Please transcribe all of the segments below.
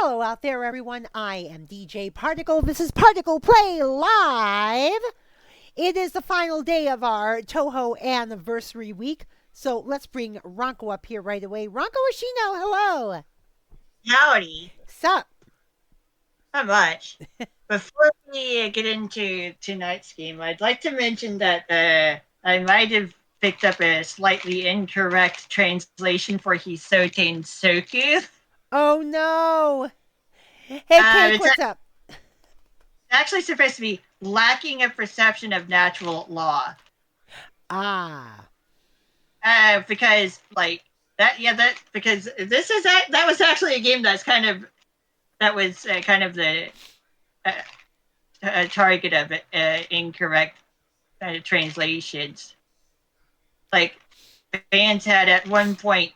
Hello out there, everyone. I am DJ Particle. This is ParticlePlay Live. It is the final day of our Toho anniversary week, so let's bring Ronko up here right away. Ronko Ashino, hello. Howdy. Sup? Not much. Before we get into tonight's game, I'd like to mention that I might have picked up a slightly incorrect translation for Hisote and Soku. Oh no. Hey, Cake, what's up? It's actually supposed to be lacking a perception of natural law. Ah. Because because that was actually a game that was kind of the target of incorrect translations. Like fans had at one point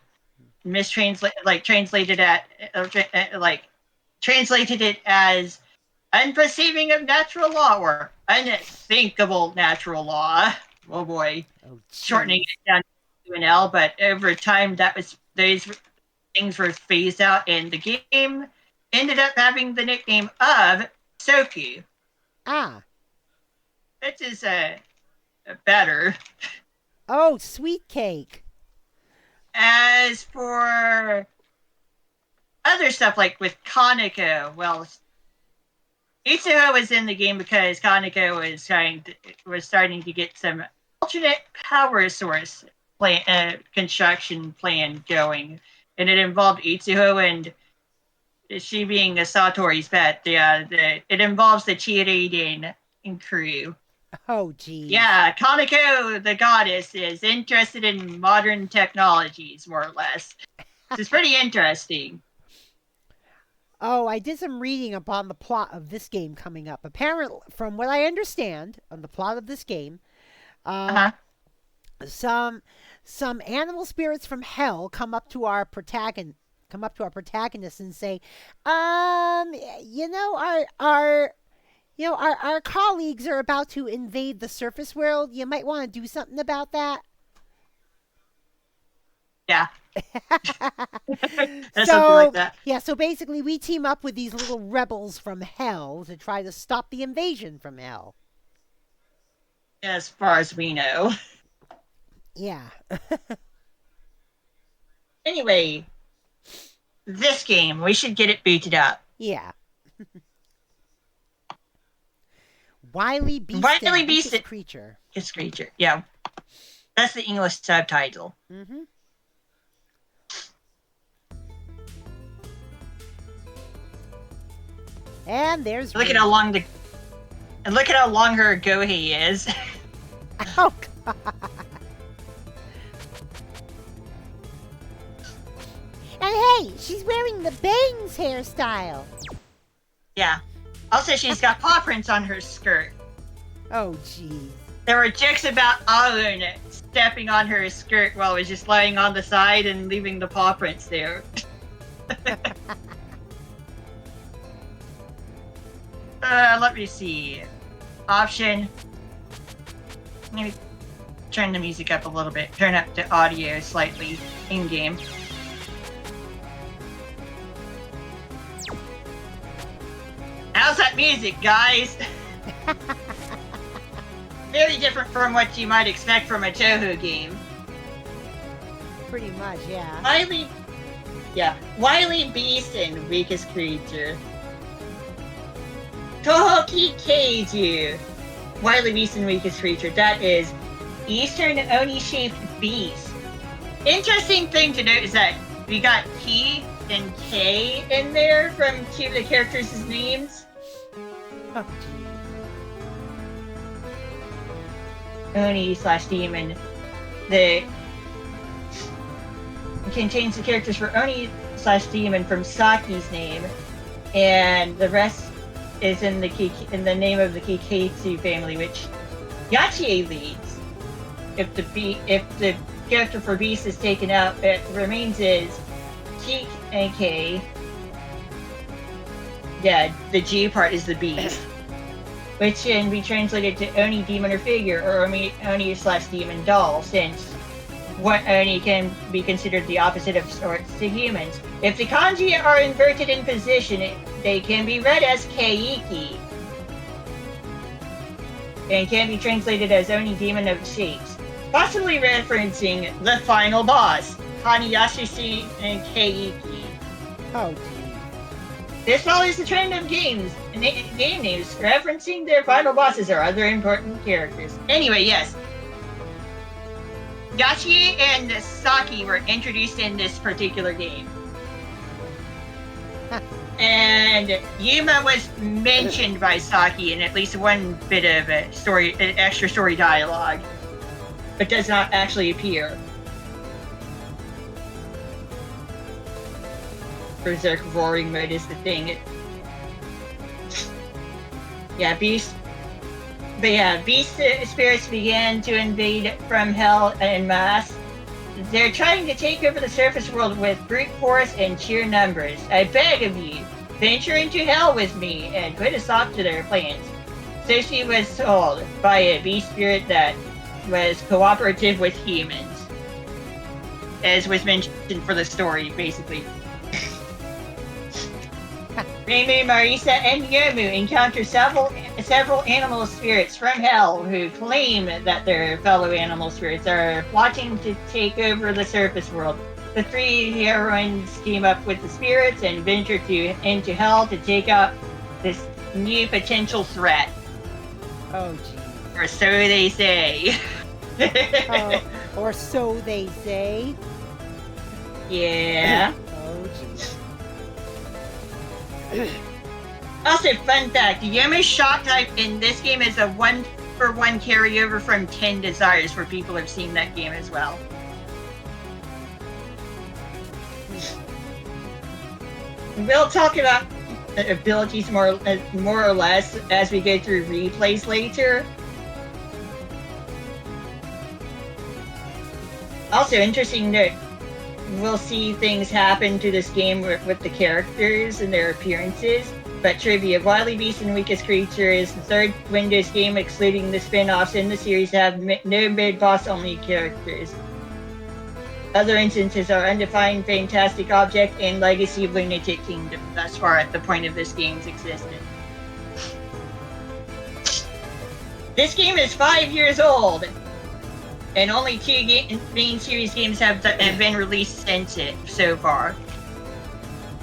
translated it as unperceiving of natural law or unthinkable natural law. Oh boy, shortening it down to an L. But over time, those things were phased out, and the game ended up having the nickname of Soku. Ah. Which is better. Oh, sweet cake. As for other stuff like with Kaneko, well, Itsuho was in the game because Kaneko was starting to get some alternate power source construction plan going, and it involved Itsuho and she being a Satori's pet. It involves the Chiriden crew. Oh, geez. Yeah, Kaneko, the goddess, is interested in modern technologies, more or less. It's pretty interesting. Oh, I did some reading upon the plot of this game coming up. Apparently, from what I understand on the plot of this game, some animal spirits from hell come up to our protagonist and say, our colleagues are about to invade the surface world. You might want to do something about that. Yeah. Something like that. Yeah, so basically we team up with these little rebels from hell to try to stop the invasion from hell. As far as we know. Yeah. Anyway, this game, we should get it booted up. Yeah. Wily Beast Creature. It's Creature, yeah. That's the English subtitle. Mm-hmm. And there's look at how long her gohei is. Oh God. And hey, she's wearing the bangs hairstyle. Yeah. Also, she's got paw prints on her skirt. Oh, geez. There were jokes about Aun stepping on her skirt while it was just lying on the side and leaving the paw prints there. Let me see. Option. Maybe turn the music up a little bit. Turn up the audio slightly in-game. How's that music, guys? Very different from what you might expect from a Toho game. Pretty much, yeah. Wily Beast and Weakest Creature. Tohoki Keiju. Wily Beast and Weakest Creature. That is Eastern Oni-shaped beast. Interesting thing to note is that we got Ki and K in there from two of the characters' names. Oh, Oni/demon. It contains the characters for Oni/demon from Saki's name, and the rest is in the name of the Kiketsu family, which Yachie leads. If the character for Beast is taken out, it remains as Ki and K. Yeah, the G part is the Beast, which can be translated to Oni demon or figure, or Oni/demon doll, since only can be considered the opposite of sorts to humans. If the kanji are inverted in position, they can be read as keiki, and can be translated as Oni Demon of Shapes, possibly referencing the final boss, Hanayashisi and Keiki. Oh, gee. This follows the trend of game names referencing their final bosses or other important characters. Anyway, yes. Gachi and Saki were introduced in this particular game. And Yuma was mentioned by Saki in at least one bit of extra story dialogue, but does not actually appear. Berserk roaring mode is the thing. Beast spirits began to invade from hell en masse. They're trying to take over the surface world with brute force and sheer numbers. I beg of you, venture into hell with me and put a stop to their plans. So she was told by a beast spirit that was cooperative with humans, as was mentioned for the story, basically. Reimu, Marisa, and Yomu encounter several animal spirits from hell who claim that their fellow animal spirits are plotting to take over the surface world. The three heroines team up with the spirits and venture into hell to take out this new potential threat. Oh, gee. Or so they say. Or so they say. Yeah. Oh, gee. Also, fun fact, Yomu's shock type in this game is a 1-for-1 carryover from 10 Desires, for people who have seen that game as well. We'll talk about abilities more or less as we go through replays later. Also, interesting note, we'll see things happen to this game with the characters and their appearances. But trivia, Wily Beast and Weakest Creature is the third Windows game, excluding the spin-offs in the series, have no mid-boss only characters. Other instances are Undefined, Fantastic Object, and Legacy of Lunatic Kingdom, thus far at the point of this game's existence. This game is 5 years old, and only 2 main series games have been released since it so far.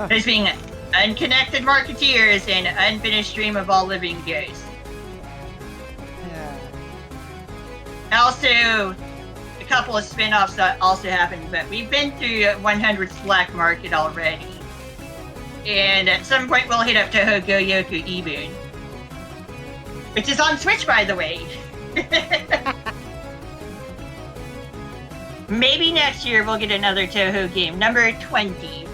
There's being Unconnected Marketeers and Unfinished Dream of All Living Ghosts. Also, a couple of spin-offs that also happened, but we've been through 100th Black Market already. And at some point we'll hit up Toho Goyoku Ibun, which is on Switch, by the way. Maybe next year we'll get another Toho game, number 20.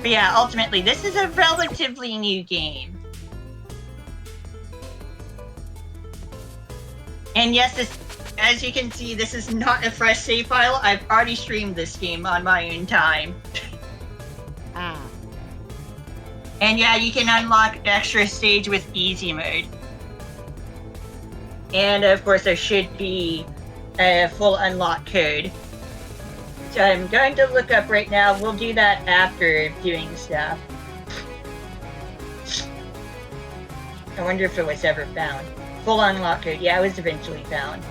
But yeah, ultimately, this is a relatively new game. And yes, this, as you can see, this is not a fresh save file. I've already streamed this game on my own time. And yeah, you can unlock extra stage with easy mode. And of course, there should be a full unlock code, which I'm going to look up right now. We'll do that after doing stuff. I wonder if it was ever found. Full unlock code. Yeah, it was eventually found.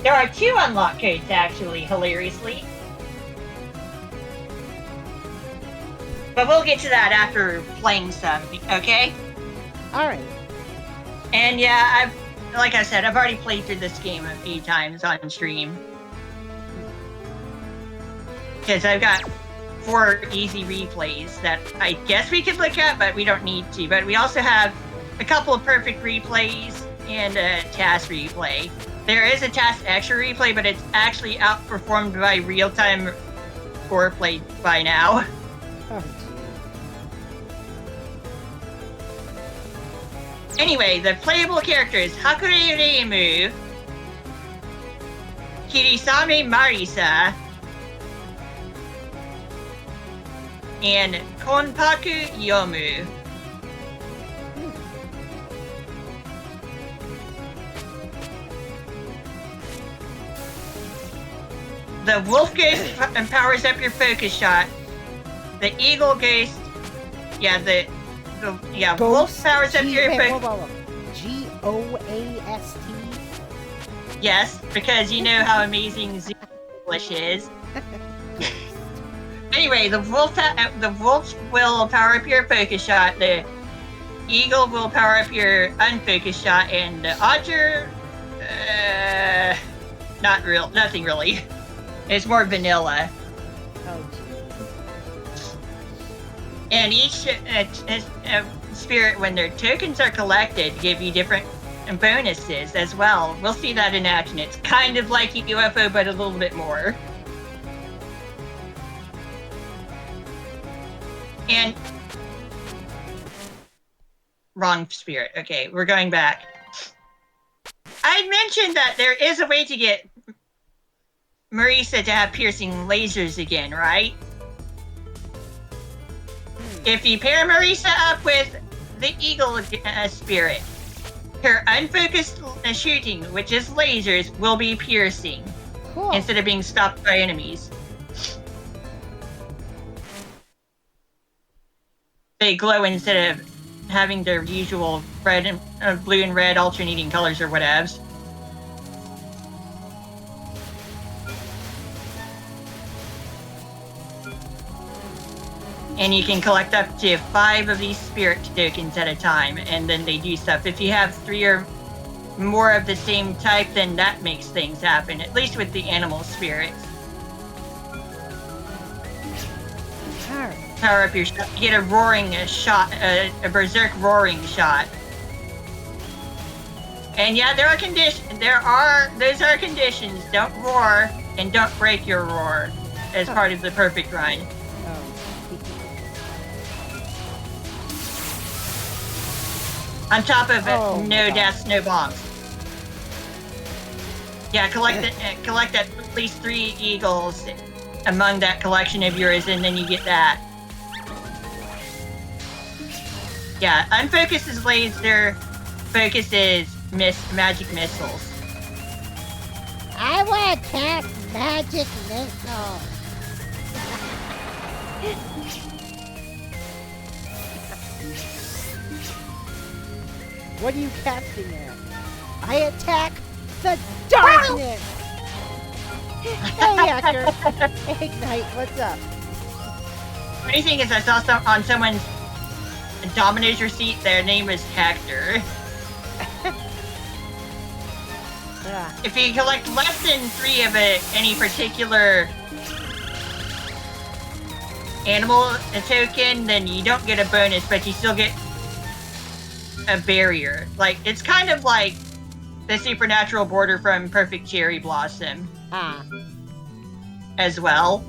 There are 2 unlock codes, actually, hilariously. But we'll get to that after playing some, okay? Alright. And yeah, like I said, I've already played through this game a few times on stream. Because I've got 4 easy replays that I guess we could look at, but we don't need to. But we also have a couple of perfect replays and a task replay. There is a task extra replay, but it's actually outperformed by real-time foreplay by now. Oh, Anyway, the playable characters, Hakure Reimu, Kirisame Marisa, and Konpaku Yomu. The wolf ghost powers up your focus shot. The eagle ghost, wolf powers up your focus. G-O-A-S-T. Yes, because you know how amazing English is. Anyway, the wolf will power up your focus shot. The eagle will power up your unfocused shot, and the otter, nothing really. It's more vanilla. Oh, and each spirit, when their tokens are collected, give you different bonuses as well. We'll see that in action. It's kind of like UFO, but a little bit more. And wrong spirit. Okay, we're going back. I mentioned that there is a way to get Marisa to have piercing lasers again, right? If you pair Marisa up with the eagle spirit, her unfocused shooting, which is lasers, will be piercing. cool. Instead of being stopped by enemies. They glow instead of having their usual red and blue and red alternating colors or whatevs. And you can collect up to 5 of these spirit tokens at a time, and then they do stuff. If you have 3 or more of the same type, then that makes things happen, at least with the animal spirits. Power up your shot. You get a roaring shot, a berserk roaring shot. And yeah, there are conditions. Those are conditions. Don't roar and don't break your roar as part of the perfect run. On top of it, no deaths, no bombs. Yeah, collect at least 3 eagles among that collection of yours, and then you get that. Yeah, unfocused is laser, focus is magic missiles. I want to cast magic missiles. What are you casting there? I attack the darkness! Hey, Hector! Hey, Ignite, what's up? Funny thing is, I saw on someone's Dominator seat, their name is Hector. If you collect less than 3 of any particular animal token, then you don't get a bonus, but you still get a barrier. Like, it's kind of like the supernatural border from Perfect Cherry Blossom. As well.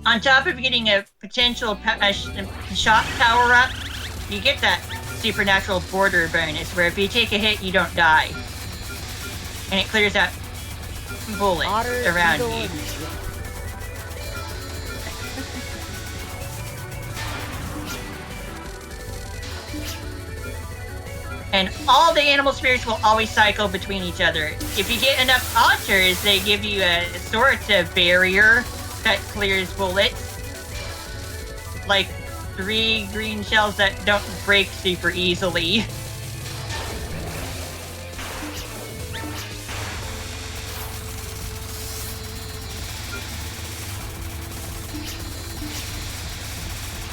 On top of getting a potential shot power up, you get that supernatural border bonus, where if you take a hit, you don't die. And it clears out bullets around you. And all the animal spirits will always cycle between each other. If you get enough otters, they give you a sort of barrier that clears bullets. Like 3 green shells that don't break super easily.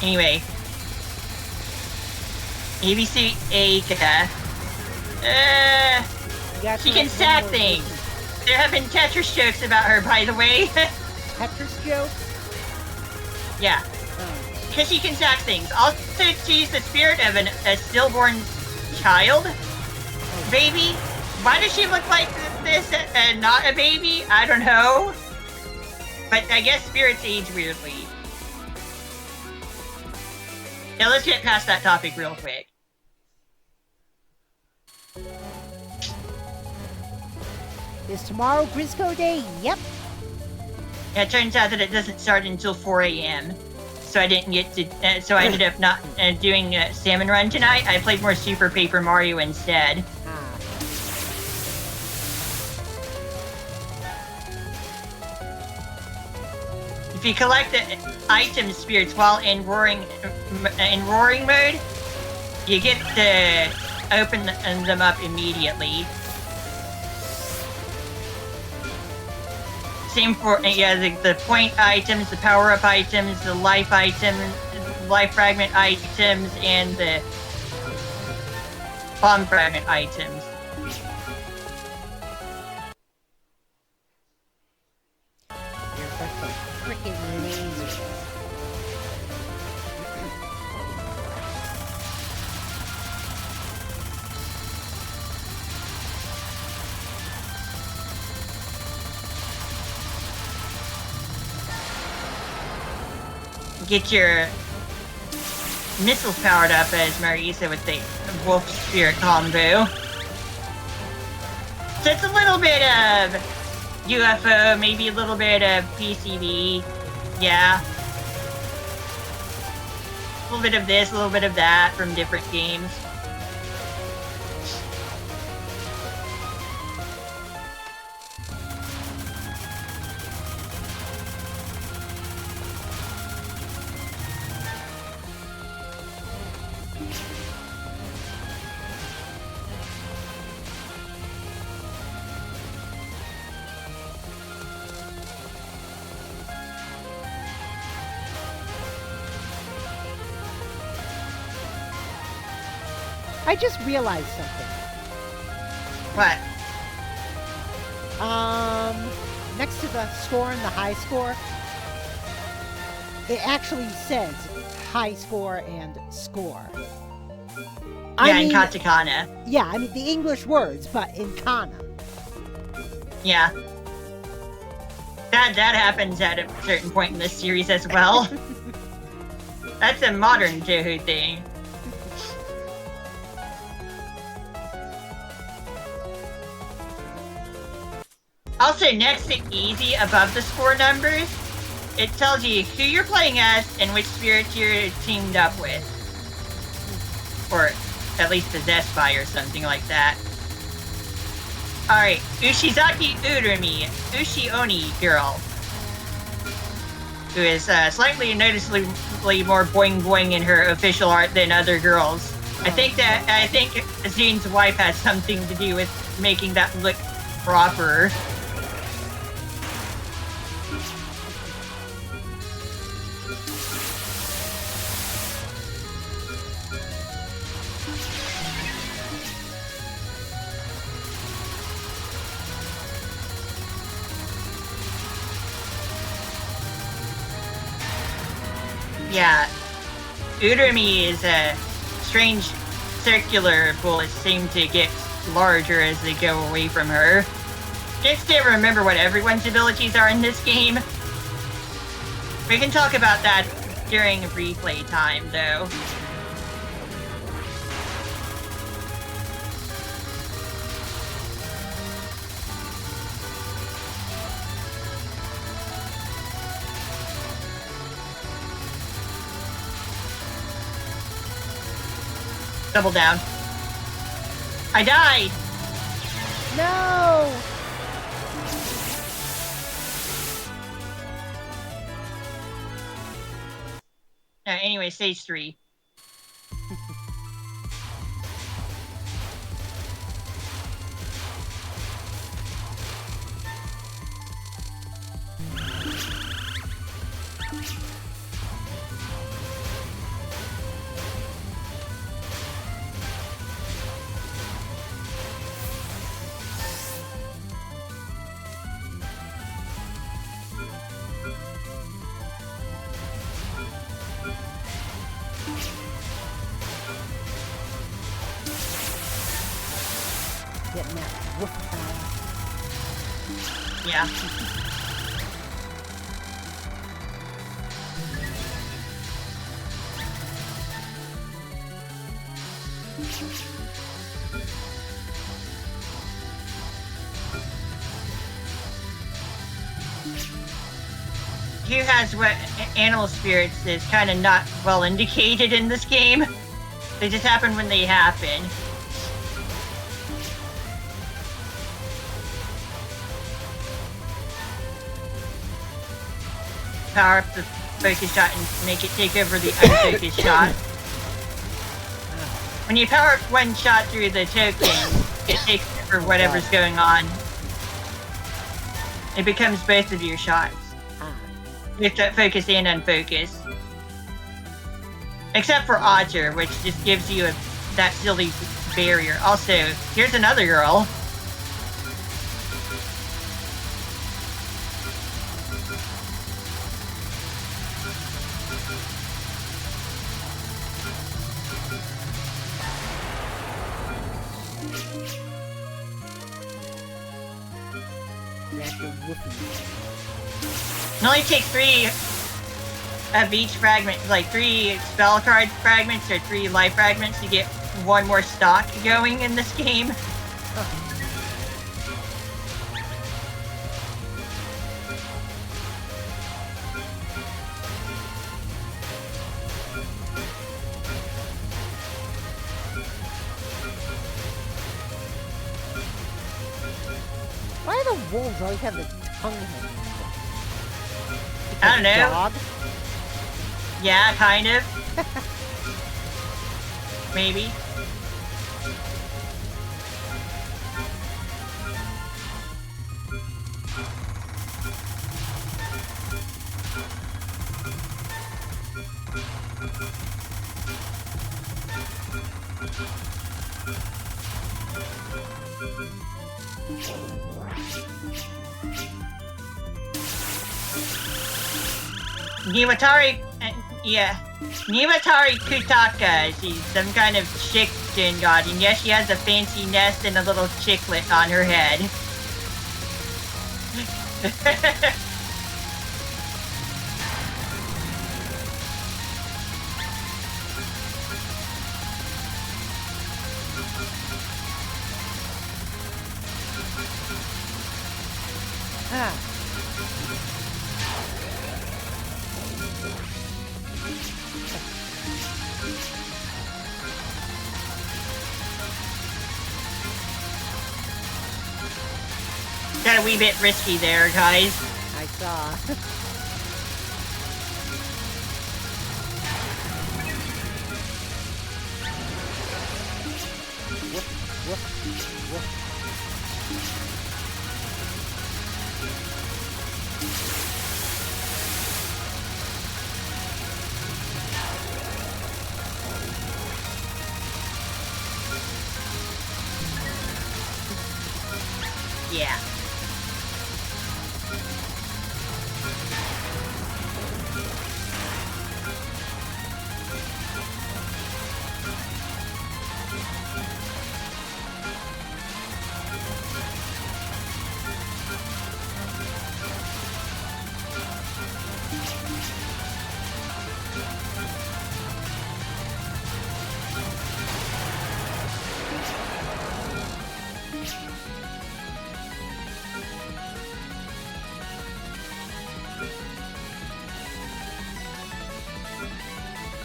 Anyway. ABC Aika. She can stack things. There have been Tetris jokes about her, by the way. Tetris jokes? Yeah. Because she can stack things. Also, she's the spirit of a stillborn child. Baby. Why does she look like this and not a baby? I don't know. But I guess spirits age weirdly. Now let's get past that topic real quick. Is tomorrow Grisco Day? Yep. Yeah, it turns out that it doesn't start until 4 a.m. so I didn't get to. So I ended up not doing Salmon Run tonight. I played more Super Paper Mario instead. If you collect the item spirits while in roaring mode, you get to open them up immediately. Same for the point items, the power up items, the life items, life fragment items, and the bomb fragment items. Freaking laser. Get your missiles powered up, as Marisa with the Wolf Spirit combo. So it's a little bit of UFO, maybe a little bit of PCB. Yeah. A little bit of this, a little bit of that from different games. I just realized something. What? Next to the score and the high score, it actually says high score and score. Yeah, in katakana. Yeah, I mean the English words, but in kana. Yeah. That happens at a certain point in this series as well. That's a modern Toho thing. Also, next to easy, above the score numbers, it tells you who you're playing as and which spirit you're teamed up with. Or at least possessed by or something like that. Alright, Ushizaki Urumi, Ushi-Oni girl. Who is slightly noticeably more boing-boing in her official art than other girls. I think Azune's wife has something to do with making that look proper. Yeah, Urumi is a strange circular bullets seem to get larger as they go away from her. Just can't remember what everyone's abilities are in this game. We can talk about that during replay time, though. Double down. I died! No! Anyway, stage 3. Getting that woof power. Yeah. who has what animal spirits is kind of not well indicated in this game. They just happen when they happen. Power up the focus shot and make it take over the unfocused shot. When you power up one shot through the token, it takes over whatever's going on. It becomes both of your shots. With that focus and unfocus. Except for Otter, which just gives you that silly barrier. Also, here's another girl. It only takes 3 of each fragment, like 3 spell card fragments or 3 life fragments to get 1 more stock going in this game. Why do the wolves always have the tongue hanging? I don't know. Dog? Yeah, kind of. Maybe. Niwatari Kutaka. She's some kind of chicken god, and yes, she has a fancy nest and a little chicklet on her head. Got a wee bit risky there, guys. I saw. Woof, woof, woof. Yeah.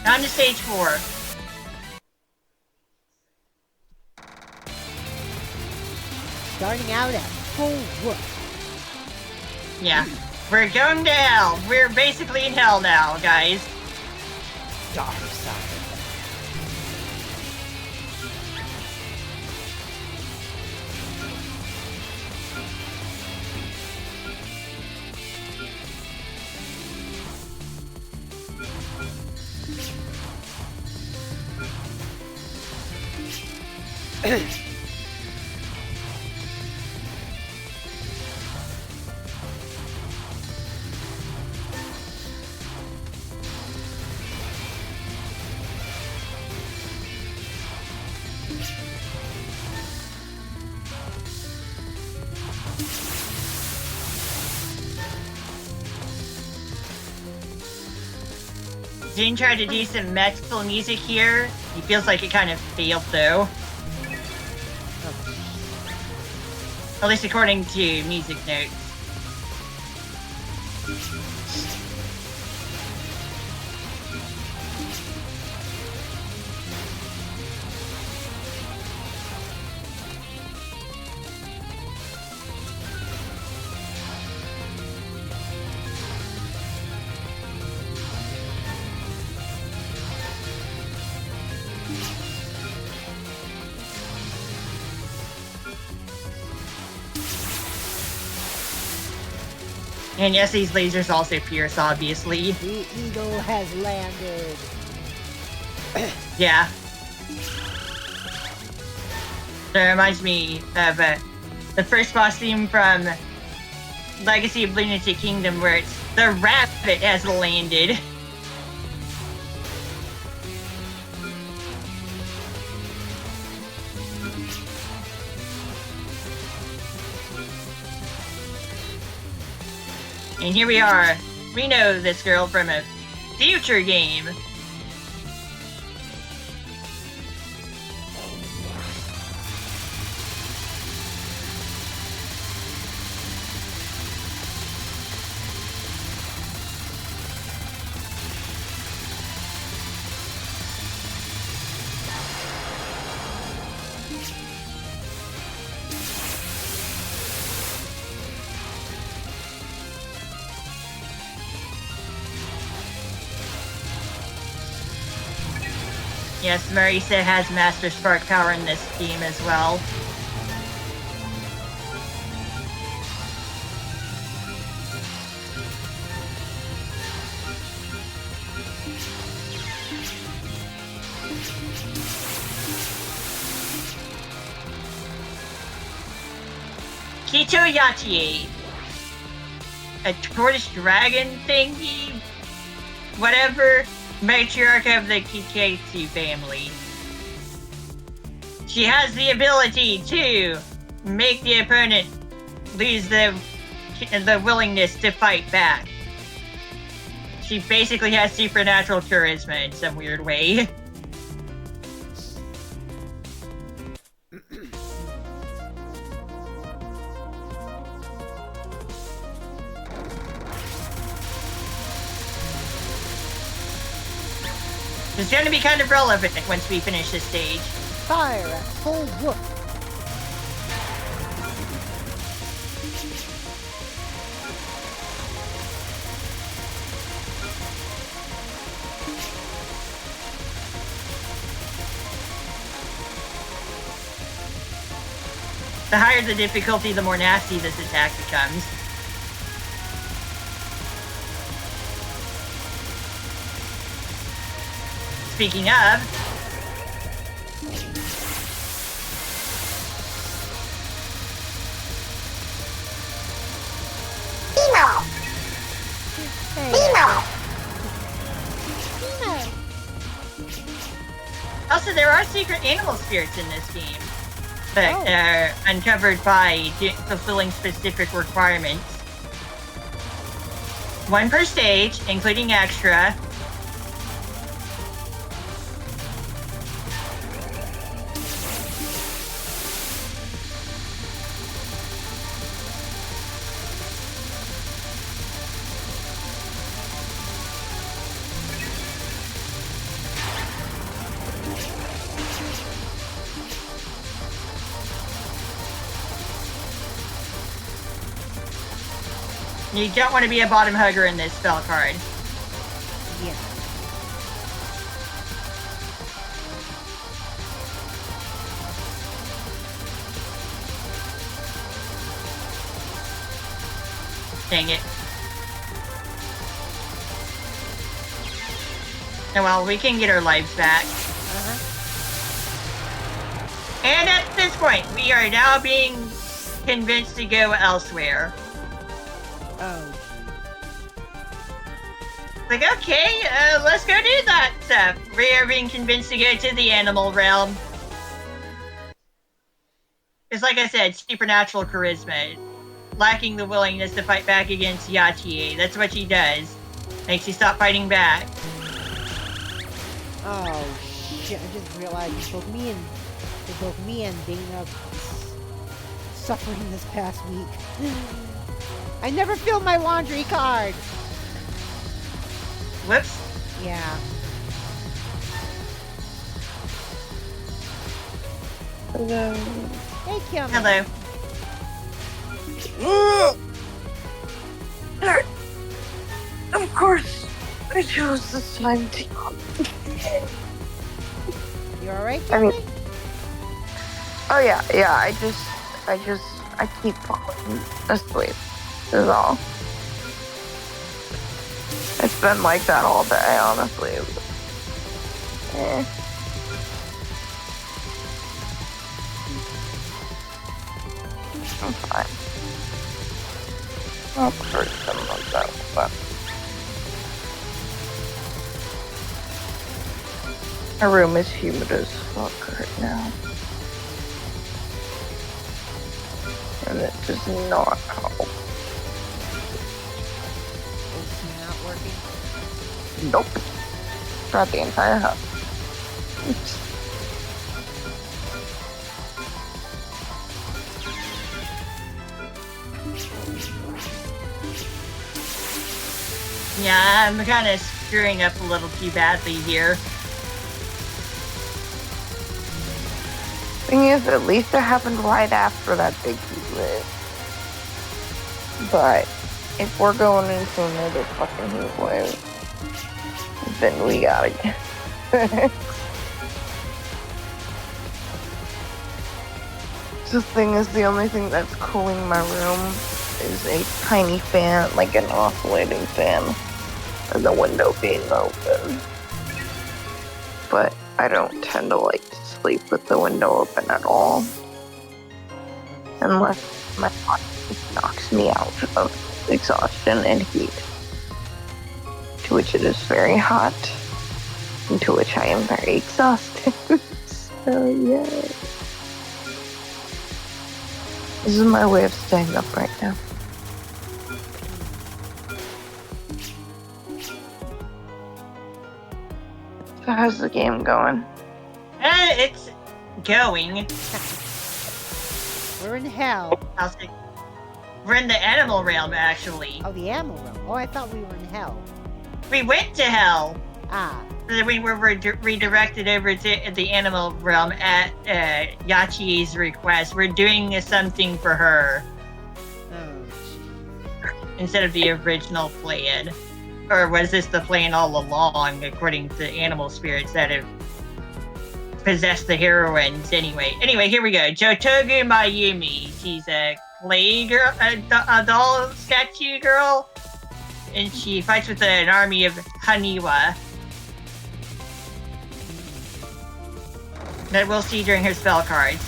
On to stage 4. Starting out at full whoop. Yeah. We're going to hell. We're basically in hell now, guys. Dark side. Jin tried to do some metal music here. He feels like it kind of failed, though. At least according to music notes. And yes, these lasers also pierce, obviously. The eagle has landed. Yeah. That reminds me of the first boss theme from Legacy of Lunatic Kingdom, where it's the rabbit has landed. And here we are. We know this girl from a future game. Yes, Marisa has Master Spark power in this game as well. Kito Yachi, a tortoise dragon thingy, whatever, matriarch of the Kiketsu family. She has the ability to make the opponent lose the willingness to fight back. She basically has supernatural charisma in some weird way. It's going to be kind of relevant once we finish this stage. Fire at full whoop. The higher the difficulty, the more nasty this attack becomes. Speaking of, also there are secret animal spirits in this game that are uncovered by fulfilling specific requirements. One per stage, including extra. You don't want to be a bottom hugger in this spell card. Yeah. Dang it. Oh well, we can get our lives back. And at this point, we are now being convinced to go elsewhere. Oh. Like, okay, let's go do that stuff. We are being convinced to go to the animal realm. It's like I said, supernatural charisma. Lacking the willingness to fight back against Yachi. That's what she does. Makes you stop fighting back. Oh, shit. I just realized both me and Dana suffering this past week. I never filled my laundry card. Whoops. Yeah. Hello. Hey, Kim. Hello. Of course, I chose this time to. You alright, I mean, Kimmy? oh yeah. I keep falling asleep. Is all. it's been like that all day, honestly. I'm fine. I'll hurt them like that, but my room is humid as fuck right now. And it does not help. It's not working. Nope. Throughout the entire house. Yeah, I'm kind of screwing up a little too badly here. Thing is, at least it happened right after that big heat wave. But if we're going into another fucking heat wave, then we gotta get. The thing is, the only thing that's cooling my room is a tiny fan, like an oscillating fan, and the window being open. But I don't tend to like to sleep with the window open at all, unless my body knocks me out of exhaustion and heat, to which it is very hot, and to which I am very exhausted. So yeah. This is my way of staying up right now. So how's the game going? It's going. We're in hell. We're in the animal realm, actually. Oh, the animal realm. Oh, I thought we were in hell. We went to hell. Ah. We were redirected over to the animal realm at Yachi's request. We're doing something for her Oh, instead of the original plan. Or was this the plan all along, according to animal spirits that have possessed the heroines? Anyway, here we go. Jotogu Mayumi. She's a clay girl, a doll statue girl, and she fights with an army of Haniwa that we'll see during her spell cards.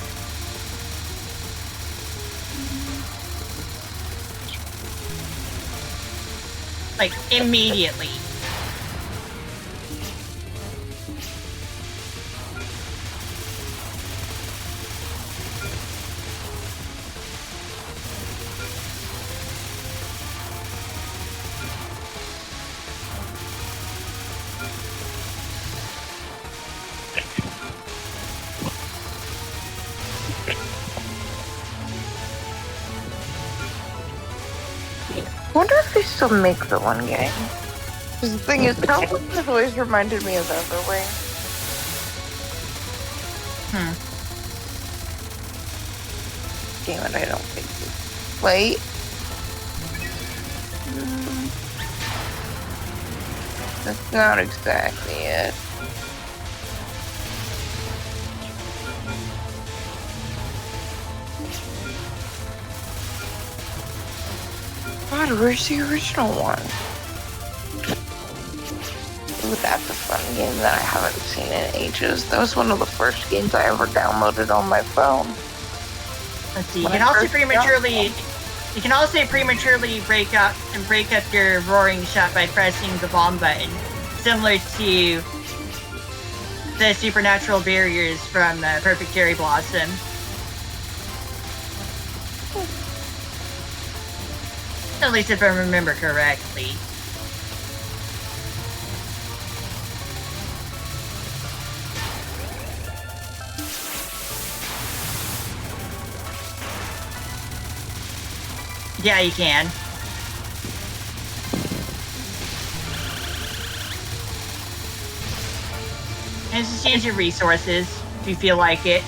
Like, immediately. I wonder if they still make the one game. Because the thing is, Hellboy has always reminded me of Everwing. Damn it, I don't think so. Wait. That's not exactly it. God, where's the original one? Ooh, that's a fun game that I haven't seen in ages. That was one of the first games I ever downloaded on my phone. Let's see. You can also prematurely break up your roaring shot by pressing the bomb button, similar to the supernatural barriers from Perfect Cherry Blossom. At least if I remember correctly. Yeah, you can. And just use your resources if you feel like it.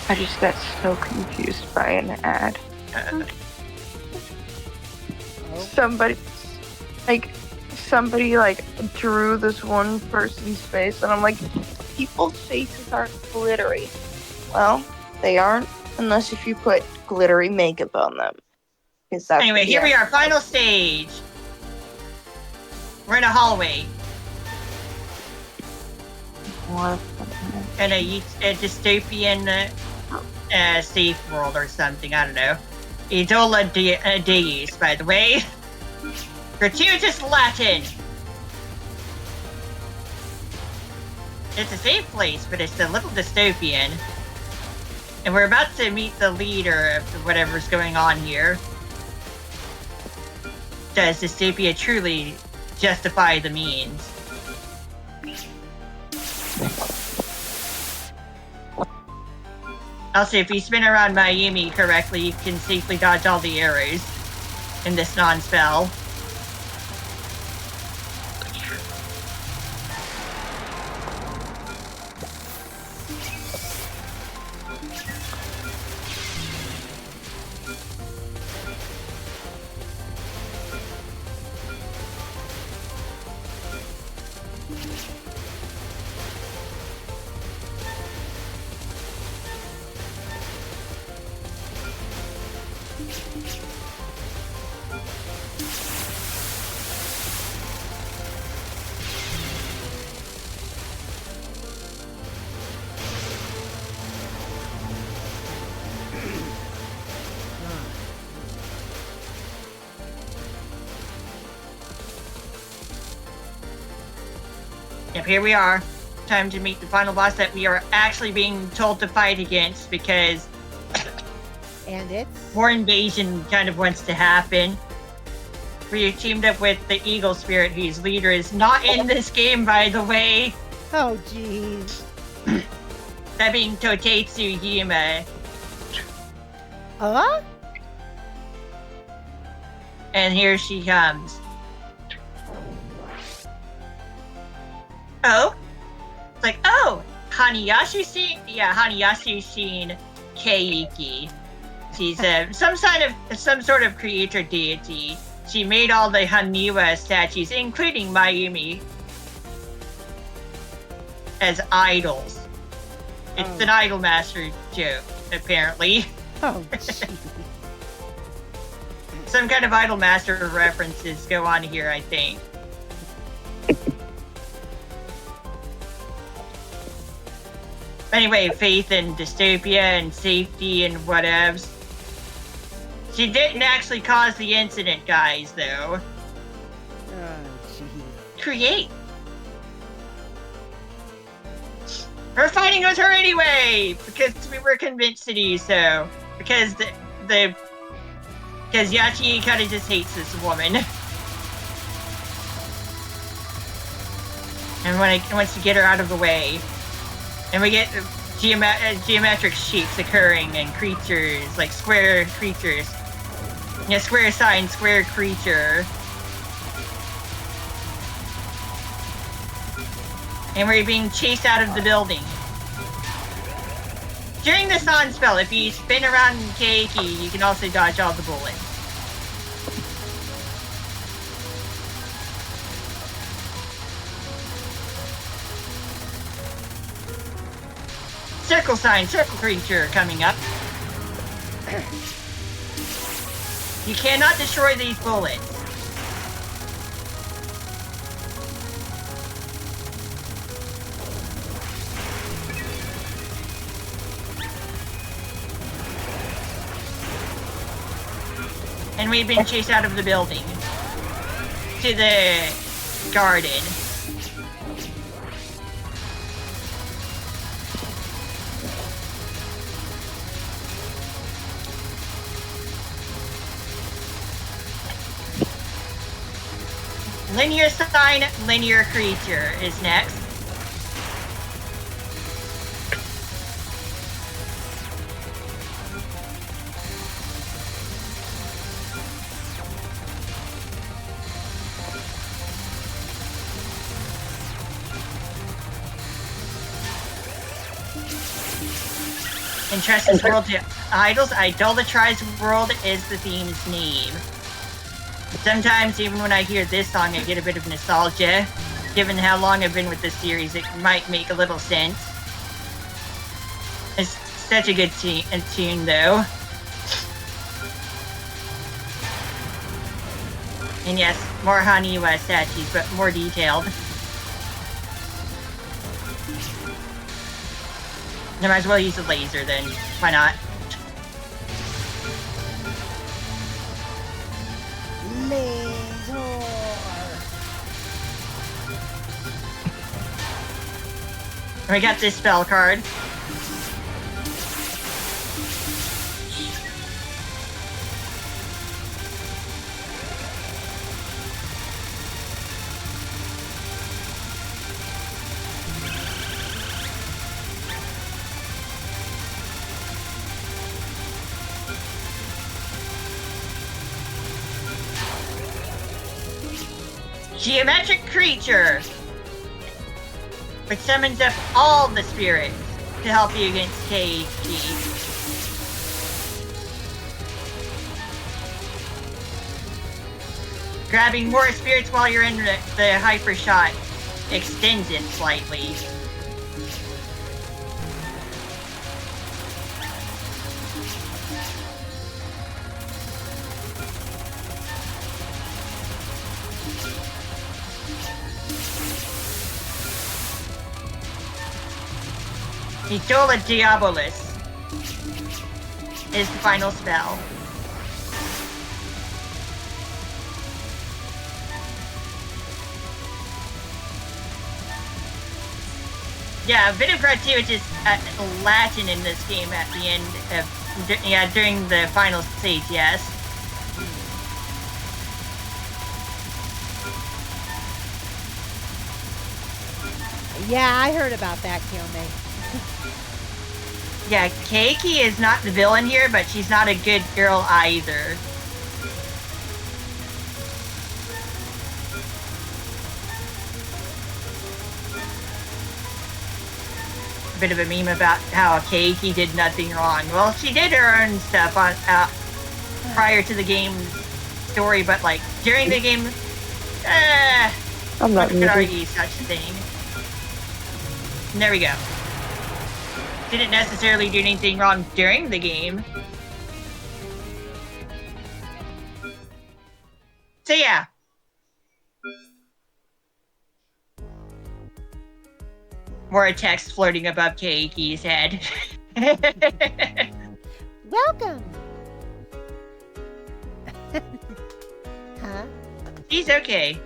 I just got so confused by an ad. Somebody drew this one person's face, and I'm like, people's faces aren't glittery. Well, they aren't unless if you put glittery makeup on them. Anyway, here we are, final stage. We're in a hallway. What? In a dystopian safe world or something, I don't know. Idola Deis, by the way. Gratuitous Latin. It's a safe place, but it's a little dystopian. And we're about to meet the leader of whatever's going on here. Does dystopia truly justify the means? Also, if you spin around Mayumi correctly, you can safely dodge all the arrows in this non-spell. Yep, here we are. Time to meet the final boss that we are actually being told to fight against because And it's... more invasion kind of wants to happen. We teamed up with the Eagle Spirit, whose leader is not in this game, by the way. Oh, jeez. That being Totetsu Yima. And here she comes. Oh? It's like, oh! Hanayashi-shin? Yeah, Hanayashi-shin Keiki. She's some sort of creator deity. She made all the Haniwa statues, including Mayumi, as idols. It's an idol master joke, apparently. Oh, jeez. Some kind of idol master references go on here, I think. Anyway, faith and dystopia and safety and whatevs. She didn't actually cause the incident, guys, though. Oh, jeez. Create. We're fighting with her anyway! Because we were convinced to do so. Because because Yachi kind of just hates this woman. And wants to get her out of the way. And we get geometric shapes occurring and creatures, like square creatures. Yeah, square sign, square creature. And we're being chased out of the building. During the Sun spell, if you spin around Keiki, you can also dodge all the bullets. Circle sign, circle creature coming up. You cannot destroy these bullets. And we've been chased out of the building to the garden. Linear sign, linear creature is next. Entrusted world to idols. Idolatrize world is the theme's name. Sometimes, even when I hear this song, I get a bit of nostalgia. Given how long I've been with this series, it might make a little sense. It's such a good tune, though. And yes, more Haniwa statues, but more detailed. I might as well use a laser then. Why not? Laser. We got this spell card. Geometric creature, which summons up all the spirits to help you against KHG. Grabbing more spirits while you're in the hyper shot extends it slightly. Idola Diabolus is the final spell. Yeah, a bit of gratuitous Latin in this game at the end of, during the final stage, yes. Yeah, I heard about that, Kyome. Yeah, Keiki is not the villain here, but she's not a good girl either. A bit of a meme about how Keiki did nothing wrong. Well, she did her own stuff on prior to the game's story, but like during the game, I'm not could argue such a thing. And there we go. Didn't necessarily do anything wrong during the game. So yeah. More text floating above Keiki's head. Welcome. Huh? He's okay.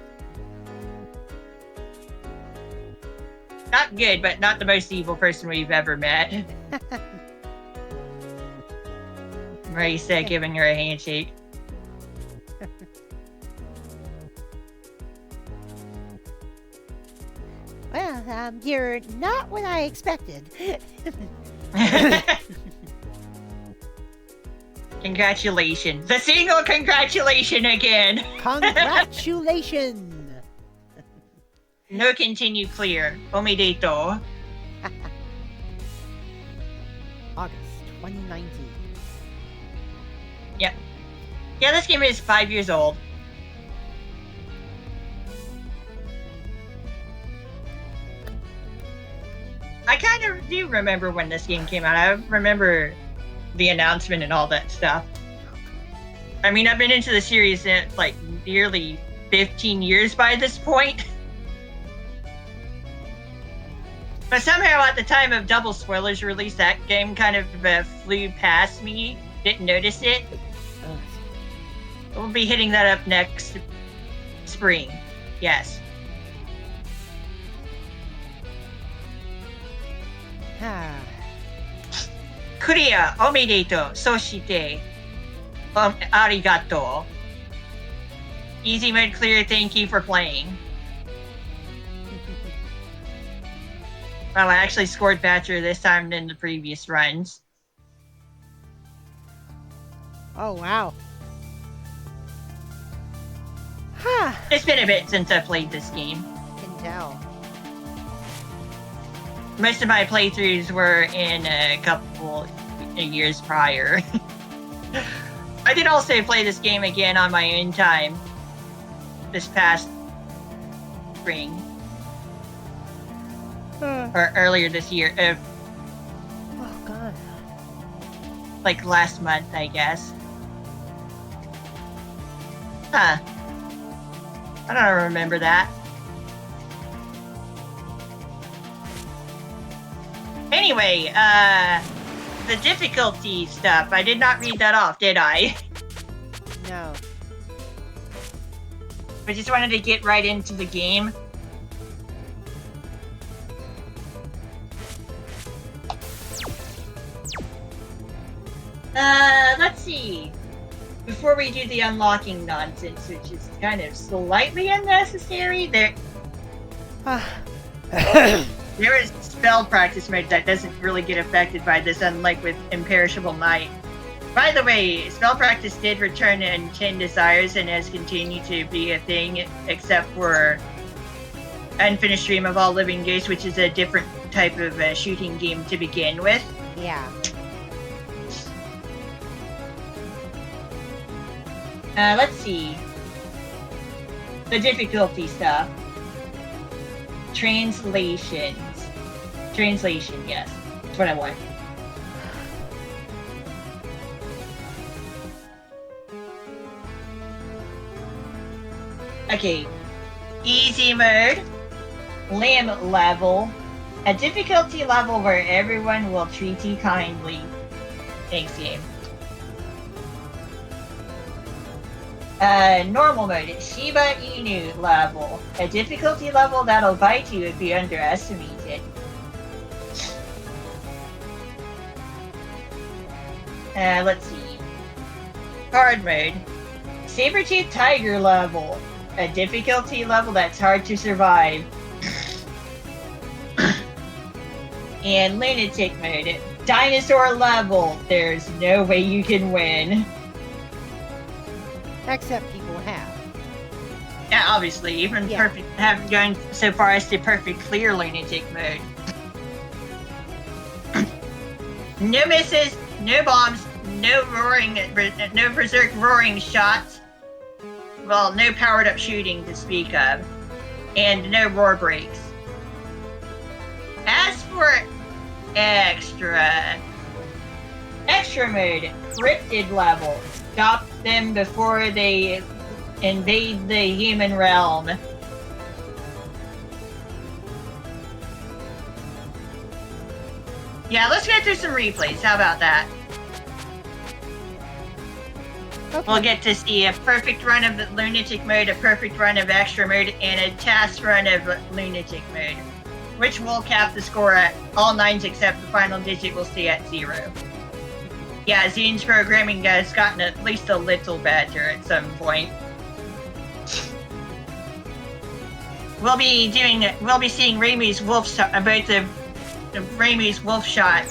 Not good, but not the most evil person we've ever met. Marisa giving her a handshake. Well, you're not what I expected. Congratulations. The single congratulation again. Congratulations. No continue clear. Omedeto. August 2019. Yep. Yeah, this game is 5 years old. I kind of do remember when this game came out. I remember the announcement and all that stuff. I mean, I've been into the series like nearly 15 years by this point. But somehow at the time of Double Spoilers release, that game kind of flew past me. Didn't notice it. We'll be hitting that up next spring. Yes. Kuria, omedeto, soshite, arigato. Easy mode clear, thank you for playing. Well, I actually scored better this time than the previous runs. Oh, wow. Huh. It's been a bit since I played this game. Can tell. Most of my playthroughs were in a couple years prior. I did also play this game again on my own time this past spring. Or earlier this year. Oh, God. Like last month, I guess. Huh. I don't remember that. Anyway, the difficulty stuff. I did not read that off, did I? No. I just wanted to get right into the game. Let's see. Before we do the unlocking nonsense, which is kind of slightly unnecessary, there is spell practice mode that doesn't really get affected by this, unlike with Imperishable Night. By the way, spell practice did return in 10 Desires and has continued to be a thing, except for Unfinished Dream of All Living Ghosts, which is a different type of shooting game to begin with. Yeah. Let's see. The difficulty stuff. Translations. Translation, yes. That's what I want. Okay. Easy mode. Limb level. A difficulty level where everyone will treat you kindly. Thanks, game. Normal mode, Shiba Inu level. A difficulty level that'll bite you if you underestimate it. Let's see. Hard mode. Saber-tooth tiger level. A difficulty level that's hard to survive. And lunatic mode. Dinosaur level. There's no way you can win. Except people have. Yeah, obviously, even Yeah. perfect have gone so far as to perfect clear lunatic mode. No misses, no bombs, no berserk roaring shots. Well, no powered up shooting to speak of, and no roar breaks. As for extra mode, cryptid level. Stop them before they invade the human realm. Yeah, let's go through some replays. How about that? Okay. We'll get to see a perfect run of lunatic mode, a perfect run of extra mode, and a task run of lunatic mode, which will cap the score at all 9s except the final digit will stay at 0. Yeah, Zune's programming has gotten at least a little better at some point. We'll be seeing Raimu's wolf shot, Raimu's wolf shot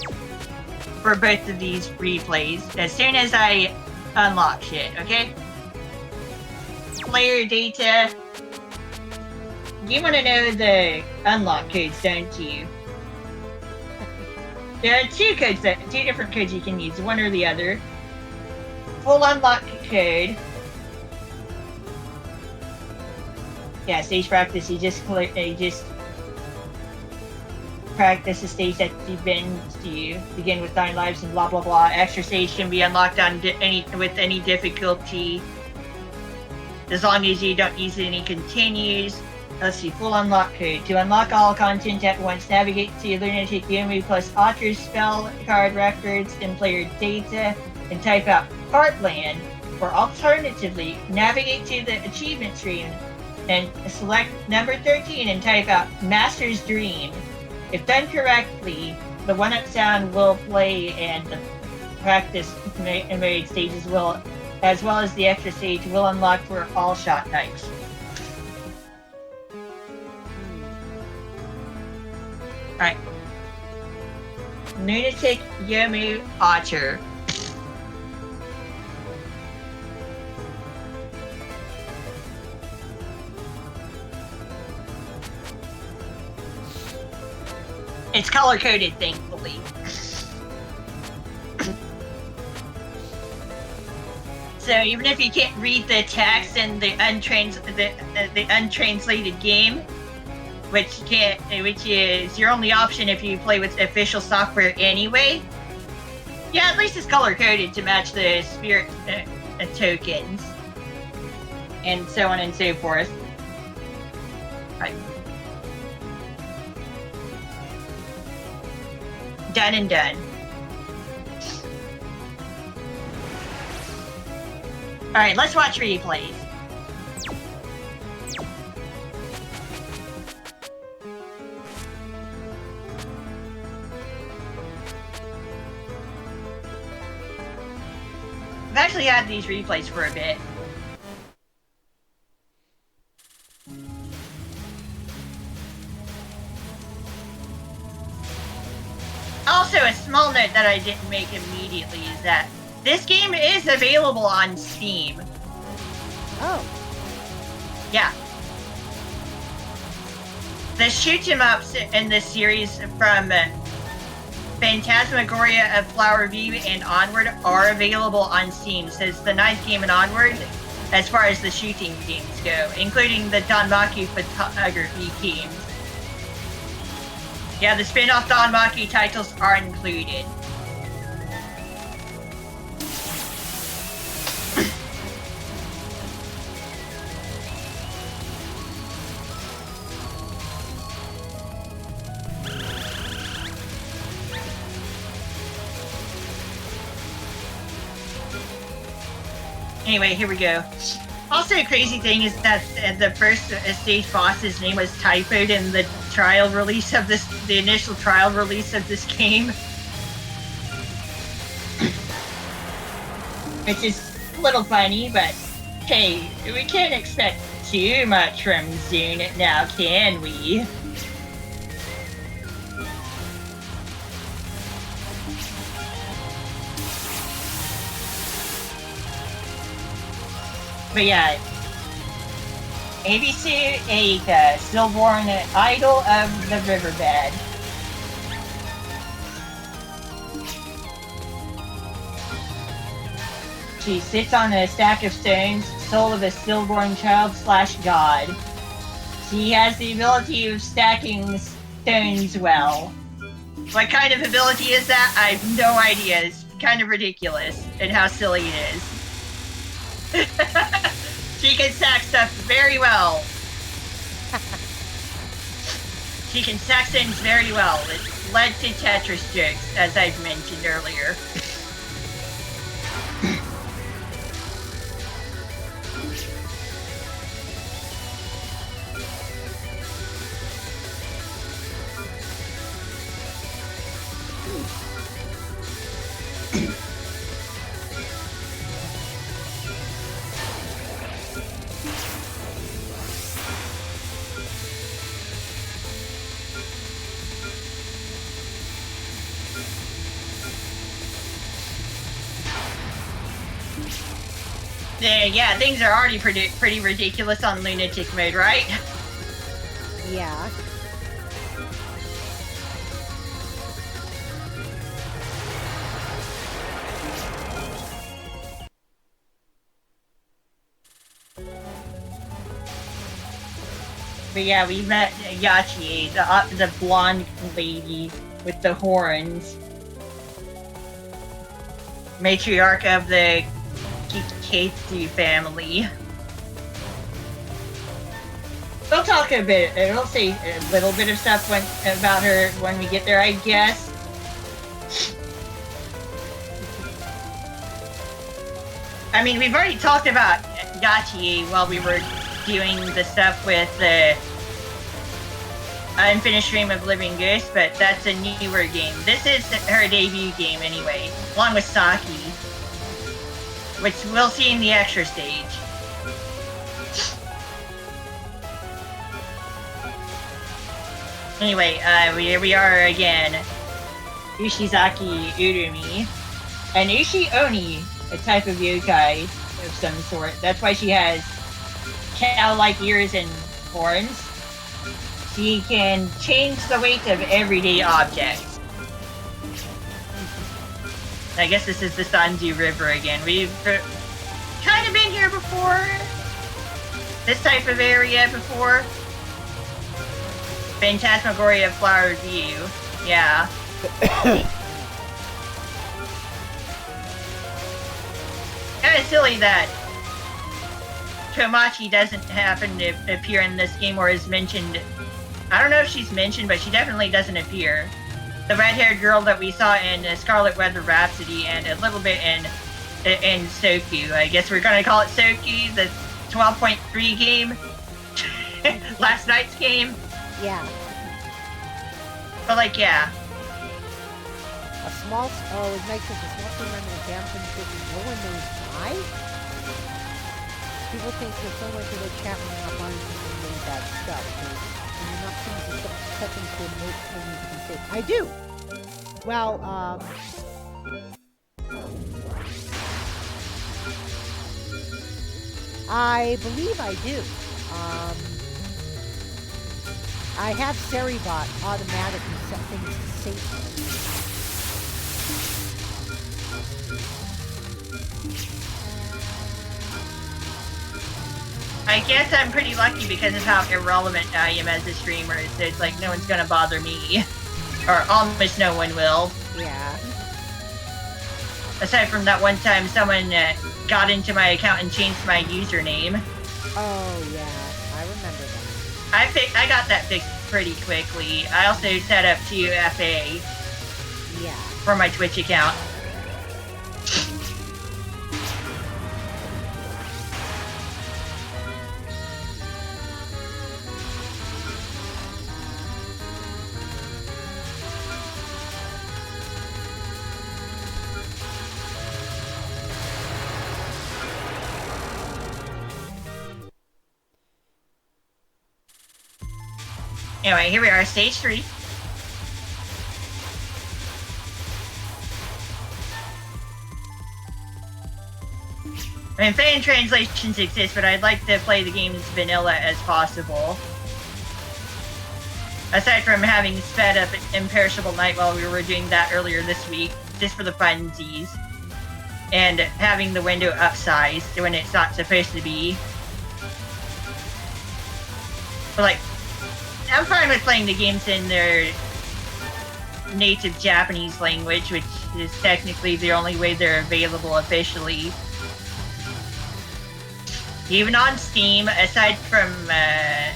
for both of these replays as soon as I unlock shit, okay? Player data. You want to know the unlock codes, don't you? There are two different codes you can use, one or the other. Full unlock code. Yeah, stage practice. You just practice the stage that you've been to. Begin with 9 lives and blah blah blah. Extra stage can be unlocked on with any difficulty, as long as you don't use any continues. Let's see, full unlock code. To unlock all content at once, navigate to Lunatic Yomu plus Otter's spell card records and player data and type out Heartland, or alternatively, navigate to the achievement screen and select number 13 and type out Master's Dream. If done correctly, the 1-up sound will play and the practice mode stages will, as well as the extra stage, will unlock for all shot types. Alright. Lunatic Yomu Otter. It's color coded, thankfully. So even if you can't read the text in the untranslated game, which is your only option if you play with official software anyway. Yeah, at least it's color coded to match the spirit tokens, and so on and so forth. Right. Done and done. Alright, let's watch replays. I've actually had these replays for a bit. Also, a small note that I didn't make immediately is that this game is available on Steam. Oh. Yeah. The shoot 'em ups in this series from Phantasmagoria of Flower View and onward are available on Steam. So it's the 9th game and onward as far as the shooting games go, including the Danmaku photography games. Yeah, the spin-off Danmaku titles are included. Anyway, here we go. Also, a crazy thing is that the first stage boss's name was typoed in the trial release of this, the initial trial release of this game. Which is a little funny, but hey, we can't expect too much from Zune now, can we? But yeah, ABC Aika, stillborn idol of the riverbed. She sits on a stack of stones, soul of a stillborn child / god. She has the ability of stacking stones well. What kind of ability is that? I have no idea. It's kind of ridiculous and how silly it is. She can stack stuff very well. She can stack things very well. It led to Tetris jokes, as I've mentioned earlier. Yeah, things are already pretty ridiculous on lunatic mode, right? Yeah. But yeah, we met Yachi, the blonde lady with the horns. Matriarch of the Kiketsu family. We'll talk a bit, we'll say a little bit of stuff about her when we get there, I guess. I mean, we've already talked about Yachi while we were doing the stuff with the Unfinished Dream of Living Ghost, but that's a newer game. This is her debut game anyway, along with Saki, which we'll see in the extra stage. Anyway, here we are again. Ushizaki Urumi. And Ushi Oni, a type of yokai of some sort. That's why she has cow-like ears and horns. She can change the weight of everyday objects. I guess this is the Sanju River again. We've kind of been here before. This type of area before. Phantasmagoria of Flower View. Yeah. Kind of silly that Tomachi doesn't happen to appear in this game or is mentioned. I don't know if she's mentioned, but she definitely doesn't appear. The red-haired girl that we saw in Scarlet Weather Rhapsody and a little bit in Soku. I guess we're gonna call it Soku, the 12.3 game. Last night's game. Yeah. But like, yeah. A small, oh, it makes sense. A small team member of Damson City. No one knows why. People think that someone to the chat when they're not buying some really bad stuff. When you're not seeing the stuff, set them to a note for me to be safe. I do. Well, I believe I do. I have Seribot automatically set things to safety. I guess I'm pretty lucky because of how irrelevant I am as a streamer. So it's like no one's gonna bother me. Or almost no one will. Yeah. Aside from that one time someone got into my account and changed my username. Oh, yeah. I remember that. I got that fixed pretty quickly. I also set up 2FA Yeah. for my Twitch account. Anyway, here we are, stage 3. I mean, fan translations exist, but I'd like to play the game as vanilla as possible. Aside from having sped up Imperishable Night while we were doing that earlier this week, just for the funsies. And having the window upsized when it's not supposed to be. But like, I'm fine with playing the games in their native Japanese language, which is technically the only way they're available officially. Even on Steam, aside from, I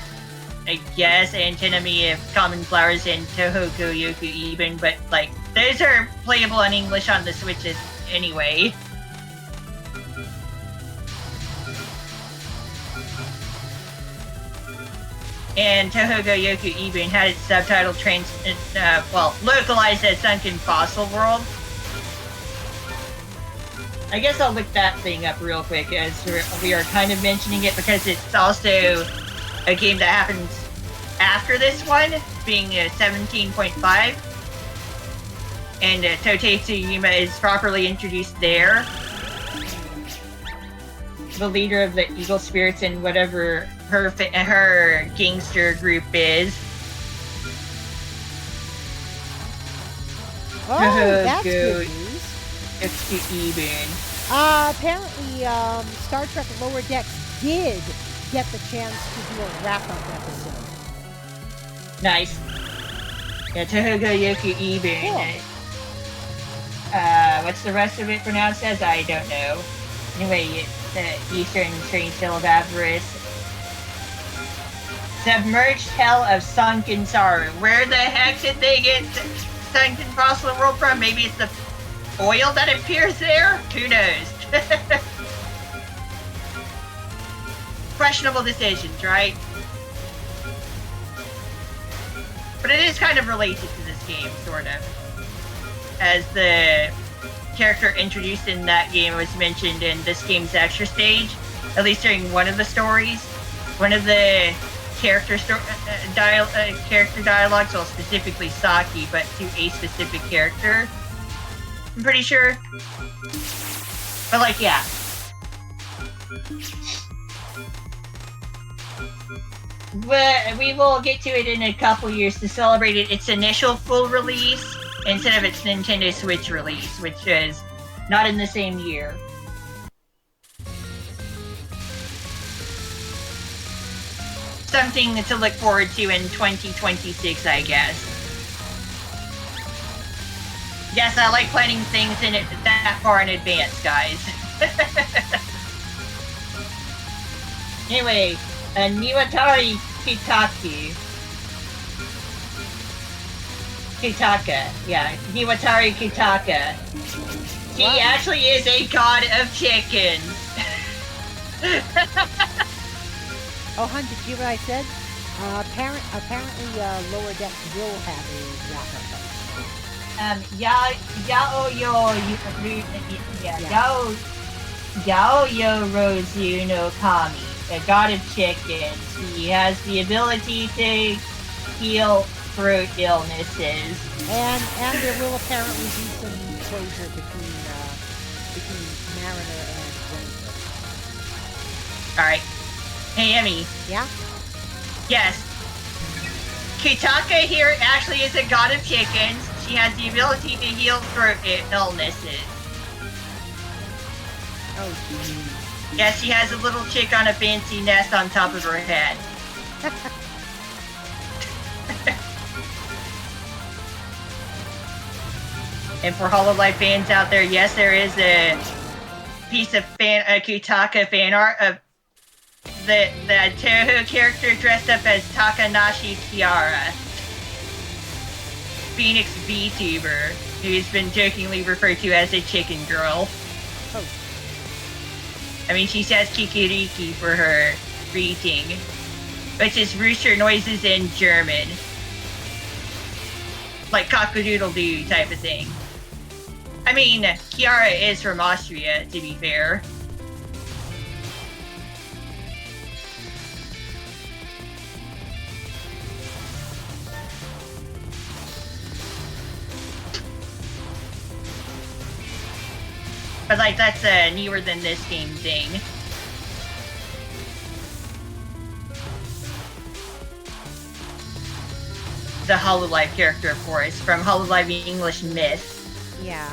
guess, Antinomy of Common Flowers and Toho Goyoku even, but like, those are playable in English on the Switches anyway. And Toho Goyoku Ibun had its subtitle localized as Sunken Fossil World. I guess I'll look that thing up real quick as we are kind of mentioning it because it's also a game that happens after this one, being 17.5. And Totetsu Yuma is properly introduced there. The leader of the Eagle Spirits and whatever her gangster group is. Oh, that's good news. It's the Eben. Apparently, Star Trek Lower Decks did get the chance to do a wrap-up episode. Nice. Yeah, Toho Goyoku Eben. Cool. What's the rest of it pronounced as? I don't know. Anyway, it's the Eastern Strange Tale of Avarice. Submerged Hell of Sunken Sorrow. Where the heck did they get Sunken Fossil World from? Maybe it's the oil that appears there? Who knows? Questionable decisions, right? But it is kind of related to this game, sort of. As the character introduced in that game was mentioned in this game's extra stage, at least during one of the stories. One of the character dialogues, well, specifically Saki, but to a specific character. I'm pretty sure. But like, yeah. But we will get to it in a couple years to celebrate its initial full release instead of its Nintendo Switch release, which is not in the same year. Something to look forward to in 2026, I guess. Yes, I like planning things in it that far in advance, guys. Anyway, Niwatari Kitaki. Kitaka, yeah, Niwatari Kitaka. He actually is a god of chickens. Oh, hun, did you hear what I said? Apparently, Lower Decks will have a rapper fight. Yao Rozu no Kami, a god of chickens. He has the ability to heal throat illnesses. And there will apparently be some closure between Mariner and Winter. Alright. Hey, Emmy. Yeah? Yes. Kitaka here actually is a god of chickens. She has the ability to heal throat illnesses. Oh, geez. Yes, she has a little chick on a fancy nest on top of her head. And for HoloLive fans out there, yes, there is a piece of Kitaka fan art of the Toho character dressed up as Takanashi Kiara, Phoenix VTuber, who's been jokingly referred to as a chicken girl. Oh. I mean, she says kikiriki for her greeting, which is rooster noises in German. Like cock-a-doodle-doo type of thing. I mean, Kiara is from Austria, to be fair. But, like, that's a newer than this game thing. The HoloLive character, of course, from HoloLive English Myth. Yeah.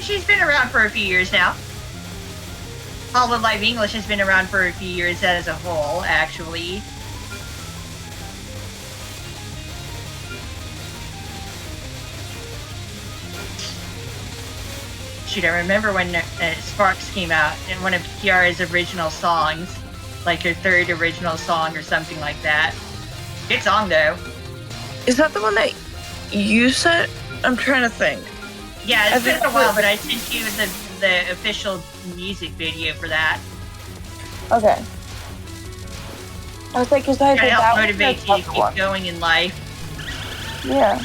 She's been around for a few years now. HoloLive English has been around for a few years as a whole, actually. Shoot, I remember when Sparks came out in one of Kiara's original songs, like her third original song or something like that. Good song, though. Is that the one that you said? I'm trying to think. Yeah, it's been a while, but I sent you the official music video for that. Okay. I was like, because I Try did to that help one. motivate you to keep going in life. Yeah.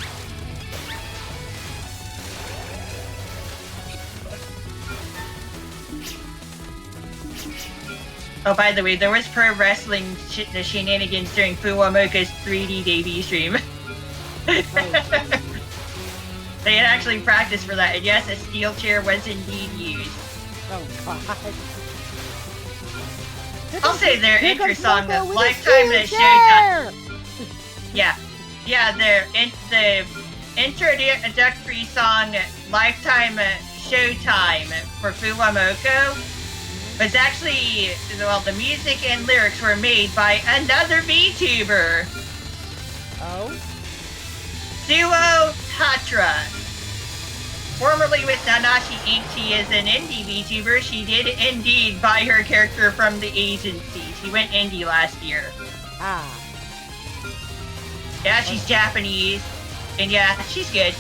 Oh, by the way, there was pro wrestling the shenanigans during Fuwamoka's 3D debut stream. They had actually practiced for that, and yes, a steel chair was indeed used. Oh, God. I'll say their Here intro comes song, Loco the with a Lifetime steel of chair! Showtime. Yeah, the introductory song, Lifetime Showtime for Fuwamoko, was actually, well, the music and lyrics were made by another VTuber. Oh? Suo Tatra. Formerly with Nanashi Inc., she is an indie VTuber. She did indeed buy her character from the agency. She went indie last year. Ah. Yeah, she's Japanese. And yeah, she's good.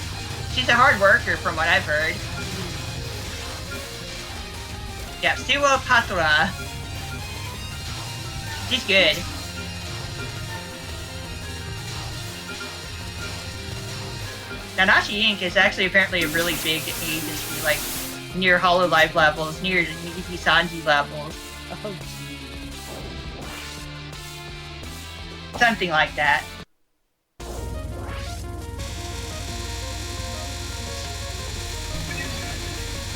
She's a hard worker from what I've heard. Yeah, Suo Patra. She's good. Nanashi Inc. is actually apparently a really big agency, like near HoloLive levels, near Niki Sanji levels. Oh, gee. Something like that.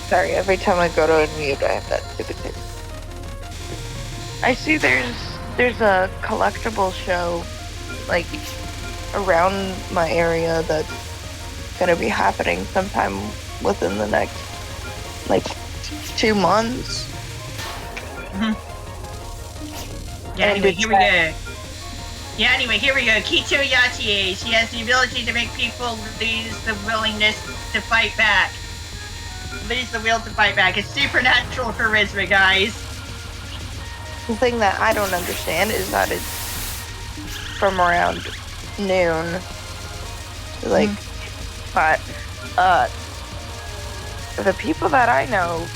Sorry, every time I go to unmute, I have that stupid thing. I see there's a collectible show, like, around my area that's gonna be happening sometime within the next, like, 2 months. Mm-hmm. Yeah, anyway, here we go. Yeah, anyway, here we go. Kito Yachie. She has the ability to make people lose the willingness to fight back. lose the will to fight back. It's supernatural charisma, guys. The thing that I don't understand is that it's from around noon. Like, but the people that I know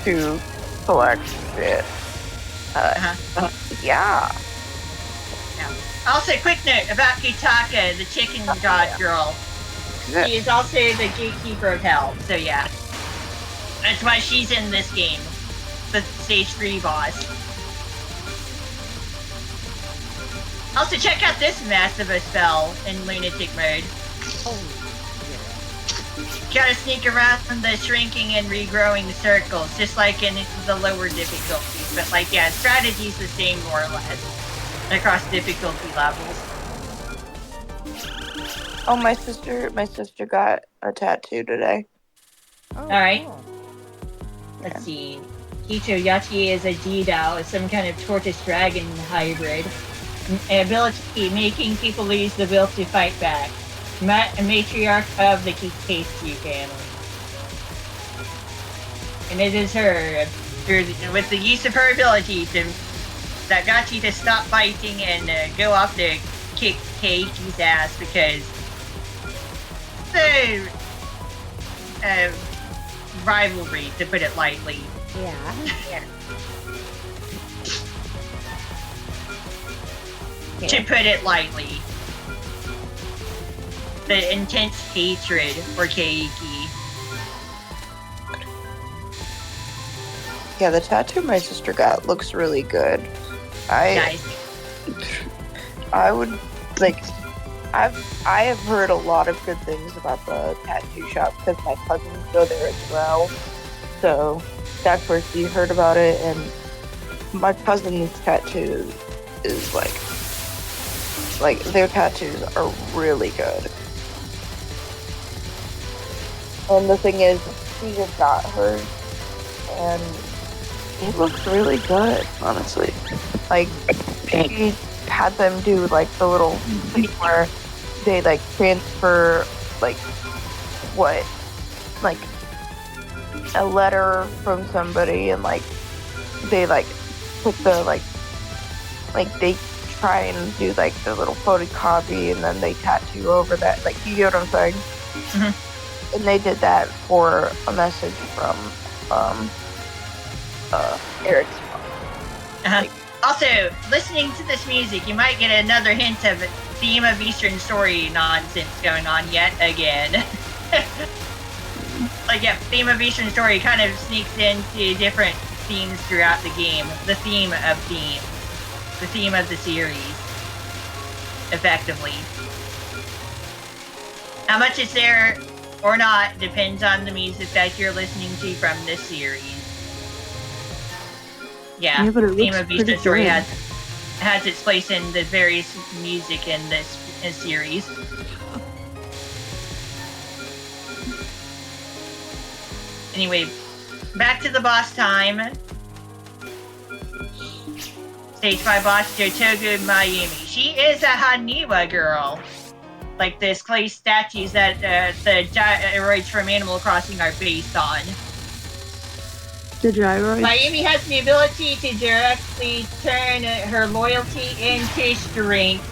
to collect it, yeah. Also, quick note about Kitaka, the chicken god girl. She is also the gatekeeper of hell, so yeah. That's why she's in this game. The stage 3 boss. Also, check out this massive spell in lunatic mode. Gotta sneak around the shrinking and regrowing circles, just like in the lower difficulties. But like, yeah, strategy's the same more or less across difficulty levels. Oh, my sister got a tattoo today. Alright. Cool. Let's see. Kicho-Yachi is a Jidao, some kind of tortoise dragon hybrid. Ability, making people lose the will to fight back. Matriarch of the Kikeisu family. And it is her, with the use of her ability, that got you to stop fighting and go off to kick Keiichi's ass, because the rivalry, to put it lightly. Yeah. To put it lightly. The intense hatred for Keiichi. Yeah, the tattoo my sister got looks really good. Nice. I would like. I have heard a lot of good things about the tattoo shop because my cousins go there as well. So that's where she heard about it, and my cousin's tattoo is like their tattoos are really good. And the thing is, she just got hers, and it looks really good, honestly. Like, she had them do like the little thing where they like transfer like a letter from somebody, and like they like put the like they try and do like the little photocopy, and then they tattoo over that, like, you get what I'm saying? And they did that for a message from Eric's mom. Also, listening to this music, you might get another hint of theme of Eastern story nonsense going on yet again. Like, yeah, theme of Eastern story kind of sneaks into different themes throughout the game. The theme of themes. The theme of the series. Effectively. How much is there or not depends on the music that you're listening to from this series. Yeah, but it theme looks of Eastern pretty story good. has its place in the various music in this series. Anyway, back to the boss time. Stage 5 boss Jotogu Mayumi. She is a Haniwa girl. Like this clay statues that the gyroids from Animal Crossing are based on. The gyroids? Mayumi has the ability to directly turn her loyalty into strength.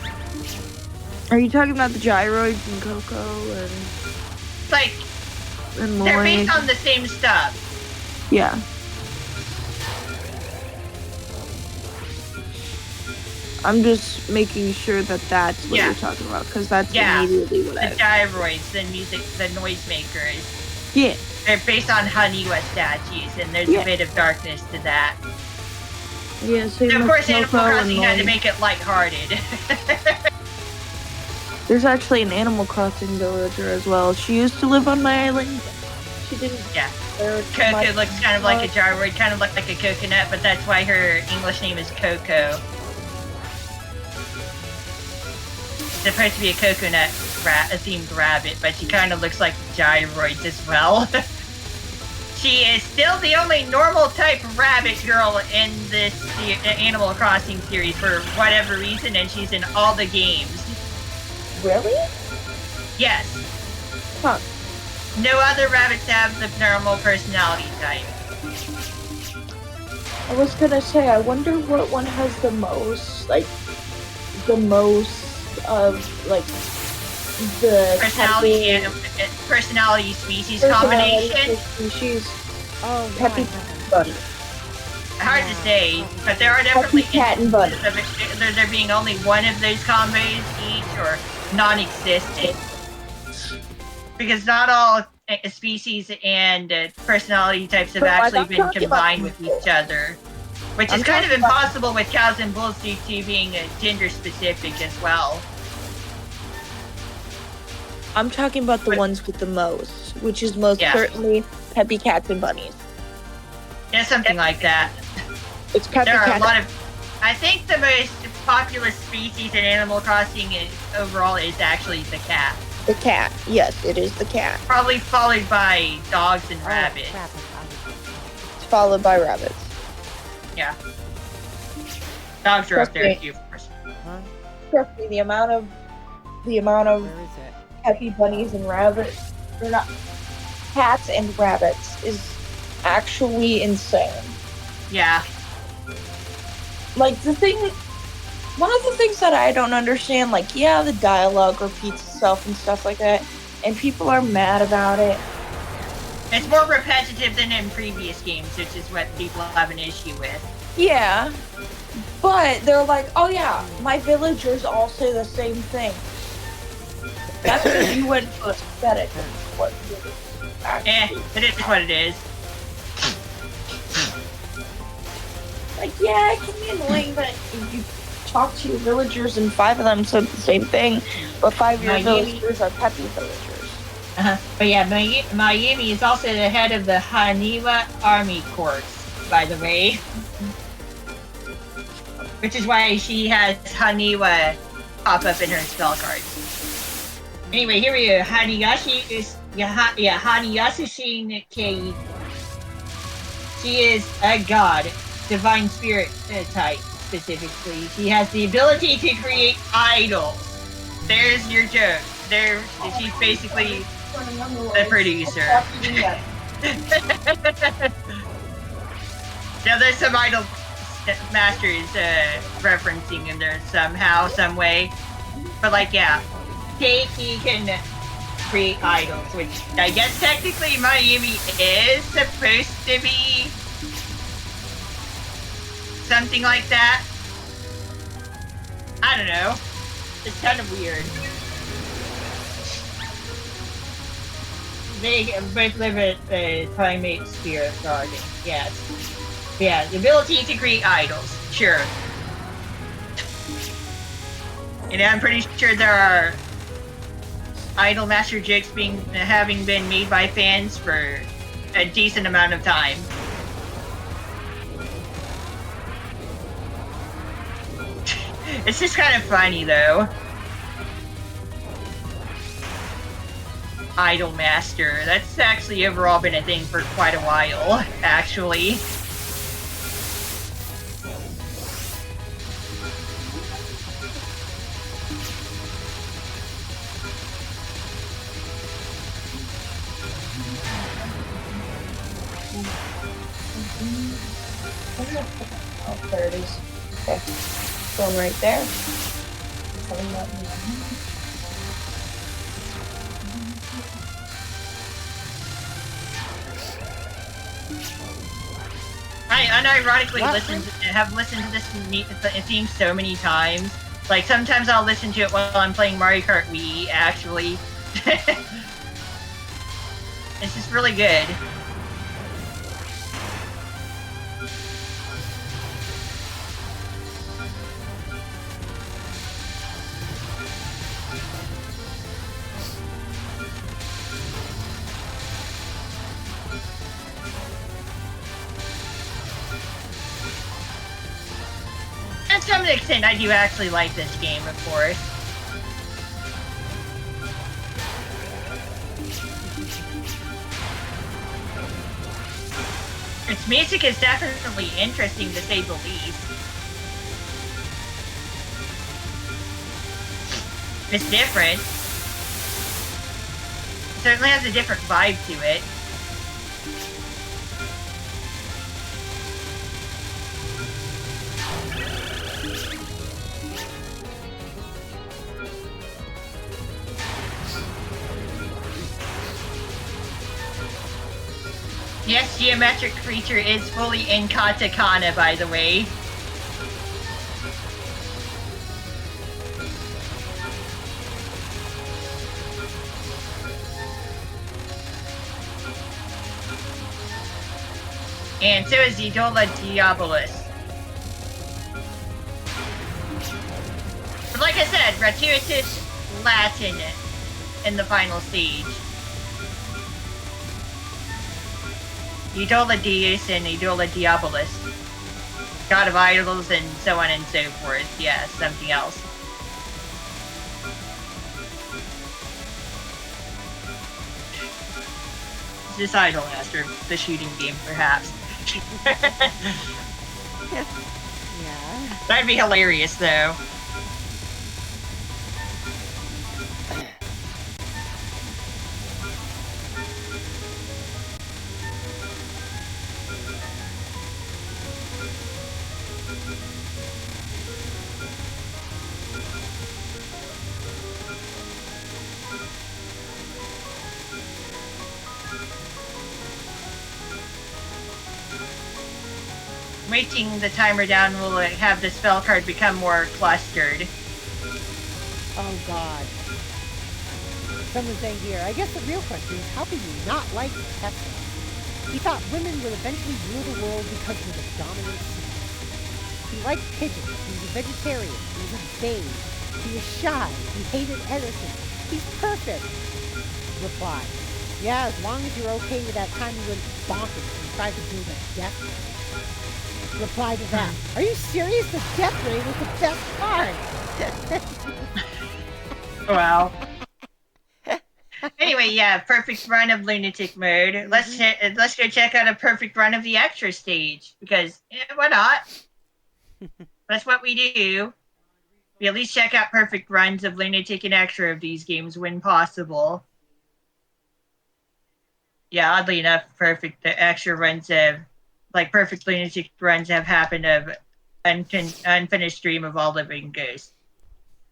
Are you talking about the gyroids and Coco and Like, they're based on the same stuff. Yeah. I'm just making sure that that's what you're talking about, because that's immediately what the gyroids, the music, the noisemakers. Yeah. They're based on Haniwa statues, and there's a bit of darkness to that. Yeah, so of course, Animal Crossing had to make it lighthearted. There's actually an Animal Crossing villager as well. She used to live on my island. She didn't. Yeah. Coco looks kind of like a gyroid, kind of like a coconut, but that's why her English name is Coco. Supposed to be a coconut themed rabbit, but she kind of looks like gyroids as well. She is still the only normal type rabbit girl in this Animal Crossing series for whatever reason, and she's in all the games. Really? Yes. Huh. No other rabbits have the normal personality type. I was gonna say, I wonder what one has the most, like, the Personality species personality combination. species. Oh, no, Peppy I haven't. Bunny. Hard to say, but there are definitely Cat and Bunny. instances of there being only one of those combos each, or non-existent. Because not all species and personality types have But, like, actually I'm been talking about combined with each other. Which I'm is kind of talking about- impossible with cows and bulls due to being gender specific as well. I'm talking about the ones with the most, which is most Yeah. certainly Peppy Cats and Bunnies. Yeah, something like that. It's Peppy There are a Cats. lot of. I think the most popular species in Animal Crossing overall is actually the cat. The cat. Yes, it is the cat. Probably followed by dogs and rabbits. Oh, crap, It's followed by rabbits. Yeah. Dogs are up there Okay. too, of course. Huh? Trust me, the amount of Where is it? Peppy Bunnies and rabbits, they're not cats and rabbits, is actually insane. Yeah. Like, one of the things that I don't understand, like, yeah, the dialogue repeats itself and stuff like that, and people are mad about it. It's more repetitive than in previous games, which is what people have an issue with. Yeah, but they're like, oh yeah, my villagers all say the same thing. That's because you went to aesthetic. What It is what it is. Like, yeah, it can be annoying that you talk to your villagers and 5 of them said the same thing, but 5 of your villagers are peppy villagers. But yeah, Mayumi is also the head of the Haniwa Army Corps, by the way. Which is why she has Haniwa pop up in her spell cards. Anyway, here we go. Haniyashi is Haniyashi Kei. She is a god, divine spirit type specifically. She has the ability to create idols. There's your joke. She's basically the producer. Now there's some idol masters referencing in there somehow, some way. But like, yeah, Keiki can create idols, which I guess technically Mayumi is supposed to be something like that. I don't know. It's kind of weird. They both live at the Primate Spirit Garden. Yes. Yeah, the ability to create idols. Sure. And I'm pretty sure there are idol master jokes having been made by fans for a decent amount of time. It's just kind of funny though. Idol Master. That's actually overall been a thing for quite a while, actually. Oh, there it is. Okay. Going right there. I unironically have listened to this theme so many times. Like, sometimes I'll listen to it while I'm playing Mario Kart Wii, actually. It's just really good. And to some extent, I do actually like this game, of course. Its music is definitely interesting, to say the least. It's different. certainly has a different vibe to it. Yes, Geometric Creature is fully in katakana, by the way. And so is Idola Diabolus. But like I said, gratuitous Latin in the final stage. Idola Deus and Idola Diabolus. God of Idols and so on and so forth. Yeah, something else. This Idol Master, the shooting game, perhaps. Yeah. That'd be hilarious, though. Waiting the timer down will have the spell card become more clustered. Oh God. Someone's saying here, I guess the real question is, how can you not like Tesla? He thought women would eventually rule the world because of the dominant sex. He liked pigeons. He was a vegetarian. He was a babe. He was shy. He hated Edison. He's perfect. Reply. Yeah, as long as you're okay with that time you went bonkers and tried to build a death ray. Reply to that. Are you serious? The death ray was the best part. Wow. Anyway, yeah, perfect run of Lunatic Mode. Let's go check out a perfect run of the extra stage, because why not? That's what we do. We at least check out perfect runs of Lunatic and extra of these games when possible. Yeah, oddly enough, perfect extra runs of, like, perfect Lunatic runs have happened of unfinished Dream of All Living Ghosts.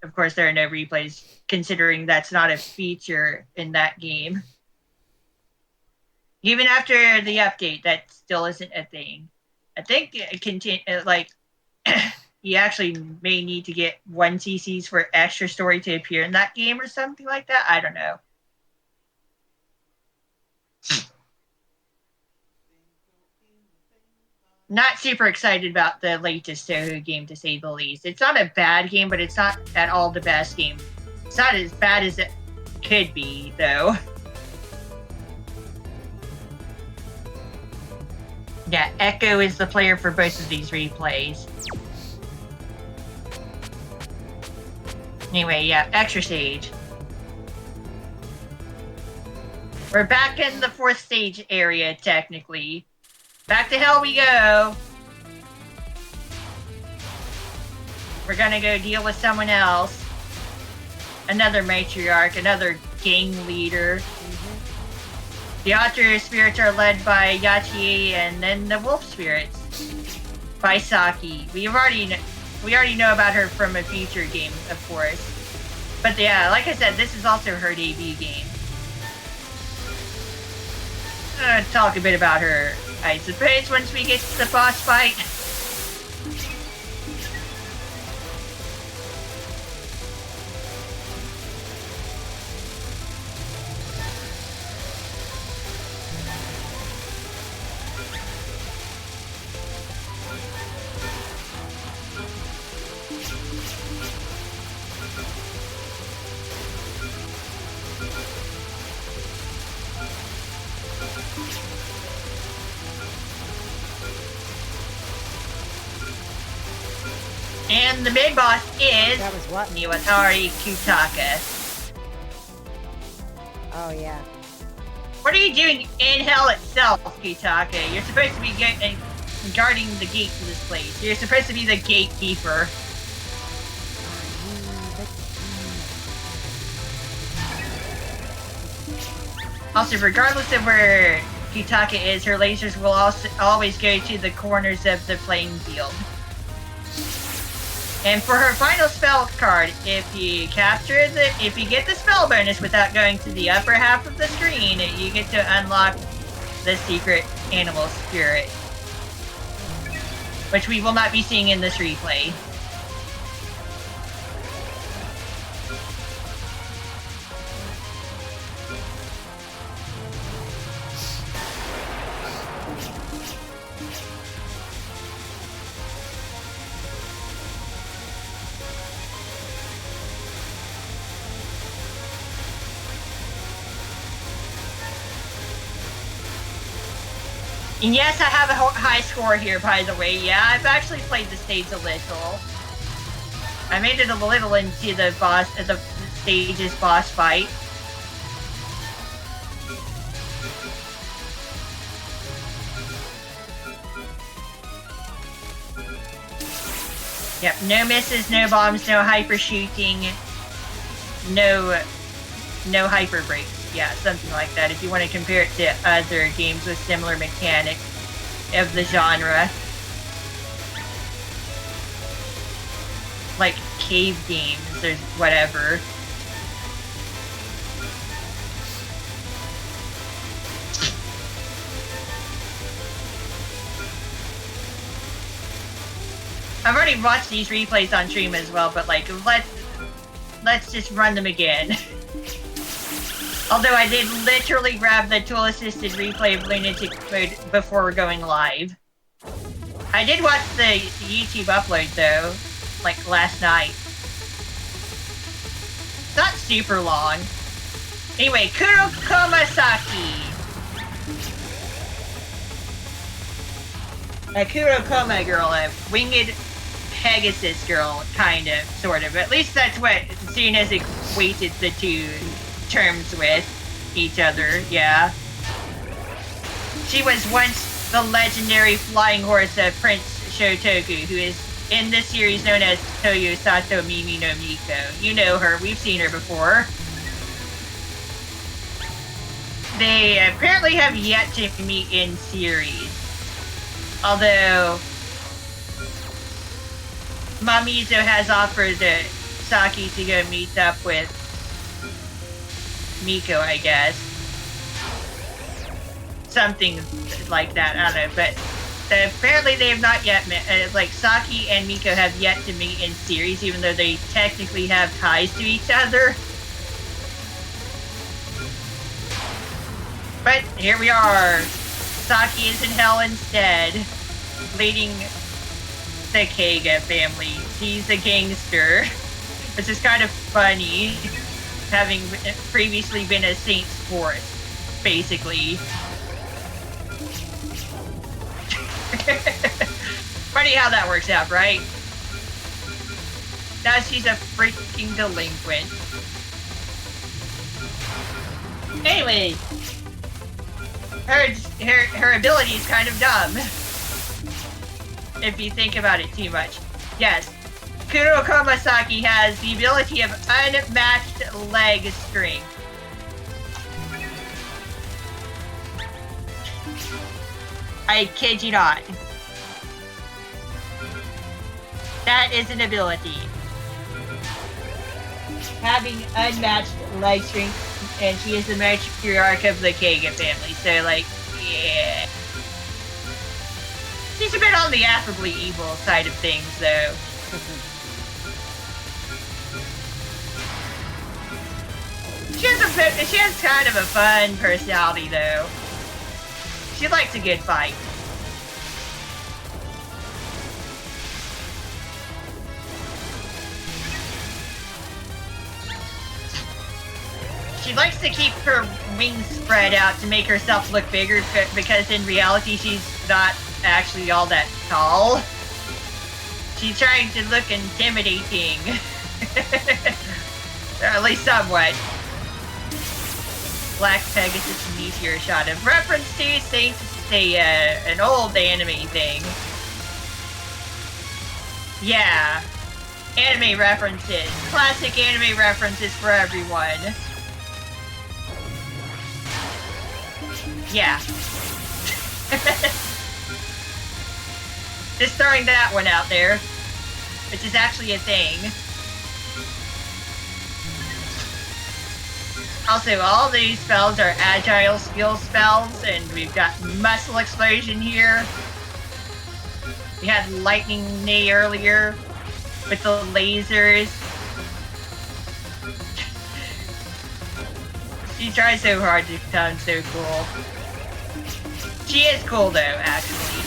Of course, there are no replays, considering that's not a feature in that game. Even after the update, that still isn't a thing. I think you actually may need to get 1 CCs for extra story to appear in that game or something like that. I don't know. Not super excited about the latest Touhou game, to say the least. It's not a bad game, but it's not at all the best game. It's not as bad as it could be, though. Yeah, Echo is the player for both of these replays. Anyway, yeah, extra stage. We're back in the 4th stage area, technically. Back to hell we go. We're gonna go deal with someone else. Another matriarch, another gang leader. The Otter spirits are led by Yachi, and then the wolf spirits by Saki. We already know about her from a future game, of course. But yeah, like I said, this is also her debut game. I'm gonna talk a bit about her, I suppose, once we get to the boss fight. And the big boss is That was what? Niwatari Kutaka. Oh, yeah. What are you doing in hell itself, Kutaka? You're supposed to be guarding the gate to this place. You're supposed to be the gatekeeper. Also, regardless of where Kitaka is, her lasers will also always go to the corners of the playing field. And for her final spell card, if you get the spell bonus without going to the upper half of the screen, you get to unlock the secret animal spirit, which we will not be seeing in this replay. And yes, I have a high score here, by the way. Yeah, I've actually played the stage a little. I made it a little into the stage's boss fight. Yep, no misses, no bombs, no hyper shooting, no hyper breaks. Yeah, something like that, if you want to compare it to other games with similar mechanics of the genre. Like cave games or whatever. I've already watched these replays on stream as well, but like, let's just run them again. Although I did literally grab the tool-assisted replay of Lunatic Mode before going live. I did watch the YouTube upload though, like last night. Not super long. Anyway, Kurokomasaki. A Kurokoma girl, a winged Pegasus girl, kind of, sort of. At least that's what Sune has equated the two terms with each other, yeah. She was once the legendary flying horse of Prince Shotoku, who is in this series known as Toyo Sato Mimi no Miko. You know her, we've seen her before. They apparently have yet to meet in series. Although Mamizo has offered Saki to go meet up with Miko, I guess. Something like that, I don't know, but apparently they have not yet met, like Saki and Miko have yet to meet in series, even though they technically have ties to each other. But here we are. Saki is in hell instead, leading the Keiga family. He's a gangster, which is kind of funny, having previously been a Saint's Force, basically. Funny how that works out, right? Now she's a freaking delinquent. Anyway, her ability is kind of dumb, if you think about it too much. Yes, Kurokomasaki has the ability of unmatched leg strength. I kid you not. That is an ability. Having unmatched leg strength, and she is the matriarch of the Keiga family, so like, yeah. She's a bit on the affably evil side of things, though. She has kind of a fun personality, though. She likes a good fight. She likes to keep her wings spread out to make herself look bigger, because in reality she's not actually all that tall. She's trying to look intimidating. Or at least somewhat. Black Pegasus meteor shot. A reference to Saint, an old anime thing. Yeah. Anime references. Classic anime references for everyone. Yeah. Just throwing that one out there, which is actually a thing. Also, all these spells are agile skill spells, and we've got muscle explosion here. We had lightning knee earlier with the lasers. She tries so hard to sound so cool. She is cool though, actually.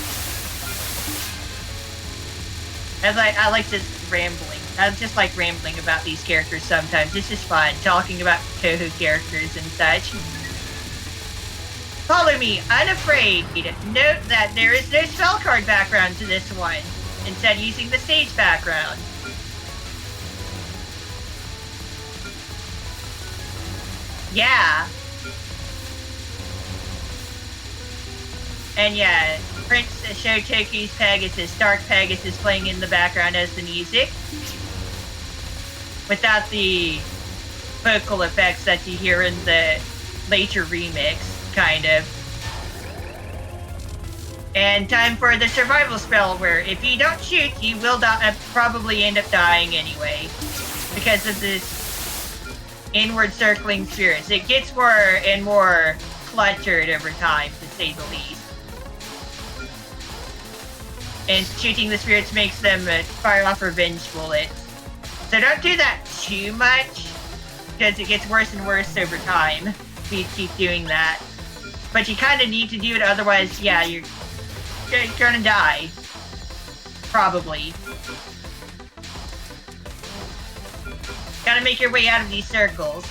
I like just rambling. I just like rambling about these characters sometimes. It's just fun talking about Touhou characters and such. Follow me, unafraid. Note that there is no spell card background to this one, instead using the stage background. Yeah. And yeah, Prince Shotoku's Pegasus, Dark Pegasus playing in the background as the music. Without the vocal effects that you hear in the later remix, kind of. And time for the survival spell, where if you don't shoot, you will probably end up dying anyway. Because of this inward circling spirits. It gets more and more cluttered over time, to say the least. And shooting the spirits makes them fire off revenge bullets. So don't do that too much, because it gets worse and worse over time if you keep doing that. But you kind of need to do it, otherwise, yeah, you're gonna die. Probably. Gotta make your way out of these circles.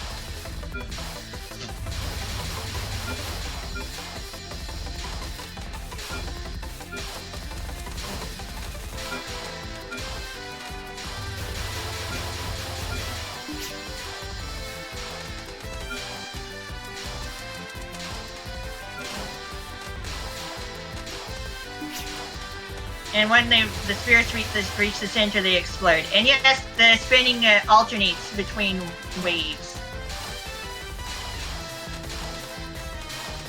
And when the spirits reach the center, they explode. And yes, the spinning alternates between waves.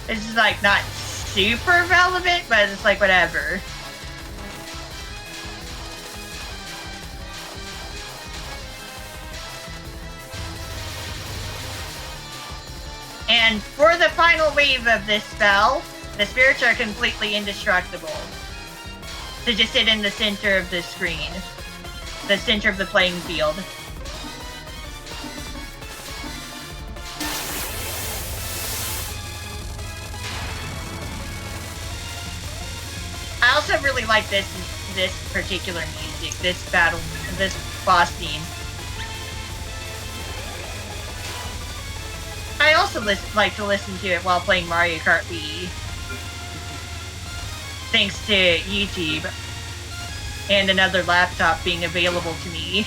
This is like not super relevant, but it's like whatever. And for the final wave of this spell, the spirits are completely indestructible. To just sit in the center of the screen. The center of the playing field. I also really like this particular music, this boss theme. I also like to listen to it while playing Mario Kart Wii. Thanks to YouTube and another laptop being available to me.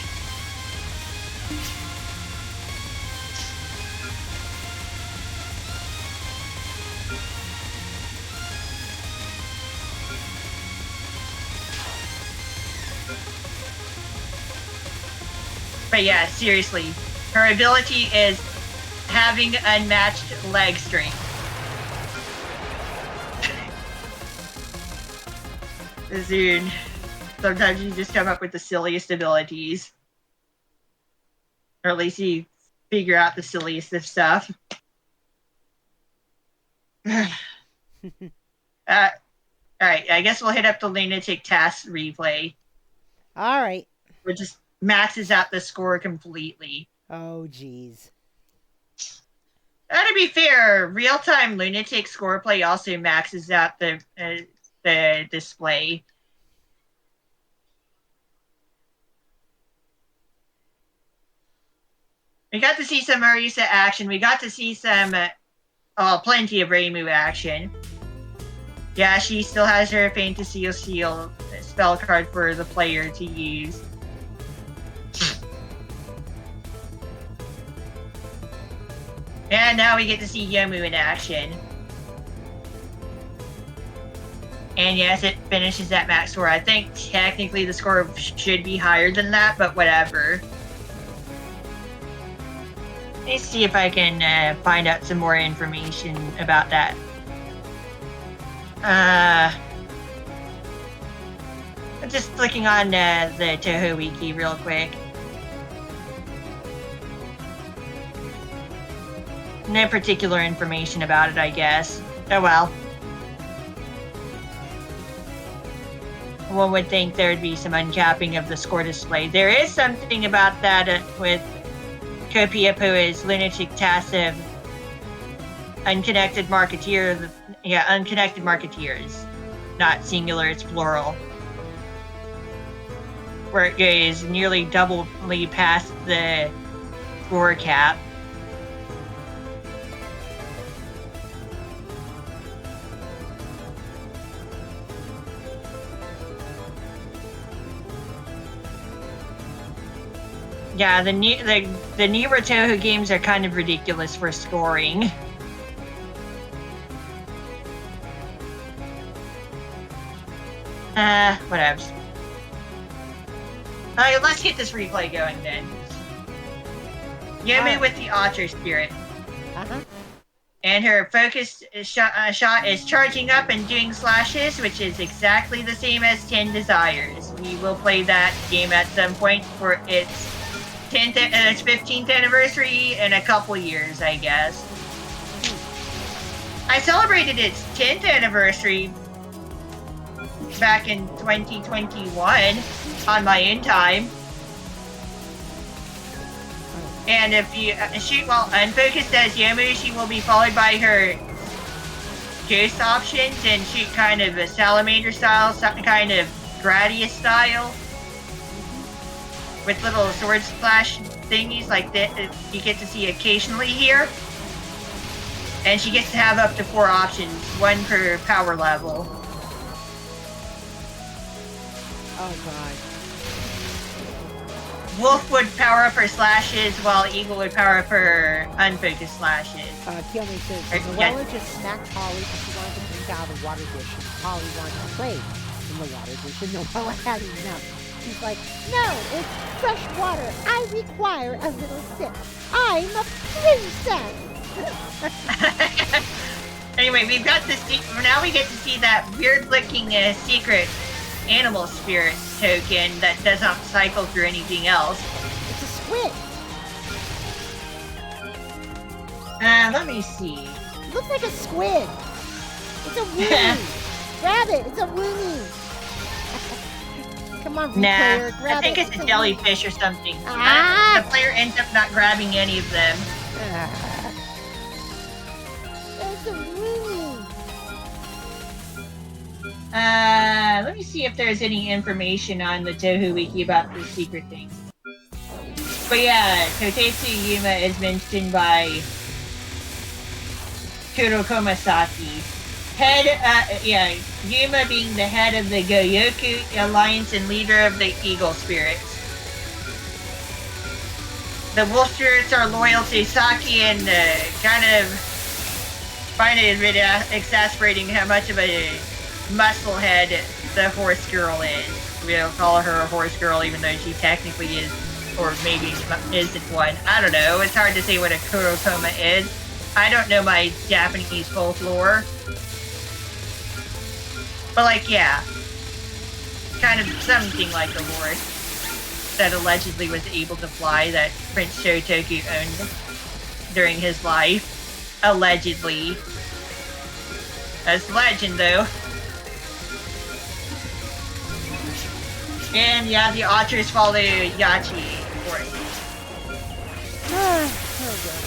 But yeah, seriously, her ability is having unmatched leg strength. Dude, sometimes you just come up with the silliest abilities. Or at least you figure out the silliest of stuff. Alright, I guess we'll hit up the lunatic task replay. Alright. Which just maxes out the score completely. Oh, jeez. To be fair, real-time lunatic score play also maxes out the display. We got to see some Marisa action. We got to see some, plenty of Reimu action. Yeah, she still has her Fantasy Seal spell card for the player to use. And now we get to see Yomu in action. And yes, it finishes at max score. I think technically the score should be higher than that, but whatever. Let's see if I can find out some more information about that. I'm just clicking on the Toho Wiki real quick. No particular information about it, I guess. Oh well. One would think there would be some uncapping of the score display. There is something about that with Copiapoa's lunatic task of unconnected marketeer. Yeah, unconnected marketeers. Not singular, it's plural. Where it goes nearly doubly past the score cap. Yeah, the newer Toho games are kind of ridiculous for scoring. Whatever. Alright, let's get this replay going then. Yomu with the Otter Spirit. Uh-huh. And her focus shot is charging up and doing slashes, which is exactly the same as 10 Desires. We will play that game at some point for its 15th anniversary in a couple years, I guess. I celebrated its 10th anniversary back in 2021 on my in time. And if you shoot while unfocused as Yomu, she will be followed by her ghost options and shoot kind of a salamander style, kind of Gradius style, with little sword splash thingies like that you get to see occasionally here. And she gets to have up to 4 options, 1 per power level. Oh god. Wolf would power up her slashes, while Eagle would power up her unfocused slashes. Kiyomi says, Noella just smacked Holly because she wanted to drink out of the water dish. And Holly wanted to play in the water dish, and Noella had enough. She's like, no, it's fresh water. I require a little sip. I'm a princess. Anyway, we've got this. Now we get to see that weird-looking secret animal spirit token that doesn't cycle through anything else. It's a squid. Let me see. It looks like a squid. It's a weenie. Grab it. It's a weenie. Come on, Nah, grab I think it. it's a jellyfish or something. Ah! The player ends up not grabbing any of them. It's a weenie. Let me see if there's any information on the Toho Wiki about the secret things. But yeah, Kotetsu Yuma is mentioned by Kurokoma Saki. Yuma being the head of the Goyoku Alliance and leader of the Eagle Spirits. The Wolf Spirits are loyal to Saki and kind of find it a bit exasperating how much of a musclehead the horse girl is. We'll call her a horse girl even though she technically is, or maybe isn't one. I don't know. It's hard to say what a Kurokoma is. I don't know my Japanese folklore. But like, yeah. Kind of something like a horse that allegedly was able to fly that Prince Shotoku owned during his life. Allegedly. That's legend though. And yeah, the otters follow Yachi, of course. Oh god.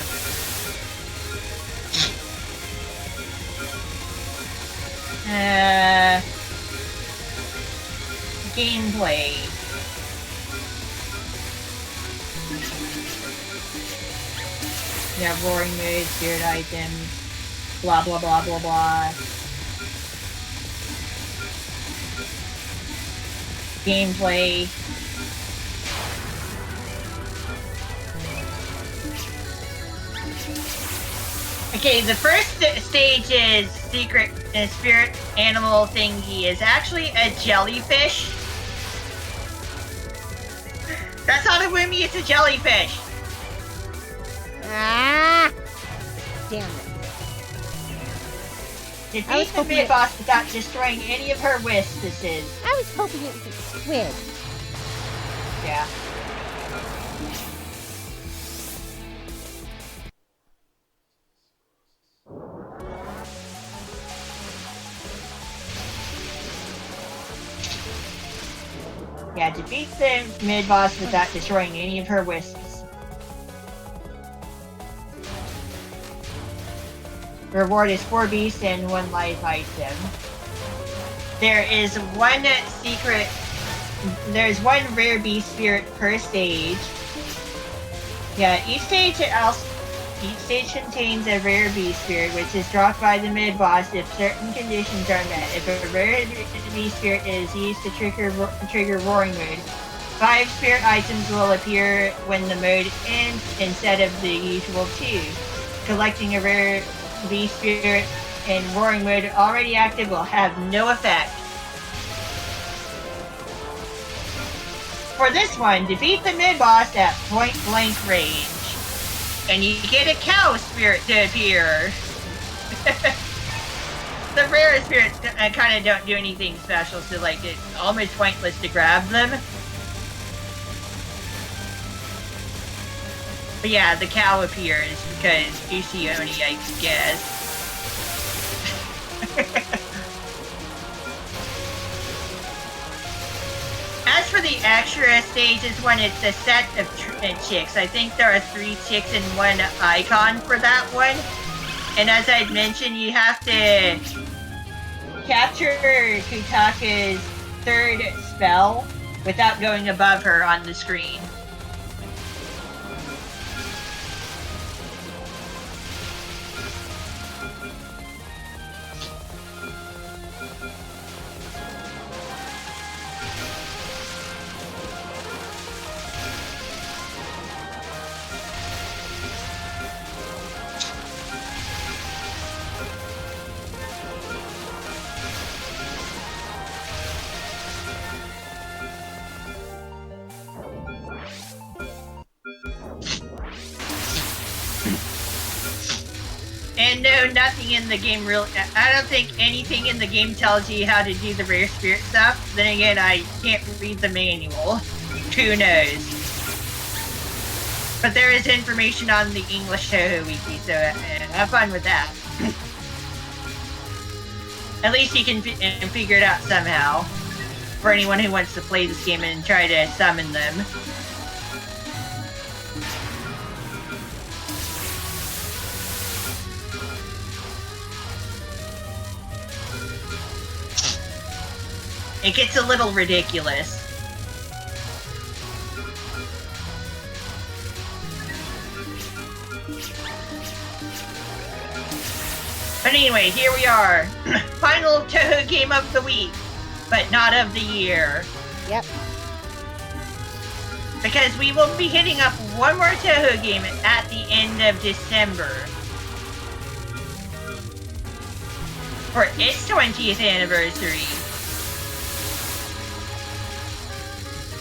Gameplay. Yeah, roaring mood, spirit items, blah blah blah blah blah. Gameplay. Okay, the first stage is secret spirit animal thingy is actually a jellyfish. That's not a Woomy, it's a jellyfish. Ah! Damn it. Defeat the mid-boss without destroying any of her wisps. I was hoping it was a squid. Yeah. Yeah, defeat the mid-boss without destroying any of her wisps. Reward is 4 beasts and 1 life item. There's one rare beast spirit per stage. Yeah, each stage contains a rare beast spirit, which is dropped by the mid-boss if certain conditions are met. If a rare beast spirit is used to trigger roaring mode, 5 spirit items will appear when the mode ends instead of the usual 2. Collecting a rare beast spirit in roaring mode already active will have no effect. For this one, defeat the mid-boss at point-blank range. And you get a cow spirit to appear. The rare spirits kind of don't do anything special, so like it's almost pointless to grab them. But yeah, the cow appears because Usioni, I guess. As for the extra stages when it's a set of chicks, I think there are 3 chicks and 1 icon for that one. And as I'd mentioned, you have to capture Kutaka's 3rd spell without going above her on the screen. And no, nothing in the game really. I don't think anything in the game tells you how to do the rare spirit stuff. Then again, I can't read the manual. Who knows? But there is information on the English Toho Wiki, so have fun with that. At least you can figure it out somehow. For anyone who wants to play this game and try to summon them. It gets a little ridiculous. But anyway, here we are. Final Toho game of the week, but not of the year. Yep. Because we will be hitting up one more Toho game at the end of December. For its 20th anniversary.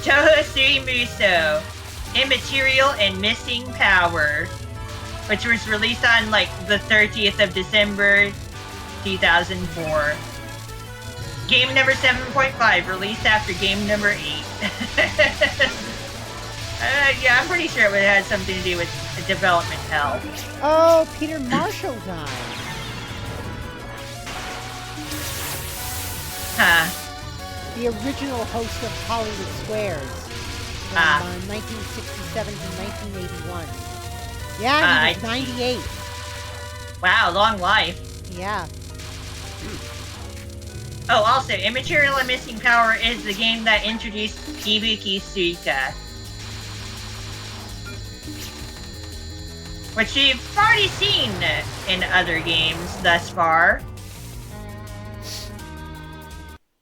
Toho Surimuso, Immaterial and Missing Power, which was released on like the 30th of December 2004. Game number 7.5, released after game number 8. Yeah, I'm pretty sure it had something to do with development hell. Oh, Peter Marshall died. Huh. The original host of Hollywood Squares from 1967 to 1981. Yeah, he was 98. Wow, long life. Yeah. Oh, also, Immaterial and Missing Power is the game that introduced Ibuki Suika. Which you've already seen in other games thus far.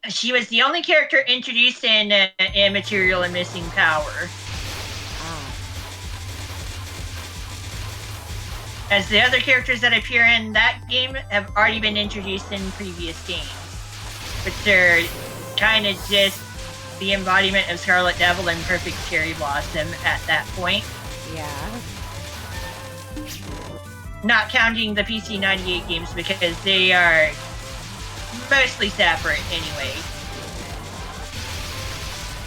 She was the only character introduced in Immaterial and Missing Power. As the other characters that appear in that game have already been introduced in previous games. But they're kind of just the embodiment of Scarlet Devil and Perfect Cherry Blossom at that point. Yeah. Not counting the PC 98 games because they are mostly separate anyway.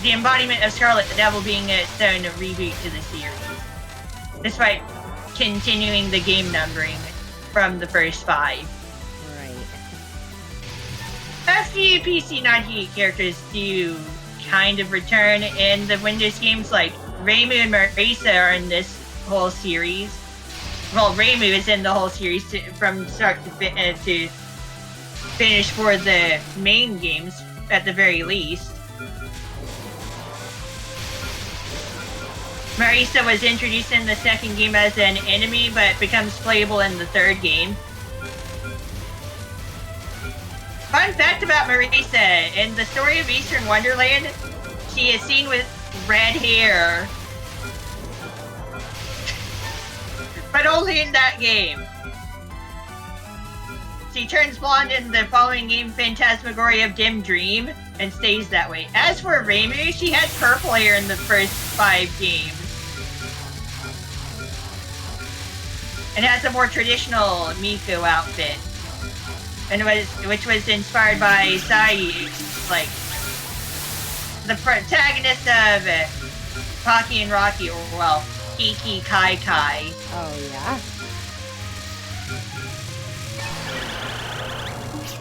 The embodiment of Scarlet Devil being its own reboot to the series, despite continuing the game numbering from the first 5. Right. A few PC 98 characters do kind of return in the Windows games, like Reimu and Marisa are in this whole series. Well, Reimu is in the whole series from start to finish for the main games, at the very least. Marisa was introduced in the second game as an enemy, but becomes playable in the third game. Fun fact about Marisa, in the story of Eastern Wonderland, she is seen with red hair. But only in that game. She turns blonde in the following game, Phantasmagoria of Dim Dream, and stays that way. As for Reimu, she had purple hair in the first 5 games. And has a more traditional Miko outfit. And which was inspired by Sai, like the protagonist of Pocky and Rocky, or well, Kiki Kai Kai. Oh, yeah?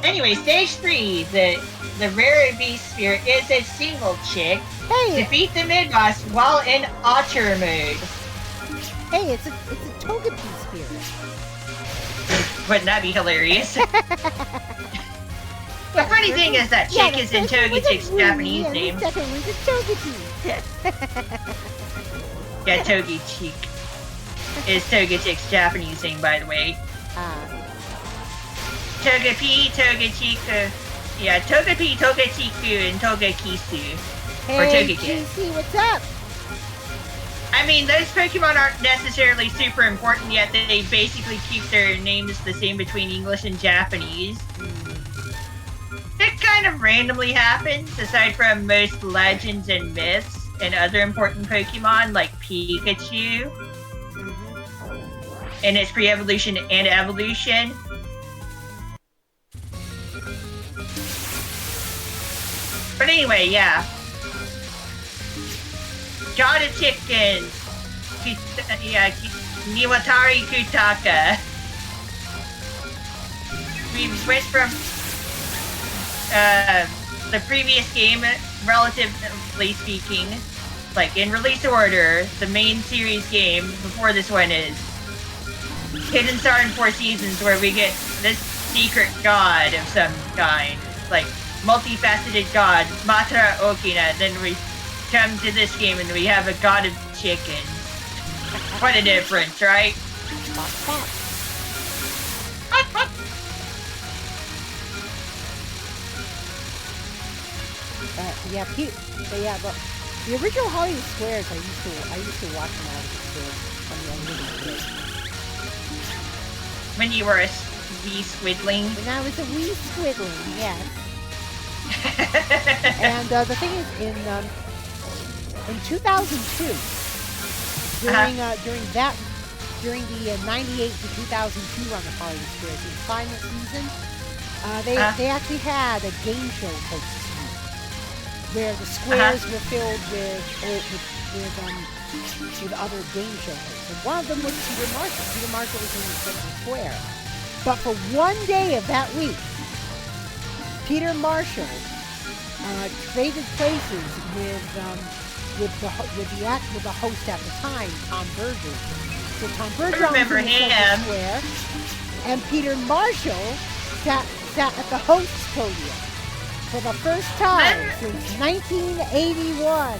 Anyway, stage 3, the rare beast spirit is a single chick. Hey! Defeat the mid-boss while in otter mode. Hey, it's a Togepi spirit. Wouldn't that be hilarious? The funny thing is that chick is in Togechick's Japanese name. The second one's a Togepi. Yeah, Togechick is Togechick's Japanese name, by the way. Togepi, Togechiku. Yeah, Togepi, Togechiku, and Togekisu. Or Hey, Togekiss. GC, what's up? I mean, those Pokemon aren't necessarily super important, yet they basically keep their names the same between English and Japanese. It kind of randomly happens, aside from most legends and myths and other important Pokemon, like Pikachu, and its pre-evolution and evolution. But anyway, yeah. God of Chicken, Niwatari Kutaka. We went from the previous game, relatively speaking, like in release order, the main series game before this one is Hidden Star in 4 Seasons, where we get this secret god of some kind, like multifaceted god, Matra Okina. Then we come to this game and we have a god of chicken. What a difference, right? But the original Hollywood Squares, I used to watch them all on the unlimited. When you were a wee squidling. When I was a wee squidling, yes. And the thing is, in 2002, during the 98 to 2002 run of Hollywood Squares, in the final season, they actually had a game show host where the squares were filled with other game show hosts. And one of them was Peter Marshall. Peter Marshall was in the square. But for one day of that week, Peter Marshall traded places with the host at the time, Tom Berger. So Tom Berger was in the square, and Peter Marshall sat at the host's podium for the first time since 1981.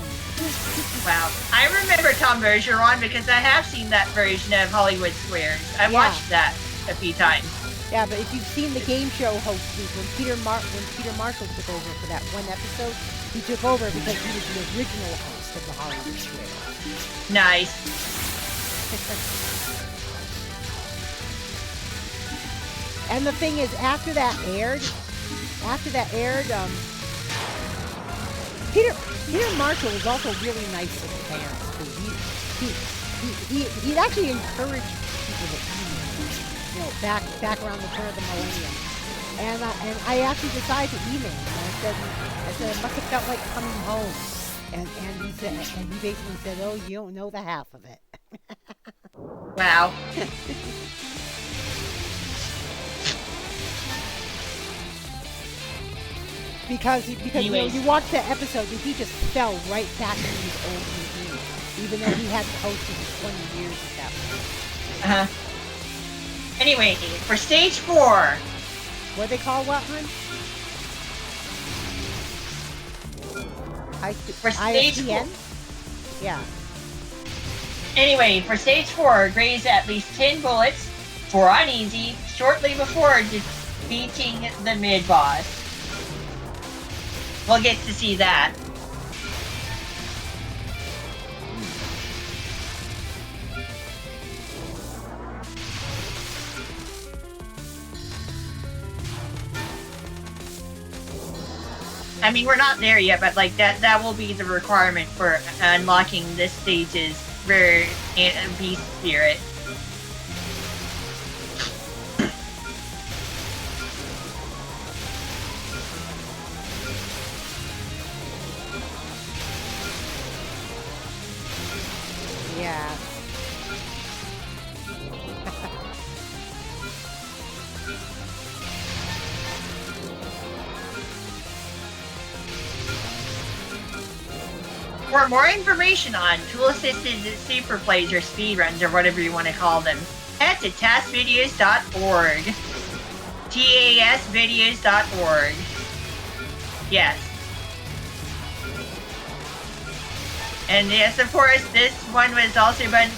Wow. I remember Tom Berger on because I have seen that version of Hollywood Squares. I watched that a few times. Yeah, but if you've seen the game show host week, when Peter Marshall took over for that one episode, he took over because he was the original host of the Hollywood Squares. Nice. And the thing is, after that aired, Peter Marshall was also really nice to the fans too. He'd actually encouraged people to email, back around the turn of the millennium, and I actually decided to email him. I said it must have felt like coming home. And he said, and he basically said, "Oh, you don't know the half of it." Wow. because you know, Anyways. you watch the episode and he just fell right back into his old routine, even though he hadn't hosted in 20 years at that point. Anyway, for stage 4. What they call what, hon? For stage ISBN? Yeah. Anyway, for stage 4, graze at least 10 bullets for uneasy shortly before defeating the mid-boss. We'll get to see that. I mean, we're not there yet, but like that will be the requirement for unlocking this stage's rare beast spirit. Yeah. For more information on tool-assisted super plays or speedruns or whatever you want to call them, head to tasvideos.org. tasvideos.org. Yes. And yes, of course, this one was also been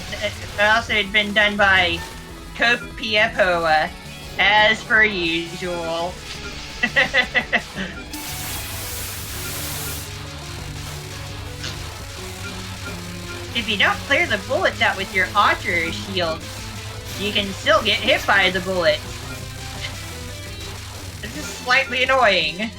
done by Cope Piepoa, as per usual. If you don't clear the bullets out with your archer shield, you can still get hit by the bullets. This is slightly annoying.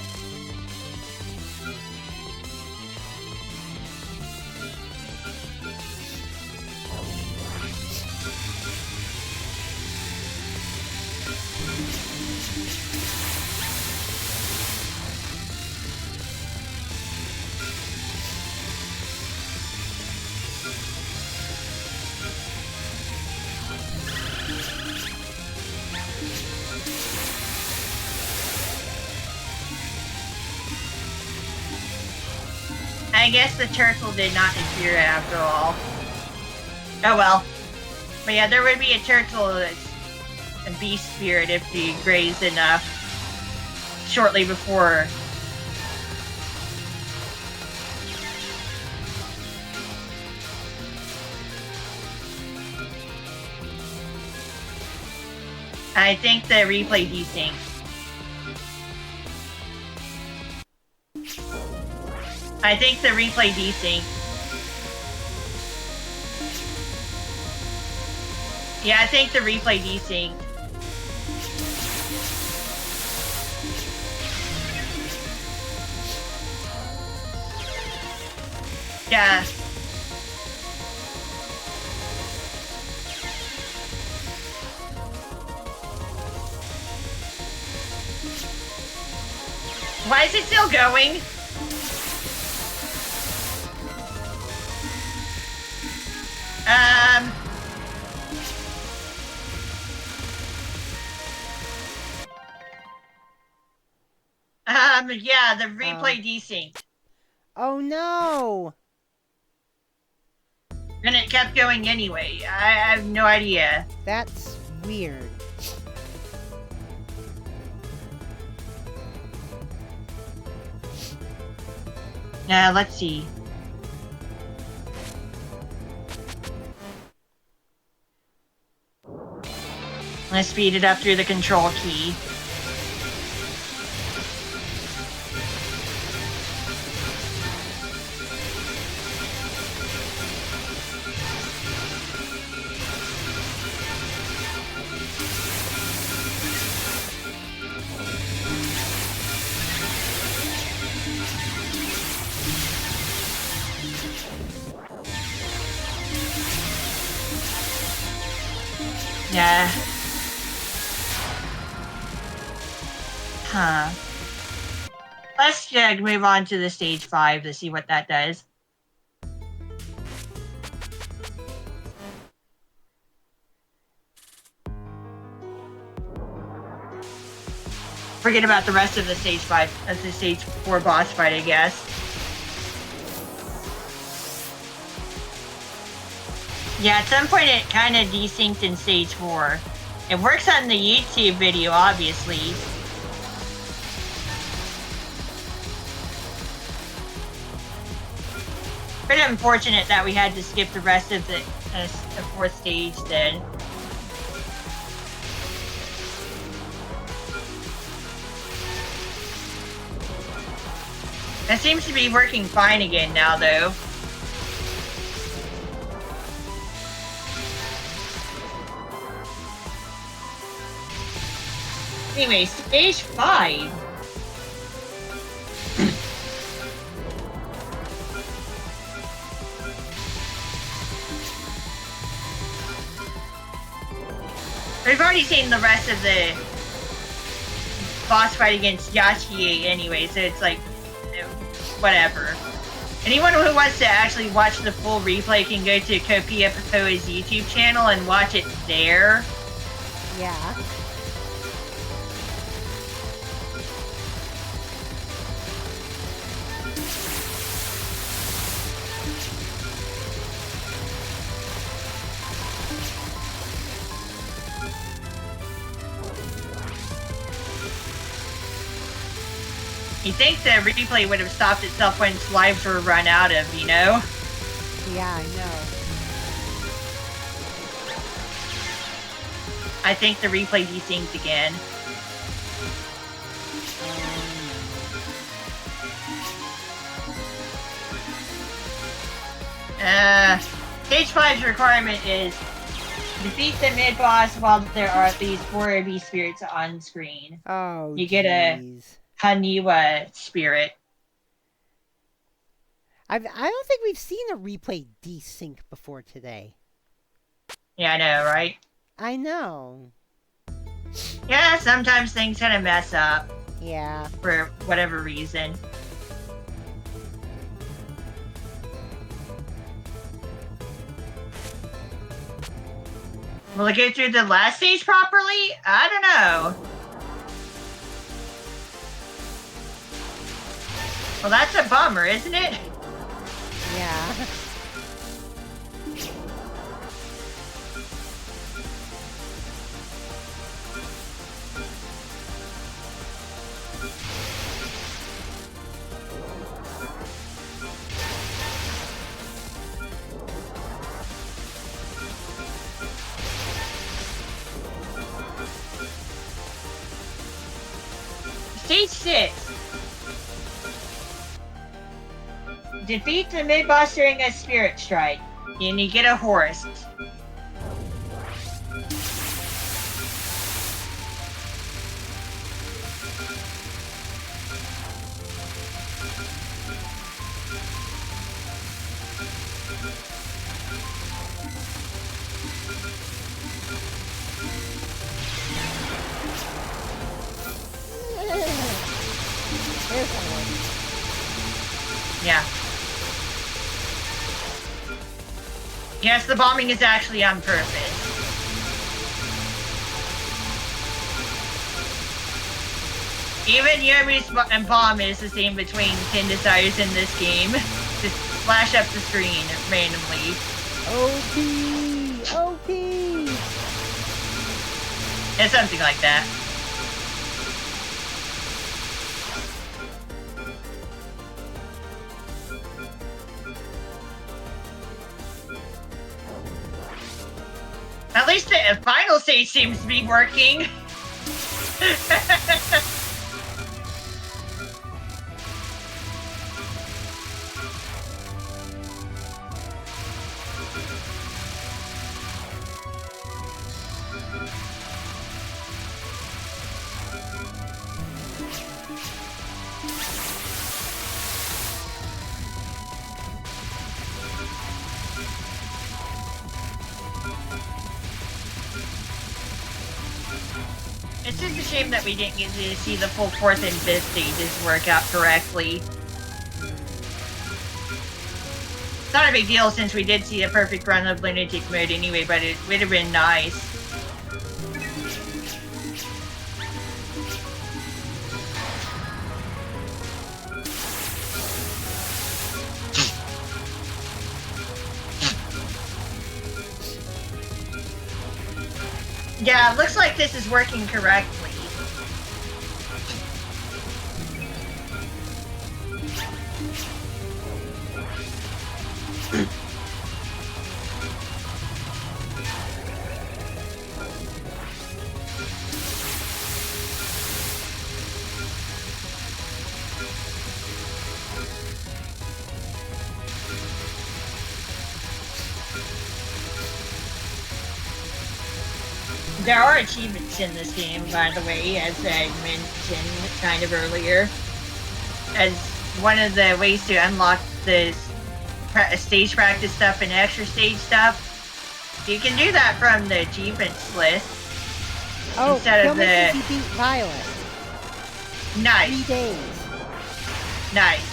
I guess the turtle did not appear after all. Oh well. But yeah, there would be a turtle that's a beast spirit if he grazed enough shortly before. I think the replay desynced. I think the replay desynced. Yeah, I think the replay desynced. Yeah. Why is it still going? Yeah, the replay desynced. Oh no! And it kept going anyway. I have no idea. That's weird. Now, let's see. Let's speed it up through the control key. Yeah. Huh. Let's move on to the stage 5 to see what that does. Forget about the rest of the stage 5. That's the stage 4 boss fight, I guess. Yeah, at some point it kind of desynced in stage 4. It works on the YouTube video, obviously. Pretty unfortunate that we had to skip the rest of the 4th stage then. That seems to be working fine again now, though. Anyway, stage 5. We've already seen the rest of the boss fight against Yashie anyway, so it's like, whatever. Anyone who wants to actually watch the full replay can go to Kopi Epipoa's YouTube channel and watch it there. Yeah. You'd think the replay would have stopped itself when its lives were run out of, you know? Yeah, I know. I think the replay desynced again. Stage 5's requirement is defeat the mid-boss while there are at least 4 beast spirits on screen. Oh, you get a Haniwa spirit. I don't think we've seen a replay desync before today. Yeah, I know, right? I know. Yeah, sometimes things kind of mess up. Yeah. For whatever reason. Will it go through the last stage properly? I don't know. Well, that's a bummer, isn't it? Yeah. Stage 6. Defeat the mid-boss during a spirit strike, and you get a horse. There's a one. Yeah. Yes, the bombing is actually on purpose. Even Yomi's bomb is the same between 10 desires in this game. Just flash up the screen randomly. OP! OP! It's something like that. At least the final stage seems to be working. It's just a shame that we didn't get to see the full 4th and 5th stages work out correctly. It's not a big deal since we did see a perfect run of Lunatic Mode anyway, but it would have been nice. Yeah, it looks like this is working correctly. There are achievements in this game, by the way, as I mentioned kind of earlier. As one of the ways to unlock the stage practice stuff and extra stage stuff, you can do that from the achievements list. Oh, instead of the... you beat Violet. Nice. 3 days. Nice.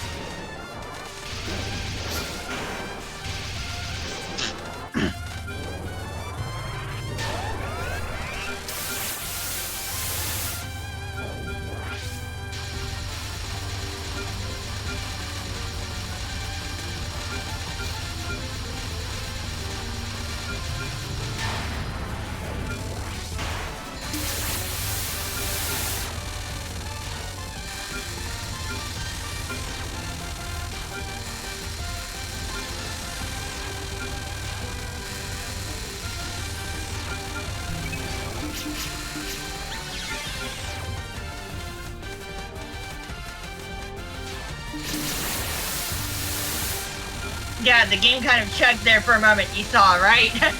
Yeah, the game kind of chugged there for a moment, you saw, right? Line.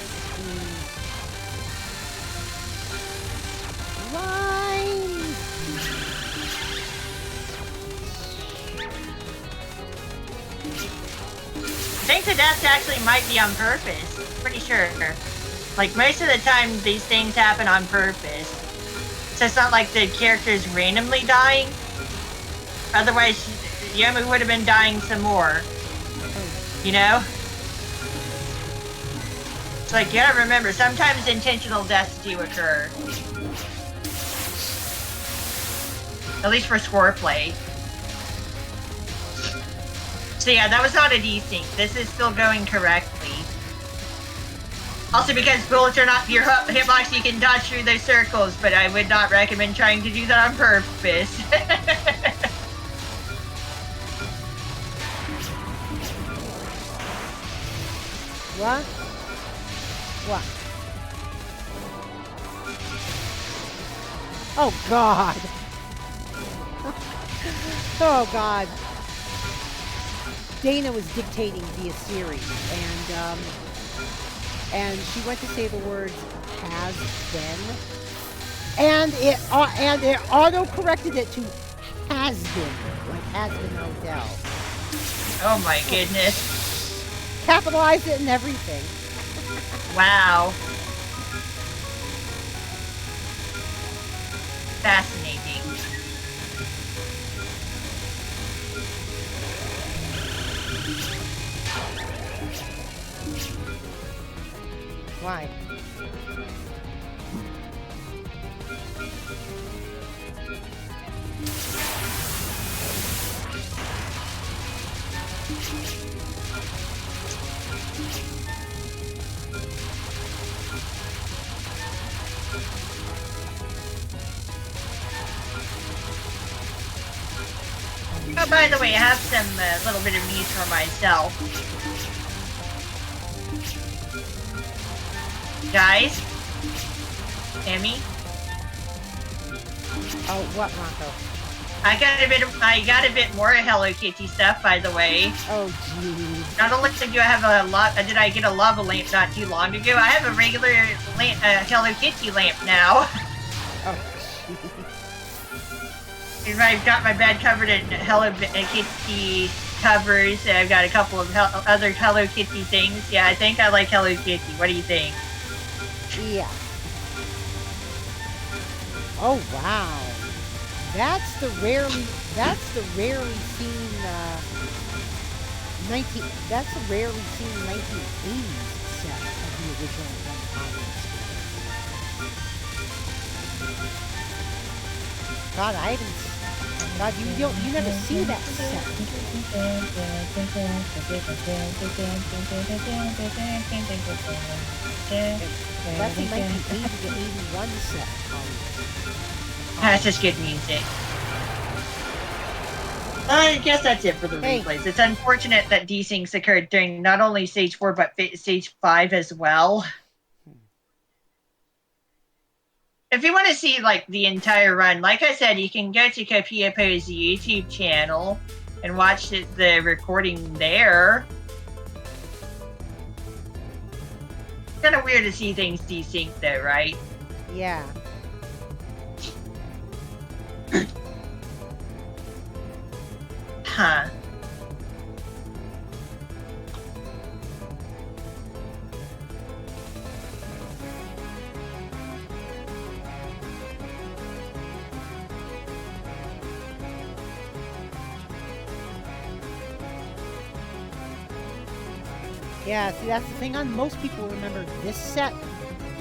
I think the deaths actually might be on purpose. Pretty sure. Like, most of the time, these things happen on purpose. So it's not like the character's randomly dying. Otherwise, Yomu would have been dying some more. You know? It's like, you gotta remember, sometimes intentional deaths do occur. At least for score play. So yeah, that was not a desync. This is still going correctly. Also because bullets are not your hitbox, you can dodge through those circles, but I would not recommend trying to do that on purpose. What? What? Oh God! Oh God! Dana was dictating via Siri, and she went to say the words "has been," and it auto corrected it to "has been," like "has been Odell." Oh my goodness. Capitalized it and everything. Wow. Fascinating. Why? Oh, by the way, I have some little bit of news for myself. Guys? Emmy? Oh, what, Ronco? I got a bit more Hello Kitty stuff, by the way. Oh, jeez. Not only did I have a lot, did I get a lava lamp not too long ago, I have a regular lamp, Hello Kitty lamp now. Oh, jeez. I've got my bed covered in Hello Kitty covers. I've got a couple of other Hello Kitty things. Yeah, I think I like Hello Kitty. What do you think? Yeah. Oh wow. That's the rarely seen 19 that's the rarely seen 1980s set of the original One Hollywood Story. God, I haven't God, you never see that set. That's a 1980 to 81 set. That's just good music. I guess that's it for the replays. It's unfortunate that desyncs occurred during not only Stage 4, but Stage 5 as well. If you want to see, like, the entire run, like I said, you can go to Copiapo's YouTube channel and watch the recording there. It's kind of weird to see things desynced, though, right? Yeah. Huh. Yeah, see, that's the thing. Most people remember this set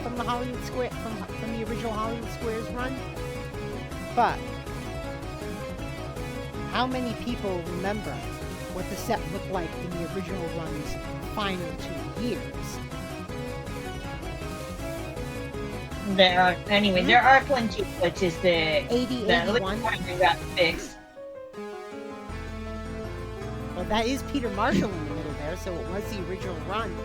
from the Hollywood Square, from the original Hollywood Squares run. But how many people remember what the set looked like in the original run's final 2 years? There are plenty of glitches that 81 got fixed. Well, that is Peter Marshall in the middle there, so it was the original run.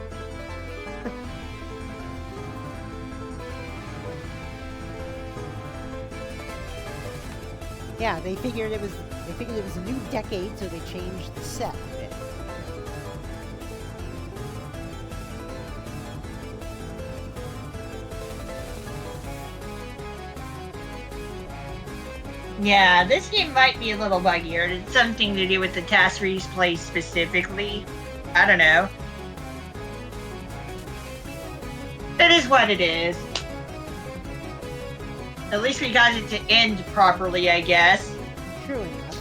Yeah, they figured it was a new decade, so they changed the set a bit. Yeah, this game might be a little buggier. It's something to do with the task replay specifically. I don't know. It is what it is. At least we got it to end properly, I guess. True enough.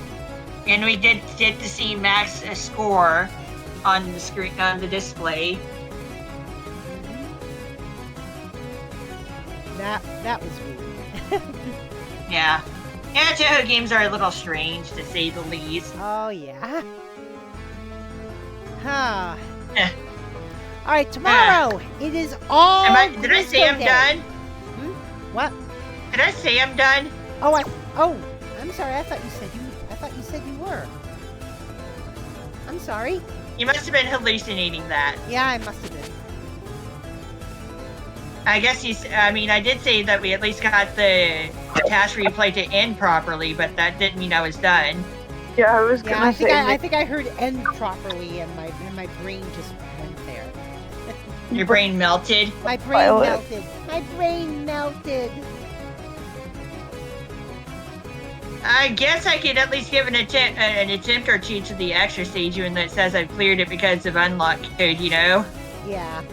And we did get to see Max's score on the screen, on the display. That was weird. Yeah. Yeah, Toho games are a little strange, to say the least. Oh, yeah. Huh. Eh. All right, tomorrow it is all. Did I say I'm done? What? Did I say I'm done? Oh, I'm sorry. I thought you said you were. I'm sorry. You must have been hallucinating that. Yeah, I must have been. I guess I did say that we at least got the task replay to end properly, but that didn't mean I was done. Yeah, I was gonna say. I think I heard end properly, and my brain just went there. Your brain melted? My brain melted. My brain melted. I guess I could at least give an attempt or two to the extra stage, even though it says I've cleared it because of unlock code, you know? Yeah.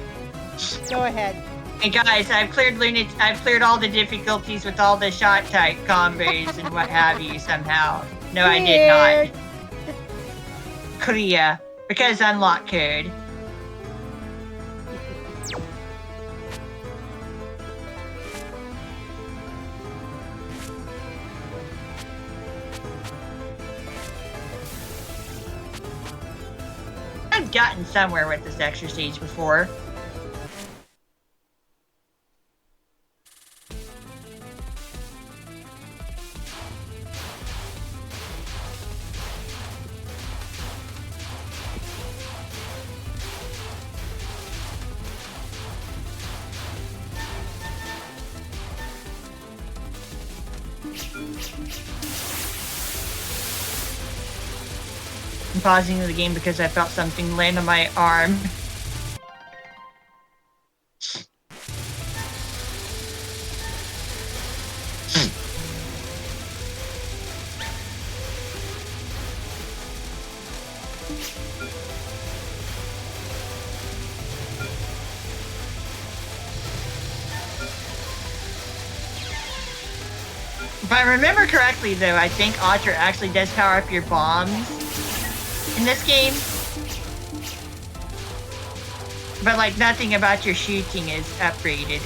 Go ahead. Hey guys, I've cleared all the difficulties with all the shot type combos and what have you somehow. No, I did not. Clear. Because unlock code. I've gotten somewhere with this extra stage before. I'm pausing the game because I felt something land on my arm. If I remember correctly, though, I think Ultra actually does power up your bombs in this game. But, like, nothing about your shooting is upgraded.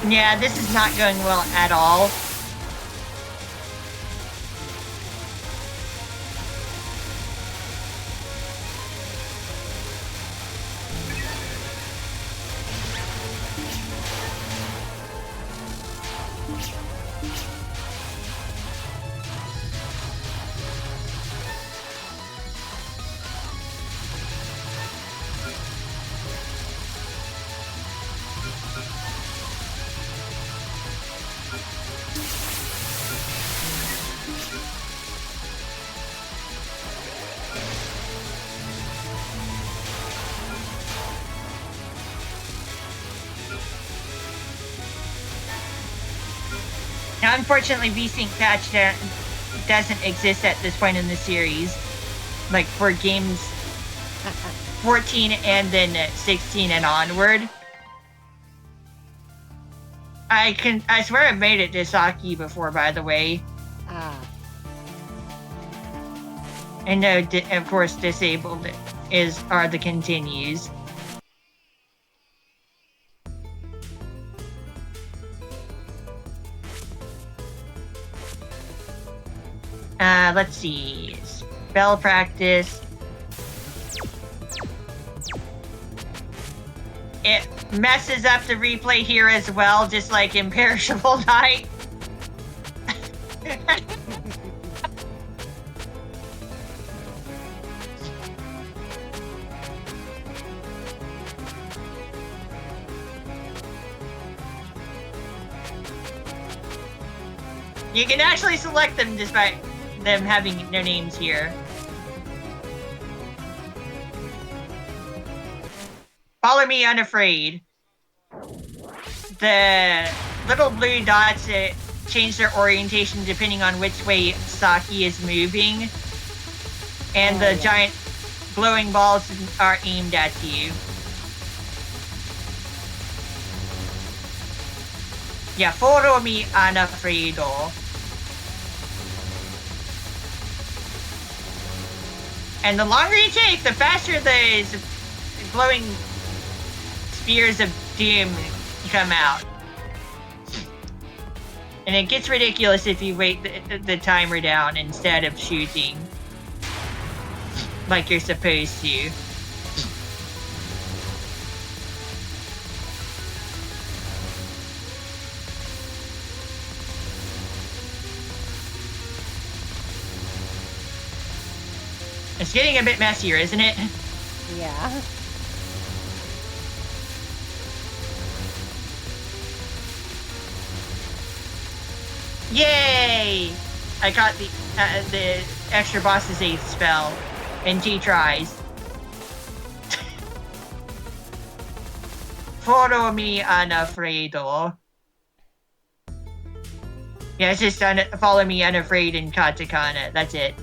Yeah, this is not going well at all. Now, unfortunately, VSync patch doesn't exist at this point in the series. Like, for games 14 and then 16 and onward. I swear I've made it to Saki before, by the way. Ah. And no, of course, disabled are the continues. Let's see. Spell practice. It messes up the replay here as well, just like Imperishable Night. You can actually select them despite them having no names here. Follow me unafraid. The little blue dots change their orientation depending on which way Saki is moving. And the giant glowing balls are aimed at you. Yeah, follow me unafraido. And the longer you take, the faster the glowing spears of doom come out. And it gets ridiculous if you wait the timer down instead of shooting like you're supposed to. It's getting a bit messier, isn't it? Yeah. Yay! I got the extra boss's 8th spell in 2 tries. Follow me unafraido. Yeah, it's just follow me unafraid in katakana. That's it.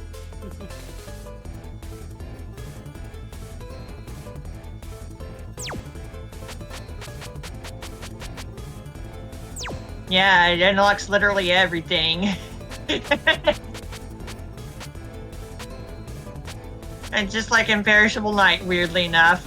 Yeah, it unlocks literally everything. And just like Imperishable Night, weirdly enough.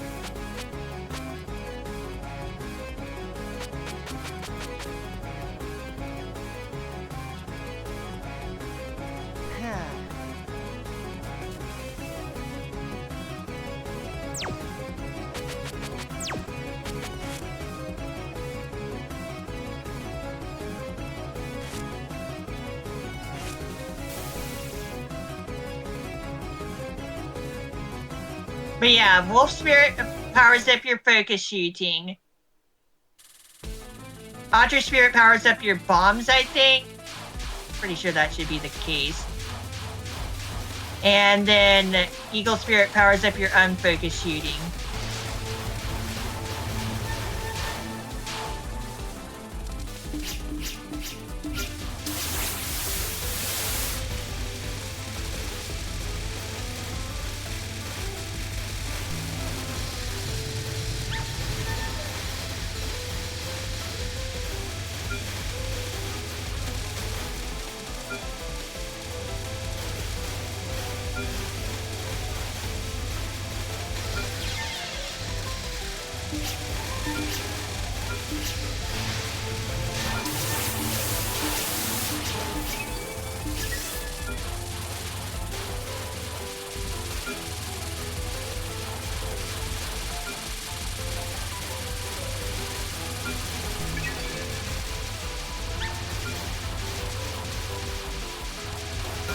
But yeah, Wolf Spirit powers up your focus shooting. Otter Spirit powers up your bombs, I think. Pretty sure that should be the case. And then Eagle Spirit powers up your unfocused shooting.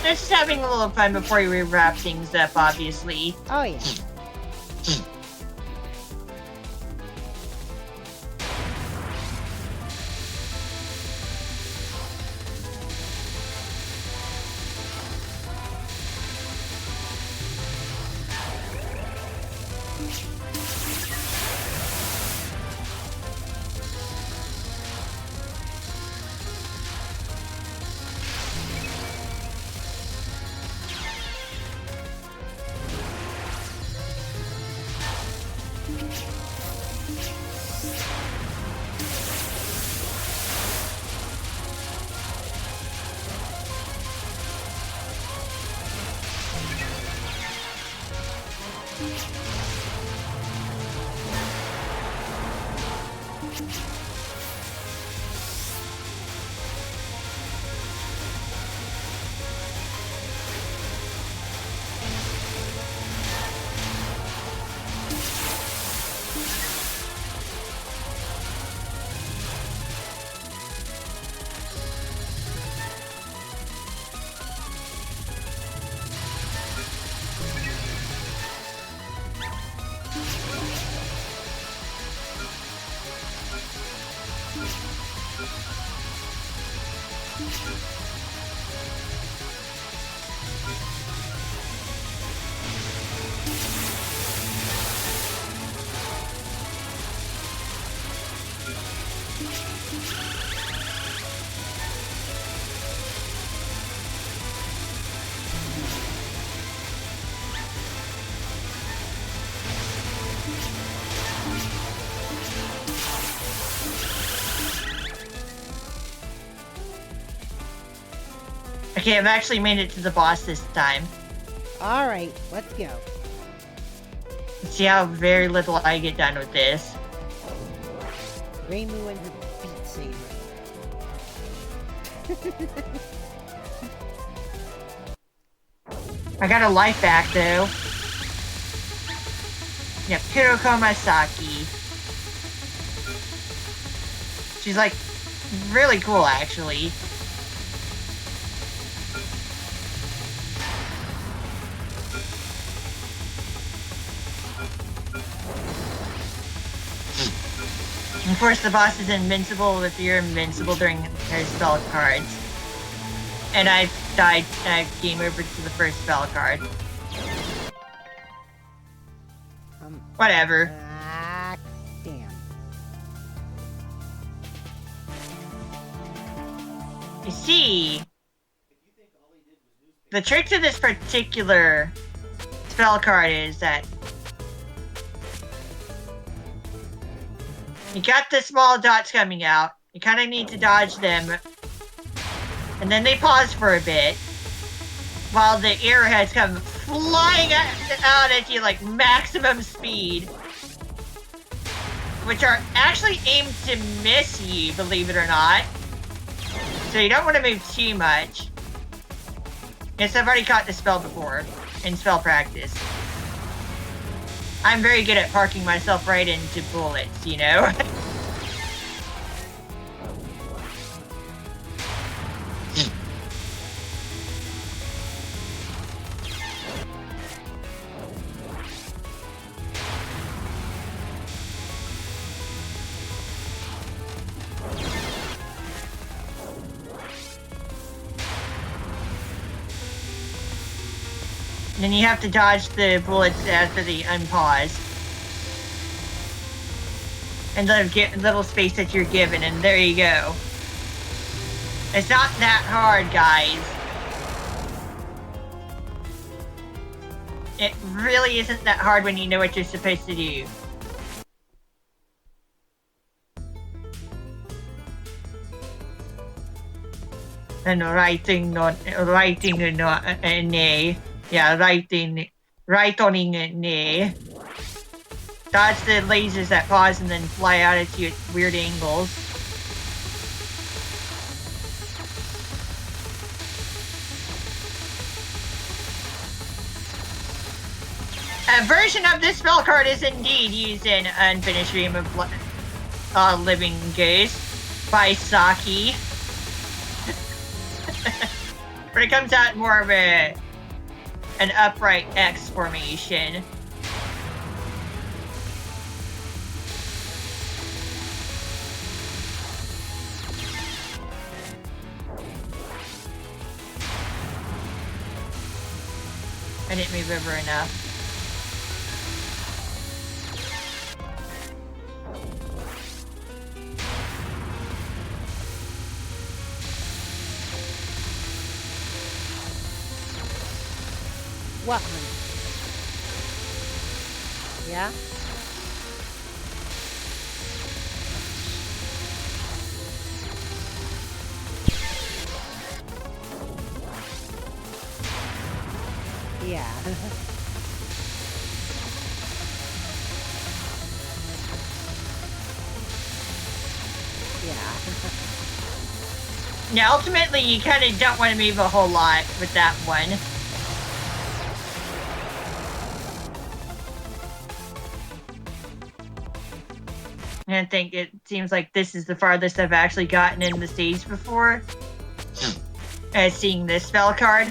Just having a little fun before we wrap things up, obviously. Oh, yeah. Okay, I've actually made it to the boss this time. All right, let's go. Let's see how very little I get done with this. Reimu and her Beat Saber. I got a life back, though. Yep, Hiroko Masaki. She's, like, really cool, actually. Of course, the boss is invincible if you're invincible during her spell cards. And I died, game over to the first spell card. Whatever. Ah, damn. You see, the trick to this particular spell card is that you got the small dots coming out, you kind of need to dodge them, and then they pause for a bit, while the arrowheads come flying out at you like maximum speed, which are actually aimed to miss you, believe it or not. So you don't want to move too much. Yes, I've already caught the spell before, in spell practice. I'm very good at parking myself right into bullets, you know? And then you have to dodge the bullets after they unpause. And the little space that you're given, and there you go. It's not that hard, guys. It really isn't that hard when you know what you're supposed to do. And writing ne. Yeah, writing ne. Dodge the lasers that pause and then fly out at you at weird angles. A version of this spell card is indeed used in Unfinished Dream of Living Ghost by Saki. But it comes out more of an upright X formation. I didn't move over enough. What, honey? Yeah? Yeah. Yeah. Now, ultimately, you kind of don't want to move a whole lot with that one. And I think it seems like this is the farthest I've actually gotten in the stage before. As seeing this spell card.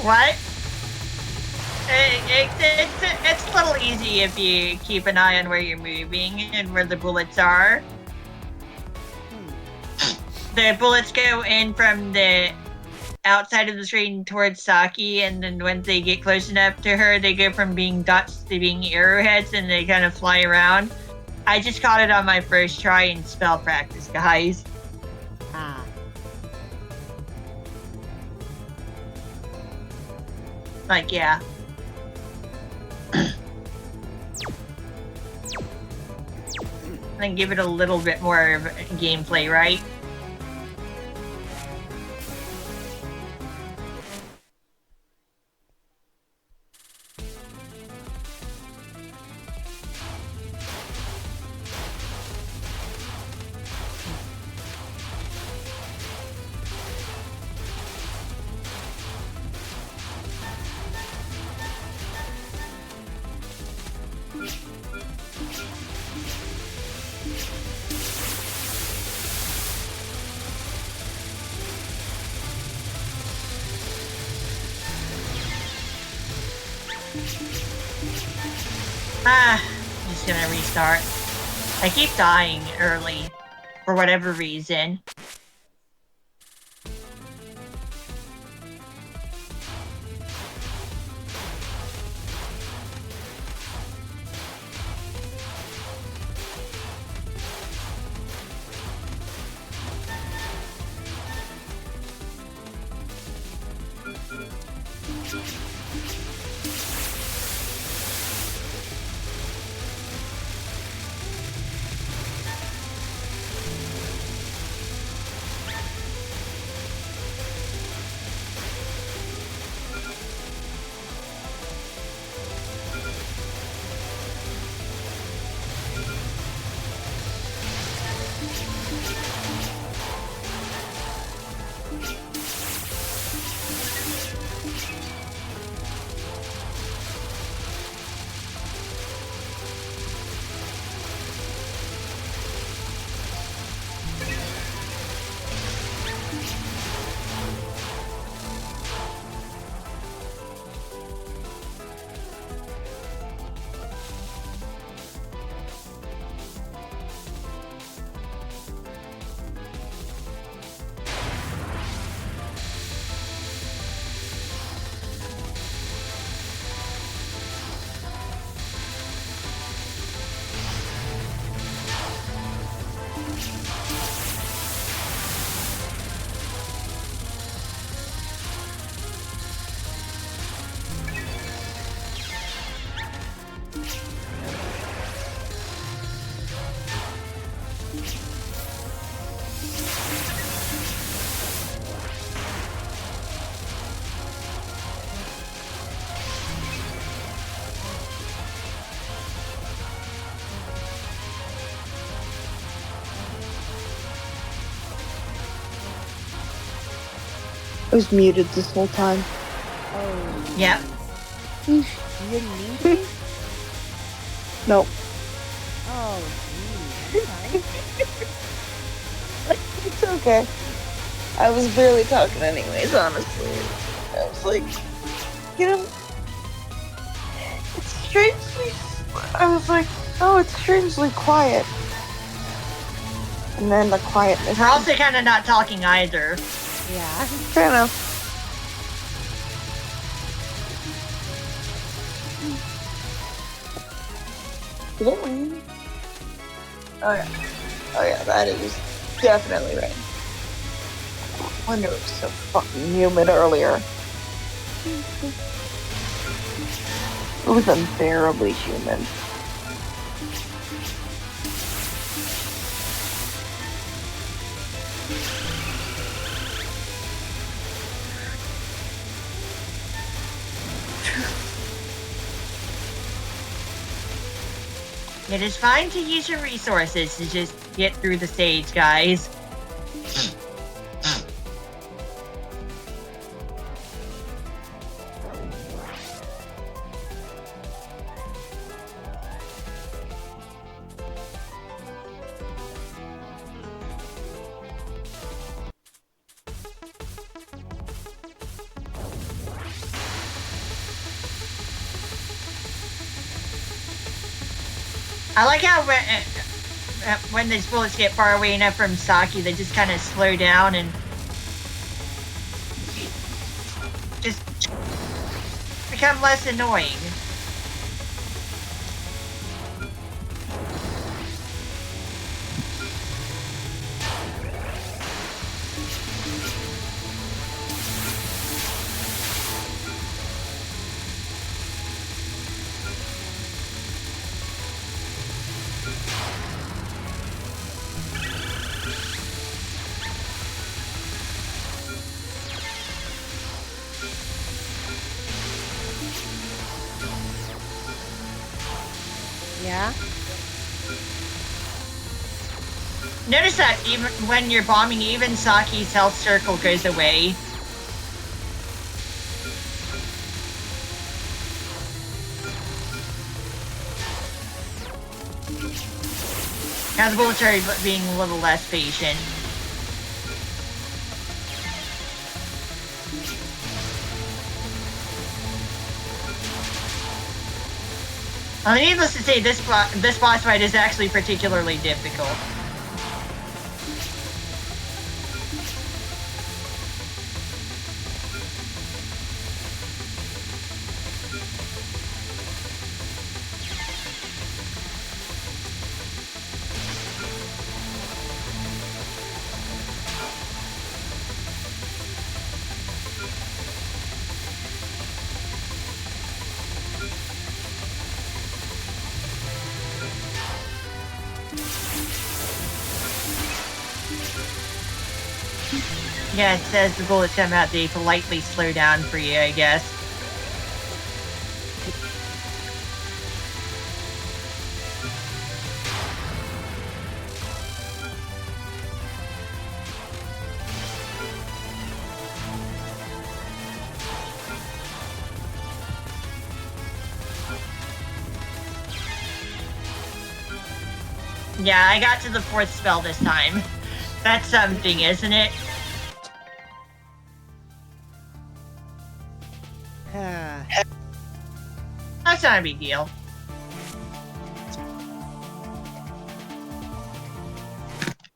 What? It's a little easy if you keep an eye on where you're moving and where the bullets are. The bullets go in from the outside of the screen towards Saki, and then when they get close enough to her, they go from being dots to being arrowheads, and they kind of fly around. I just caught it on my first try in spell practice, guys. Ah. Like, yeah. Then give it a little bit more of gameplay, right? I'm just gonna restart. I keep dying early, for whatever reason. I was muted this whole time. Oh. Yep. You didn't mean to be? Nope. Oh, geez. Okay. It's okay. I was barely talking anyways, honestly. I was like, you know, it's strangely... I was like, oh, it's strangely quiet. And then the quietness... We're also kind of not talking either. Yeah. Fair enough. Blowing. Oh yeah. Oh yeah, that is definitely right. I wonder it was so fucking humid earlier. It was unbearably humid. It is fine to use your resources to just get through the stage, guys. I like how when these bullets get far away enough from Saki, they just kind of slow down and just become less annoying. Yeah. Notice that even when you're bombing, even Saki's health circle goes away. Now the bullets are being a little less patient. Well, needless to say, this boss fight is actually particularly difficult. Yeah, it says the bullets come out, they politely slow down for you, I guess. Yeah, I got to the 4th spell this time. That's something, isn't it? That's not a big deal.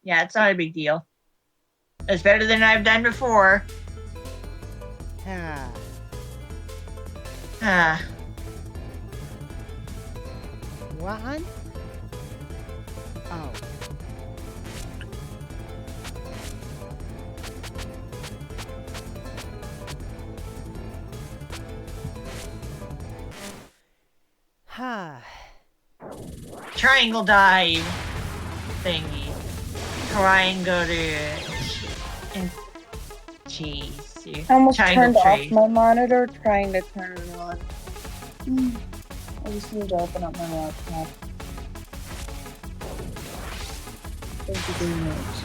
Yeah, it's not a big deal. It's better than I've done before. What? Oh. Triangle dive thingy. Triangle and cheese. I almost Triangle turned tree. off my monitor trying to turn it on. I just need to open up my laptop. Thank you very much.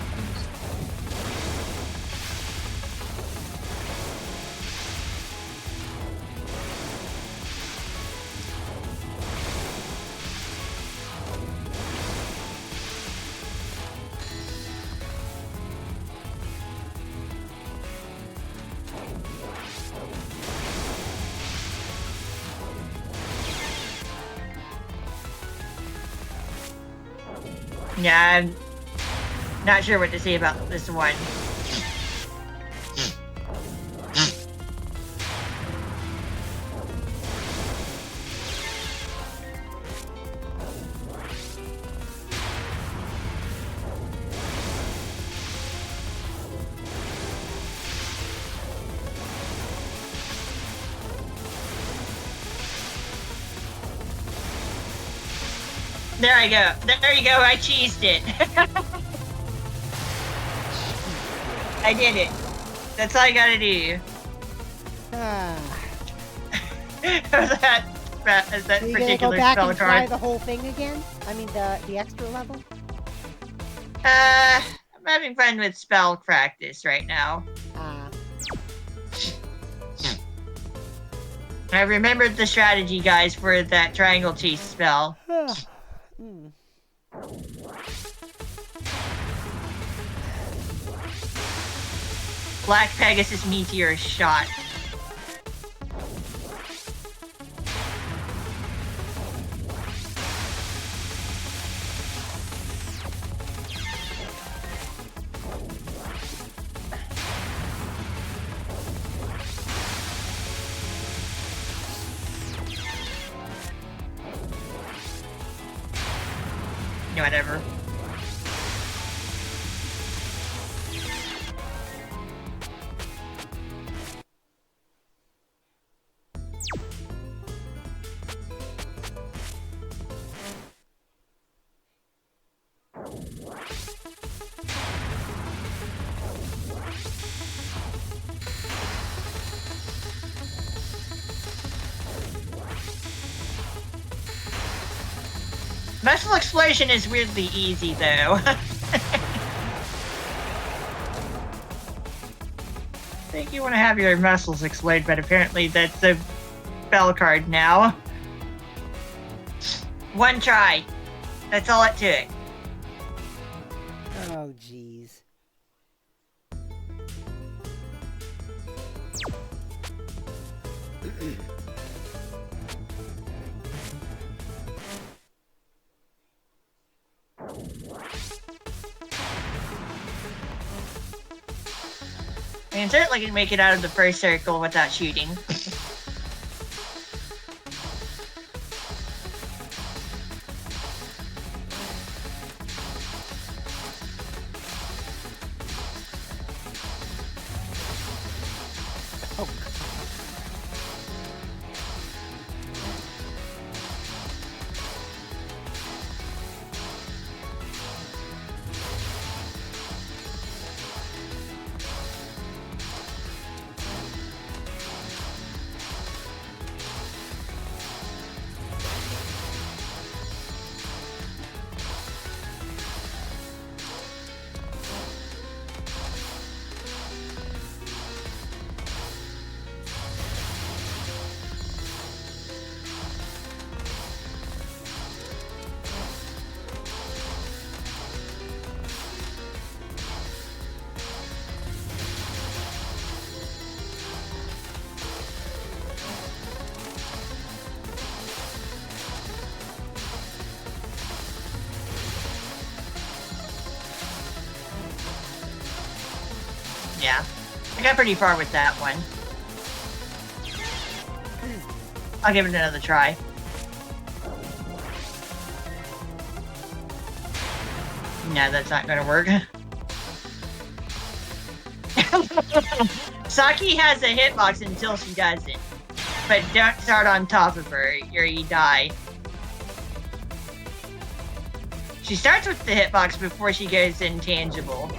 Yeah, I'm not sure what to say about this one. There I go. There you go. I cheesed it. I did it. That's all I gotta do. Is that So you gonna particular go back spell and try card? the whole thing again? I mean, the extra level? I'm having fun with spell practice right now. I remembered the strategy, guys, for that triangle chase spell. Black Pegasus Meteor Shot. Whatever. Vessel Explosion is weirdly easy, though. I think you want to have your vessels explode, but apparently that's a spell card now. One try. That's all it took. Oh, jeez. I mean, certainly can make it out of the first circle without shooting. Yeah, I got pretty far with that one. I'll give it another try. No, that's not gonna work. Saki has a hitbox until she doesn't. But don't start on top of her, or you die. She starts with the hitbox before she goes intangible.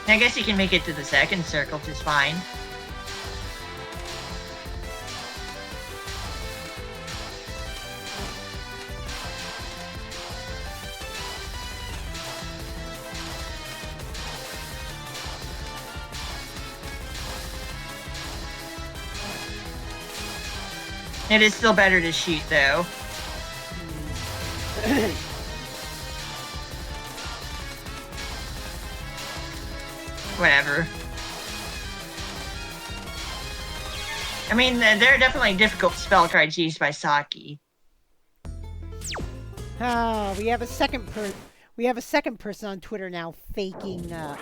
I guess you can make it to the second circle just fine. It is still better to shoot, though. whatever. I mean, there are definitely difficult spell cards used by Saki. Oh, we have a second person on Twitter now faking a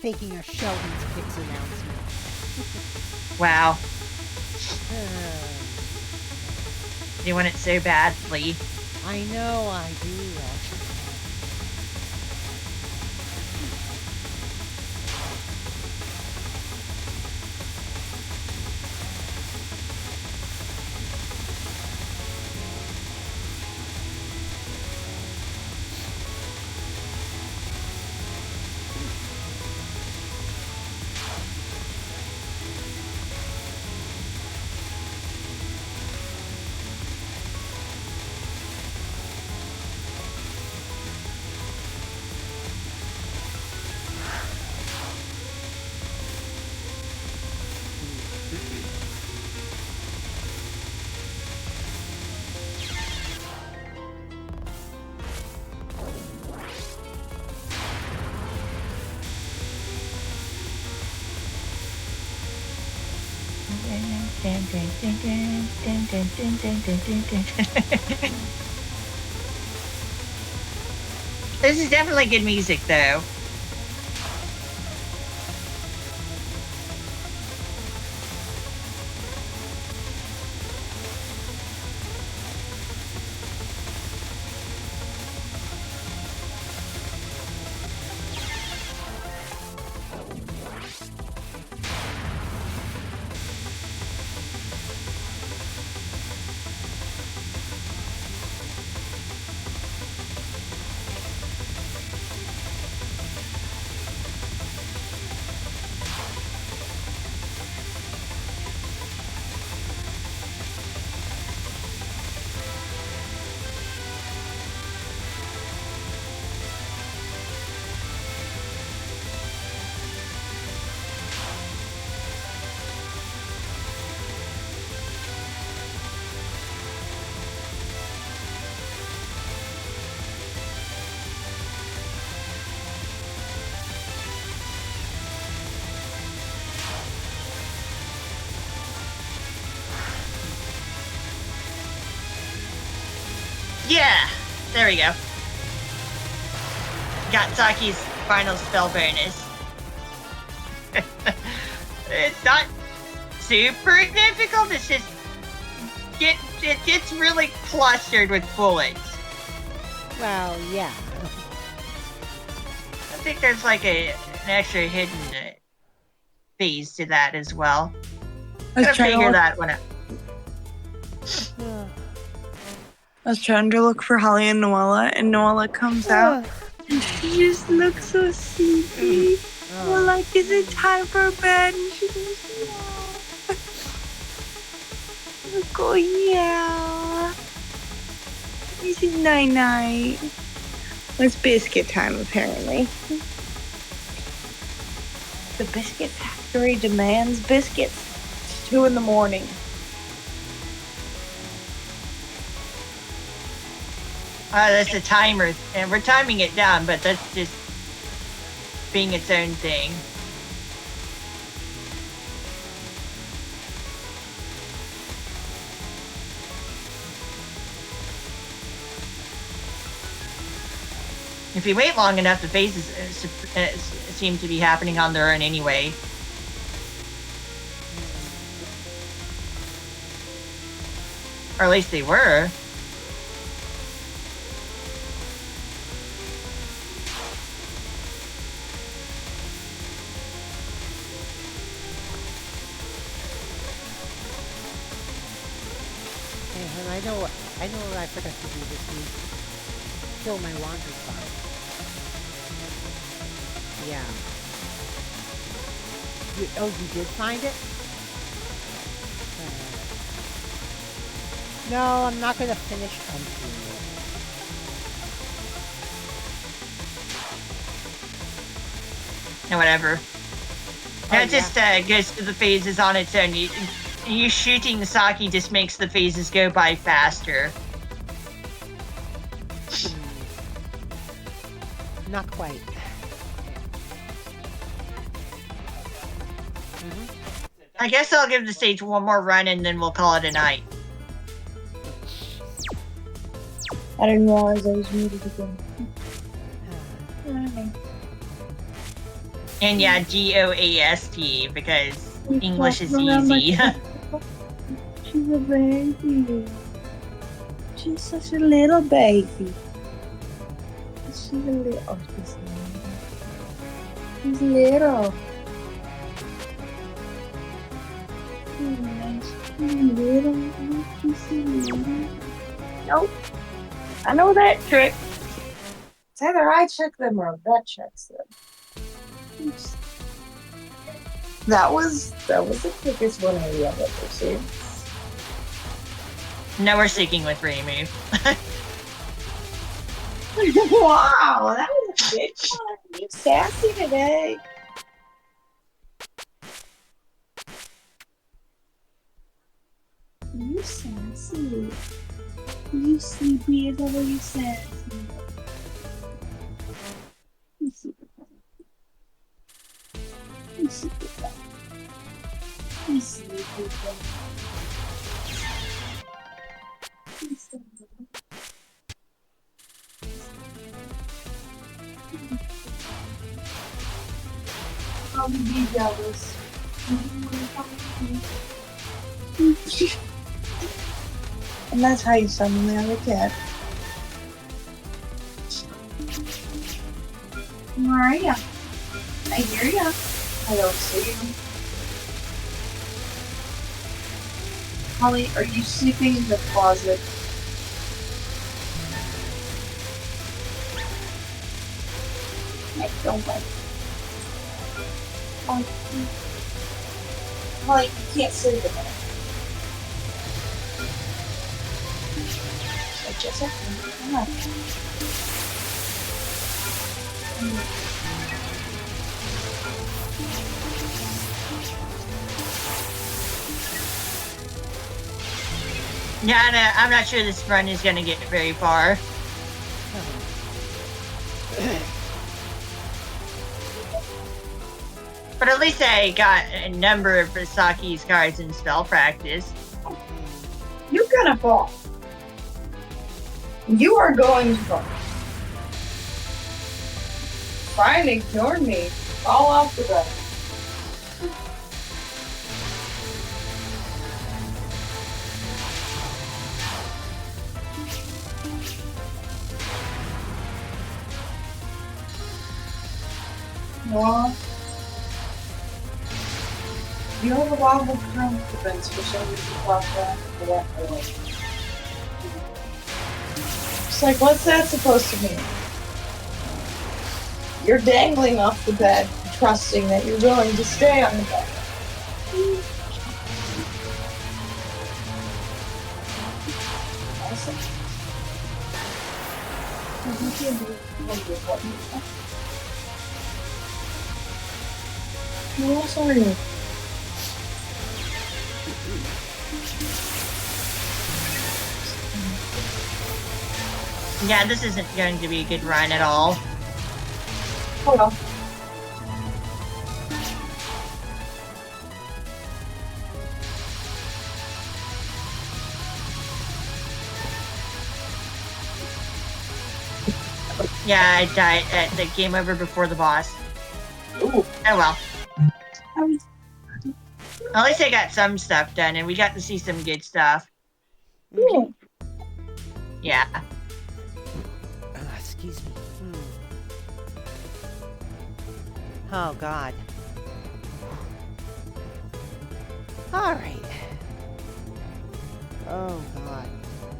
Sheldon's Picks announcement. Wow. You want it so badly. I know I do, actually. This is definitely good music, though. Yeah, there we go. Got Saki's final spell bonus. It's not super difficult. It's just it gets really clustered with bullets. Well, yeah. I think there's like an extra hidden phase to that as well. I'm gonna figure that one out. I was trying to look for Holly and Noella, and Noella comes out, and she just looks so sleepy. We're like, is it time for bed? And she goes, yeah. I go, yeah. This is night-night. It's biscuit time, apparently. The biscuit factory demands biscuits. It's 2 in the morning. That's a timer, and we're timing it down, but that's just being its own thing. If you wait long enough, the phases seem to be happening on their own anyway. Or at least they were. I know what I forgot to do this week. Fill my laundry box. Yeah. You did find it? No, I'm not going to finish emptying it. And whatever. That just goes through the phases on its own. You shooting the Saki just makes the phases go by faster. Not quite. I guess I'll give the stage one more run and then we'll call it a night. I didn't realize I was muted again. And yeah, GOAST because English is easy. She's a baby. She's such a little baby. She's a little. Oh, she's little. She's little. She's little. She's little. Nope. I know that trick. It's either I check them or that checks them. Oops. That was the quickest one I've ever seen. Now we're sticking with Reimu. Wow, that was a big one. You sassy today. You sassy. You sleepy as ever, you sassy. You sleepy. You sleepy. You sleepy. You sleepy. I'll be jealous. And that's how you summon the other cat. Where are ya? I hear ya. I don't see you. Holly, are you sleeping in the closet? I don't like. Holly, you can't sleep in there. Just a come on. Yeah, I'm not sure this run is going to get very far. But at least I got a number of Saki's cards in spell practice. You're gonna fall. You are going to fall. Try and ignore me. Fall off the bed. Well, you have a lot of confidence for somebody to talk back for that way. It's like, what's that supposed to mean? You're dangling off the bed, trusting that you're willing to stay on the bed. Who else are you? Yeah, this isn't going to be a good run at all. Hold on. Yeah, I died at the game over before the boss. Ooh. Oh well. At least I got some stuff done, and we got to see some good stuff. Cool. Yeah. Excuse me. Oh, God. All right. Oh, God.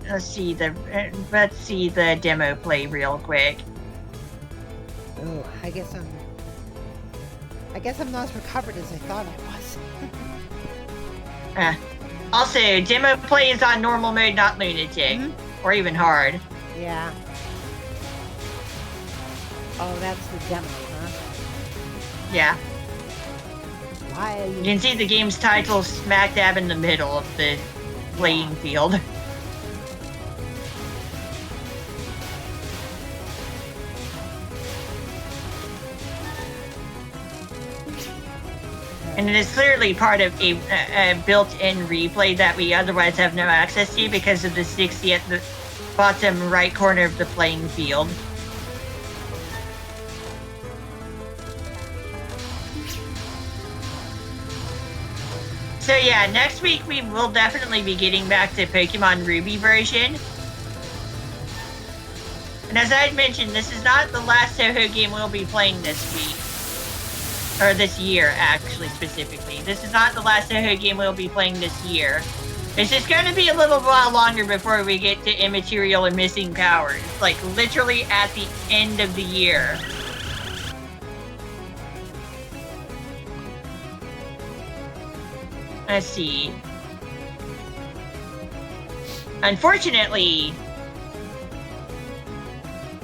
Let's see the demo play real quick. Oh, I guess I'm not as recovered as I thought I was. Also, demo play is on normal mode, not lunatic, or even hard. Yeah. Oh, that's the demo, huh? Yeah. Wily. You can see the game's title smack dab in the middle of the playing field. And it is clearly part of a built-in replay that we otherwise have no access to because of the 60 at the bottom right corner of the playing field. So yeah, next week we will definitely be getting back to Pokemon Ruby version. And as I had mentioned, this is not the last Toho game we'll be playing this week. Or this year, actually, specifically. This is not the last Toho game we'll be playing this year. It's just going to be a little while longer before we get to Immaterial and Missing Powers. Like, literally at the end of the year. Let's see. Unfortunately...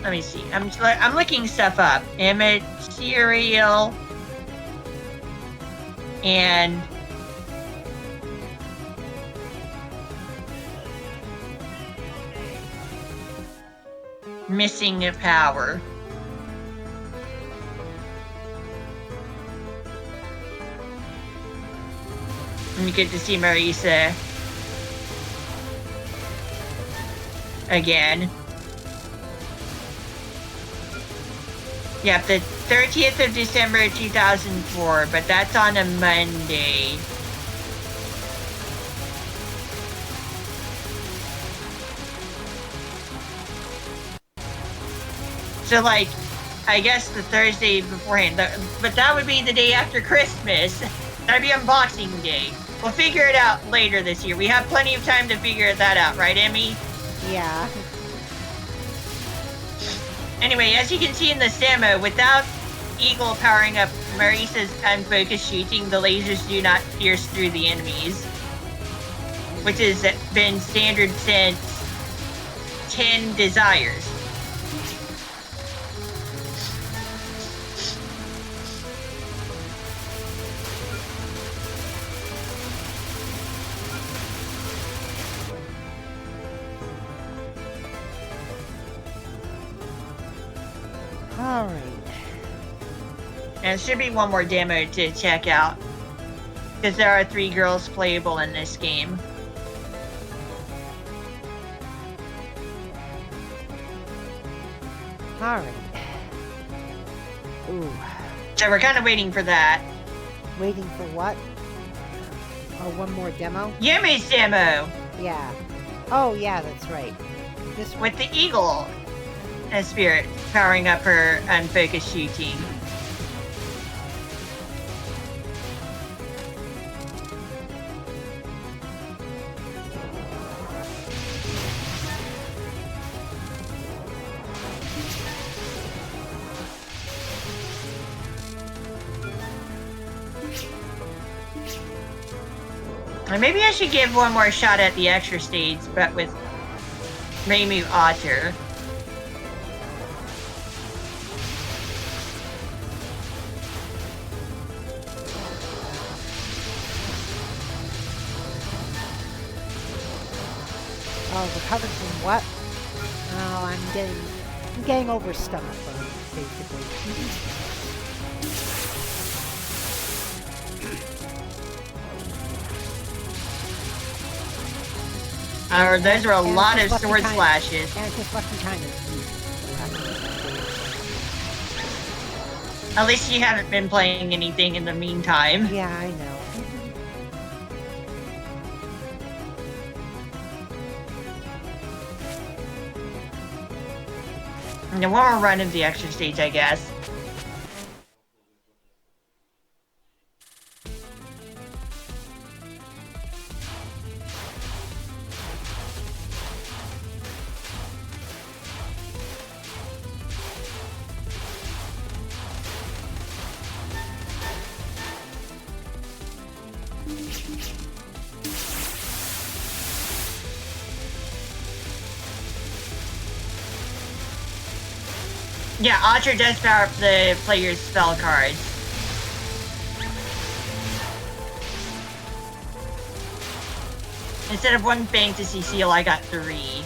Let me see. I'm looking stuff up. Immaterial... and Missing a Power. And you get to see Marisa again. Yep, the 30th of December 2004, but that's on a Monday. So, like, I guess the Thursday beforehand, but that would be the day after Christmas. That'd be unboxing day. We'll figure it out later this year. We have plenty of time to figure that out, right, Emmy? Yeah. Anyway, as you can see in this demo, without Eagle powering up Marisa's unfocused shooting, the lasers do not pierce through the enemies. Which has been standard since 10 Desires. Alright. And there should be one more demo to check out. Because there are 3 girls playable in this game. Alright. Ooh. So we're kind of waiting for that. Waiting for what? Oh, one more demo? Yumi's demo! Yeah. Oh, yeah, that's right. This one. With the Eagle spirit powering up her unfocused shooting. And maybe I should give one more shot at the extra stage, but with Reimu Otter. Oh, recovered from what? Oh, I'm getting over stomach bug, basically. Those are a And lot it's of just sword fucking slashes. And it's just fucking kind of. At least you haven't been playing anything in the meantime. Yeah, I know. And then one more run of the extra stage, I guess. Yeah, Archer does power up the player's spell cards. Instead of 1 fantasy seal, I got 3.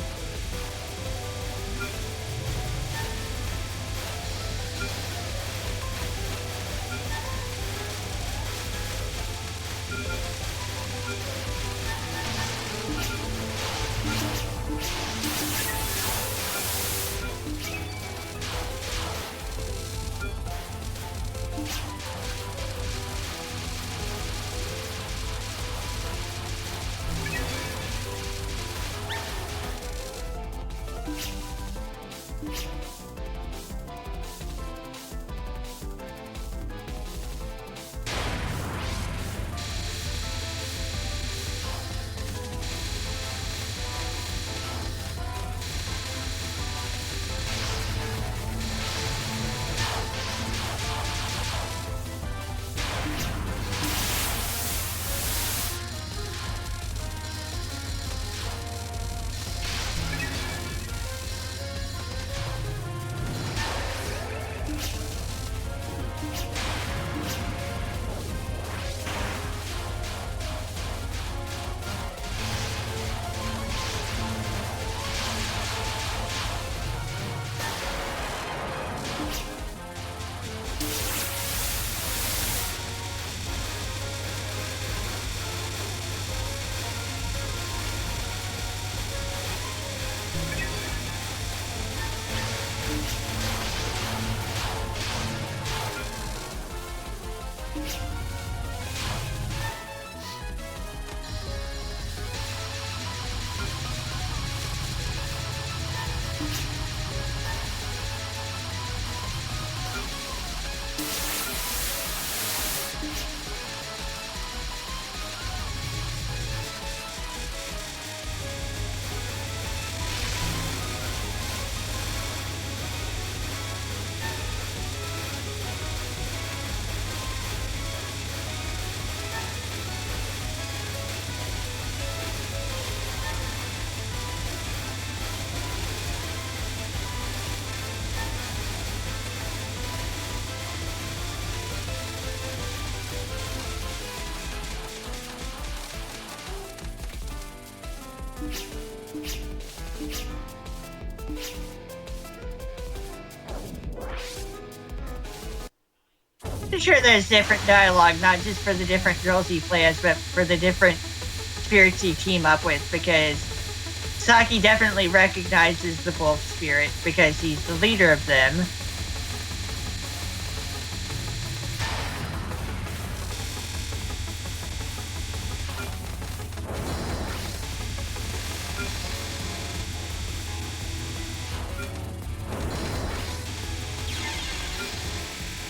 I'm sure there's different dialogue, not just for the different girls he plays, but for the different spirits he team up with, because Saki definitely recognizes the wolf spirit because he's the leader of them.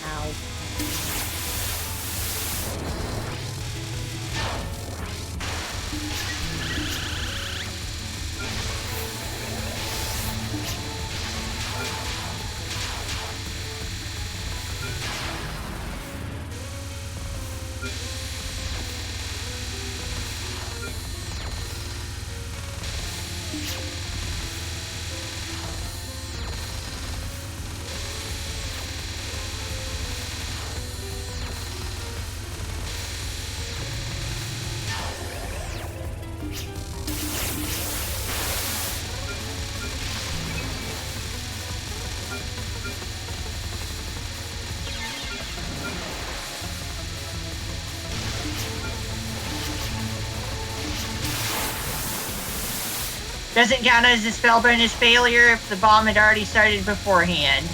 Ow. Doesn't count as a spell bonus failure if the bomb had already started beforehand.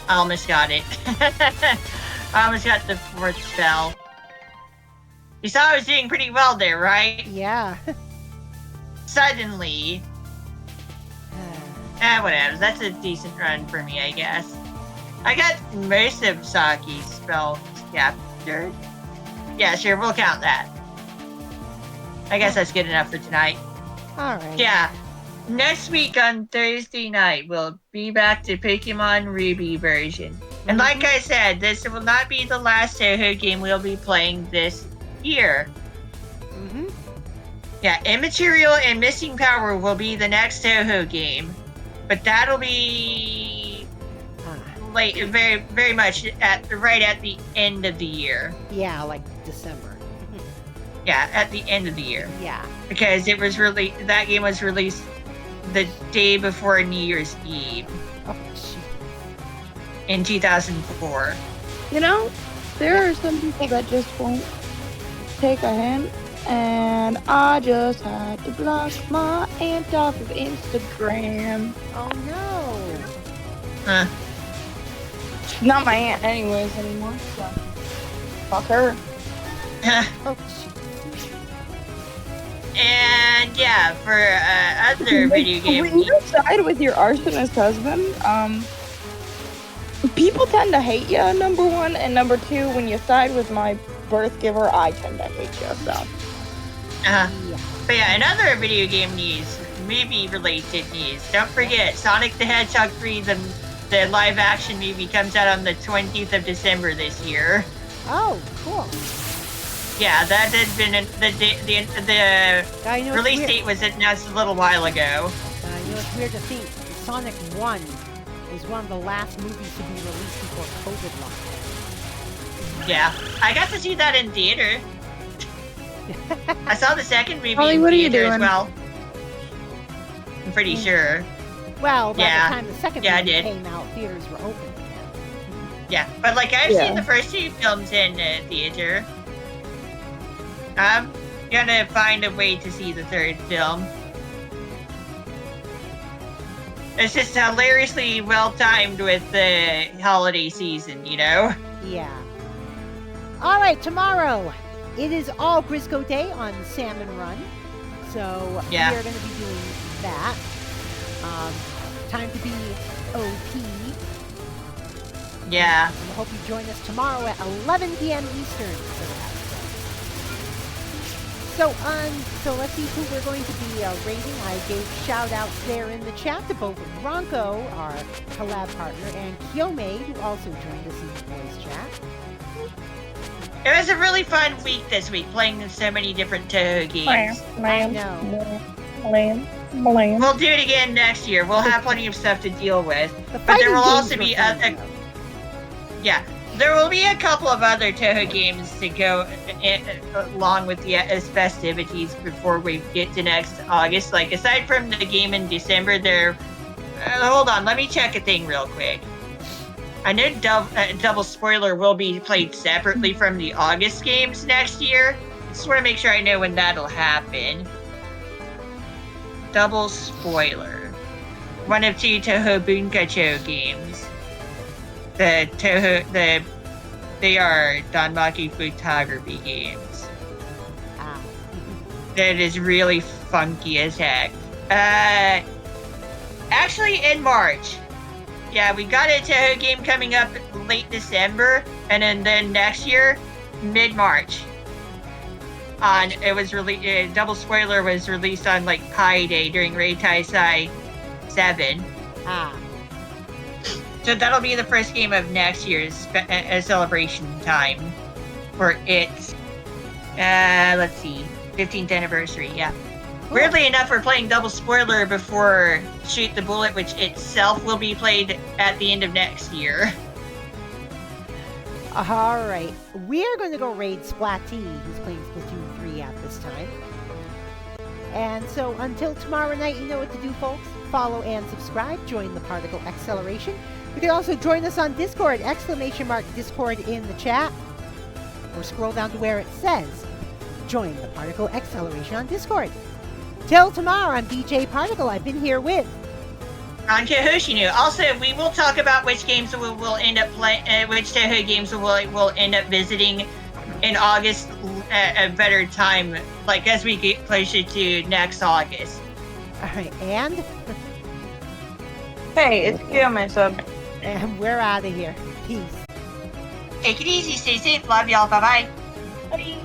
I almost got it. I almost got the fourth spell. You saw I was doing pretty well there, right? Yeah. Suddenly. Whatever. That's a decent run for me, I guess. I got most of Saki's spells captured. Yeah, sure, we'll count that. I guess that's good enough for tonight. All right. Yeah. Next week on Thursday night, we'll be back to Pokemon Ruby version. And like I said, this will not be the last Toho game we'll be playing this year. Mm-hmm. Yeah, Immaterial and Missing Power will be the next Toho game. But that'll be late, very, very much right at the end of the year. Yeah, like December. Yeah, at the end of the year. Yeah. Because that game was released the day before New Year's Eve. Oh, jeez. In 2004. You know, there are some people that just won't take a hint, and I just had to block my aunt off of Instagram. Oh, no. Huh. She's not my aunt anyways anymore, so fuck her. Oh, jeez. And yeah, for other video game When you side with your arsonist husband, people tend to hate you, number one, and number two, when you side with my birth giver, I tend to hate you, so. Yeah. But yeah, in other video game news, movie related news, don't forget Sonic the Hedgehog 3, the live action movie comes out on the 20th of December this year. Oh, cool. Yeah, that had been the release date was announced a little while ago. You know, it's weird to think Sonic 1 was one of the last movies to be released before COVID lockdown. Yeah, I got to see that in theater. I saw the second movie Holly, in what are you theater as doing? well. I'm pretty sure. Well, by Yeah. the time the second Yeah, I movie did. came out, theaters were open again. Yeah, but like I've Yeah. seen the first 2 films in theater. I'm gonna find a way to see the 3rd film. It's just hilariously well timed with the holiday season, you know? Yeah. All right, tomorrow it is all Grisco Day on Salmon Run. So Yeah. we are going to be doing that. Time to be OP. Yeah. And I hope you join us tomorrow at 11 p.m. Eastern for that. So let's see who we're going to be rating. I gave shout outs there in the chat to both Ronco, our collab partner, and Kyomei, who also joined us in the voice chat. It was a really fun week this week, playing so many different Toho games. I know. We'll do it again next year. We'll have plenty of stuff to deal with. The But there fighting will games also were be fun, other... though. Yeah. There will be a couple of other Toho games to go along with the festivities before we get to next August. Like, aside from the game in December, there... hold on, let me check a thing real quick. I know Double Spoiler will be played separately from the August games next year. I just want to make sure I know when that'll happen. Double Spoiler. One of 2 Toho Bunkacho games. They are Danmaku photography games. Ah. That is really funky as heck. Actually, in March. Yeah, we got a Toho game coming up late December, and then next year, mid-March. It was Double Spoiler was released on like Pi Day during Rei Taisai 7. Ah. So that'll be the first game of next year's celebration time for its, let's see, 15th anniversary, yeah. Cool. Weirdly enough, we're playing Double Spoiler before Shoot the Bullet, which itself will be played at the end of next year. All right. We're going to go raid Splatty, who's playing Splatoon 3 at this time. And so until tomorrow night, you know what to do, folks. Follow and subscribe. Join the Particle Acceleration. You can also join us on Discord, !Discord in the chat. Or scroll down to where it says, join the Particle Acceleration on Discord. Till tomorrow, I'm DJ Particle. I've been here with On Kahoshinu. Also, we will talk about which games we will end up playing, which Toho games we'll end up visiting in August at a better time, like as we get closer to next August. all right, and Hey, it's Kyomei sub. we're out of here. Peace. Take it easy, stay safe, love y'all, bye-bye. Bye.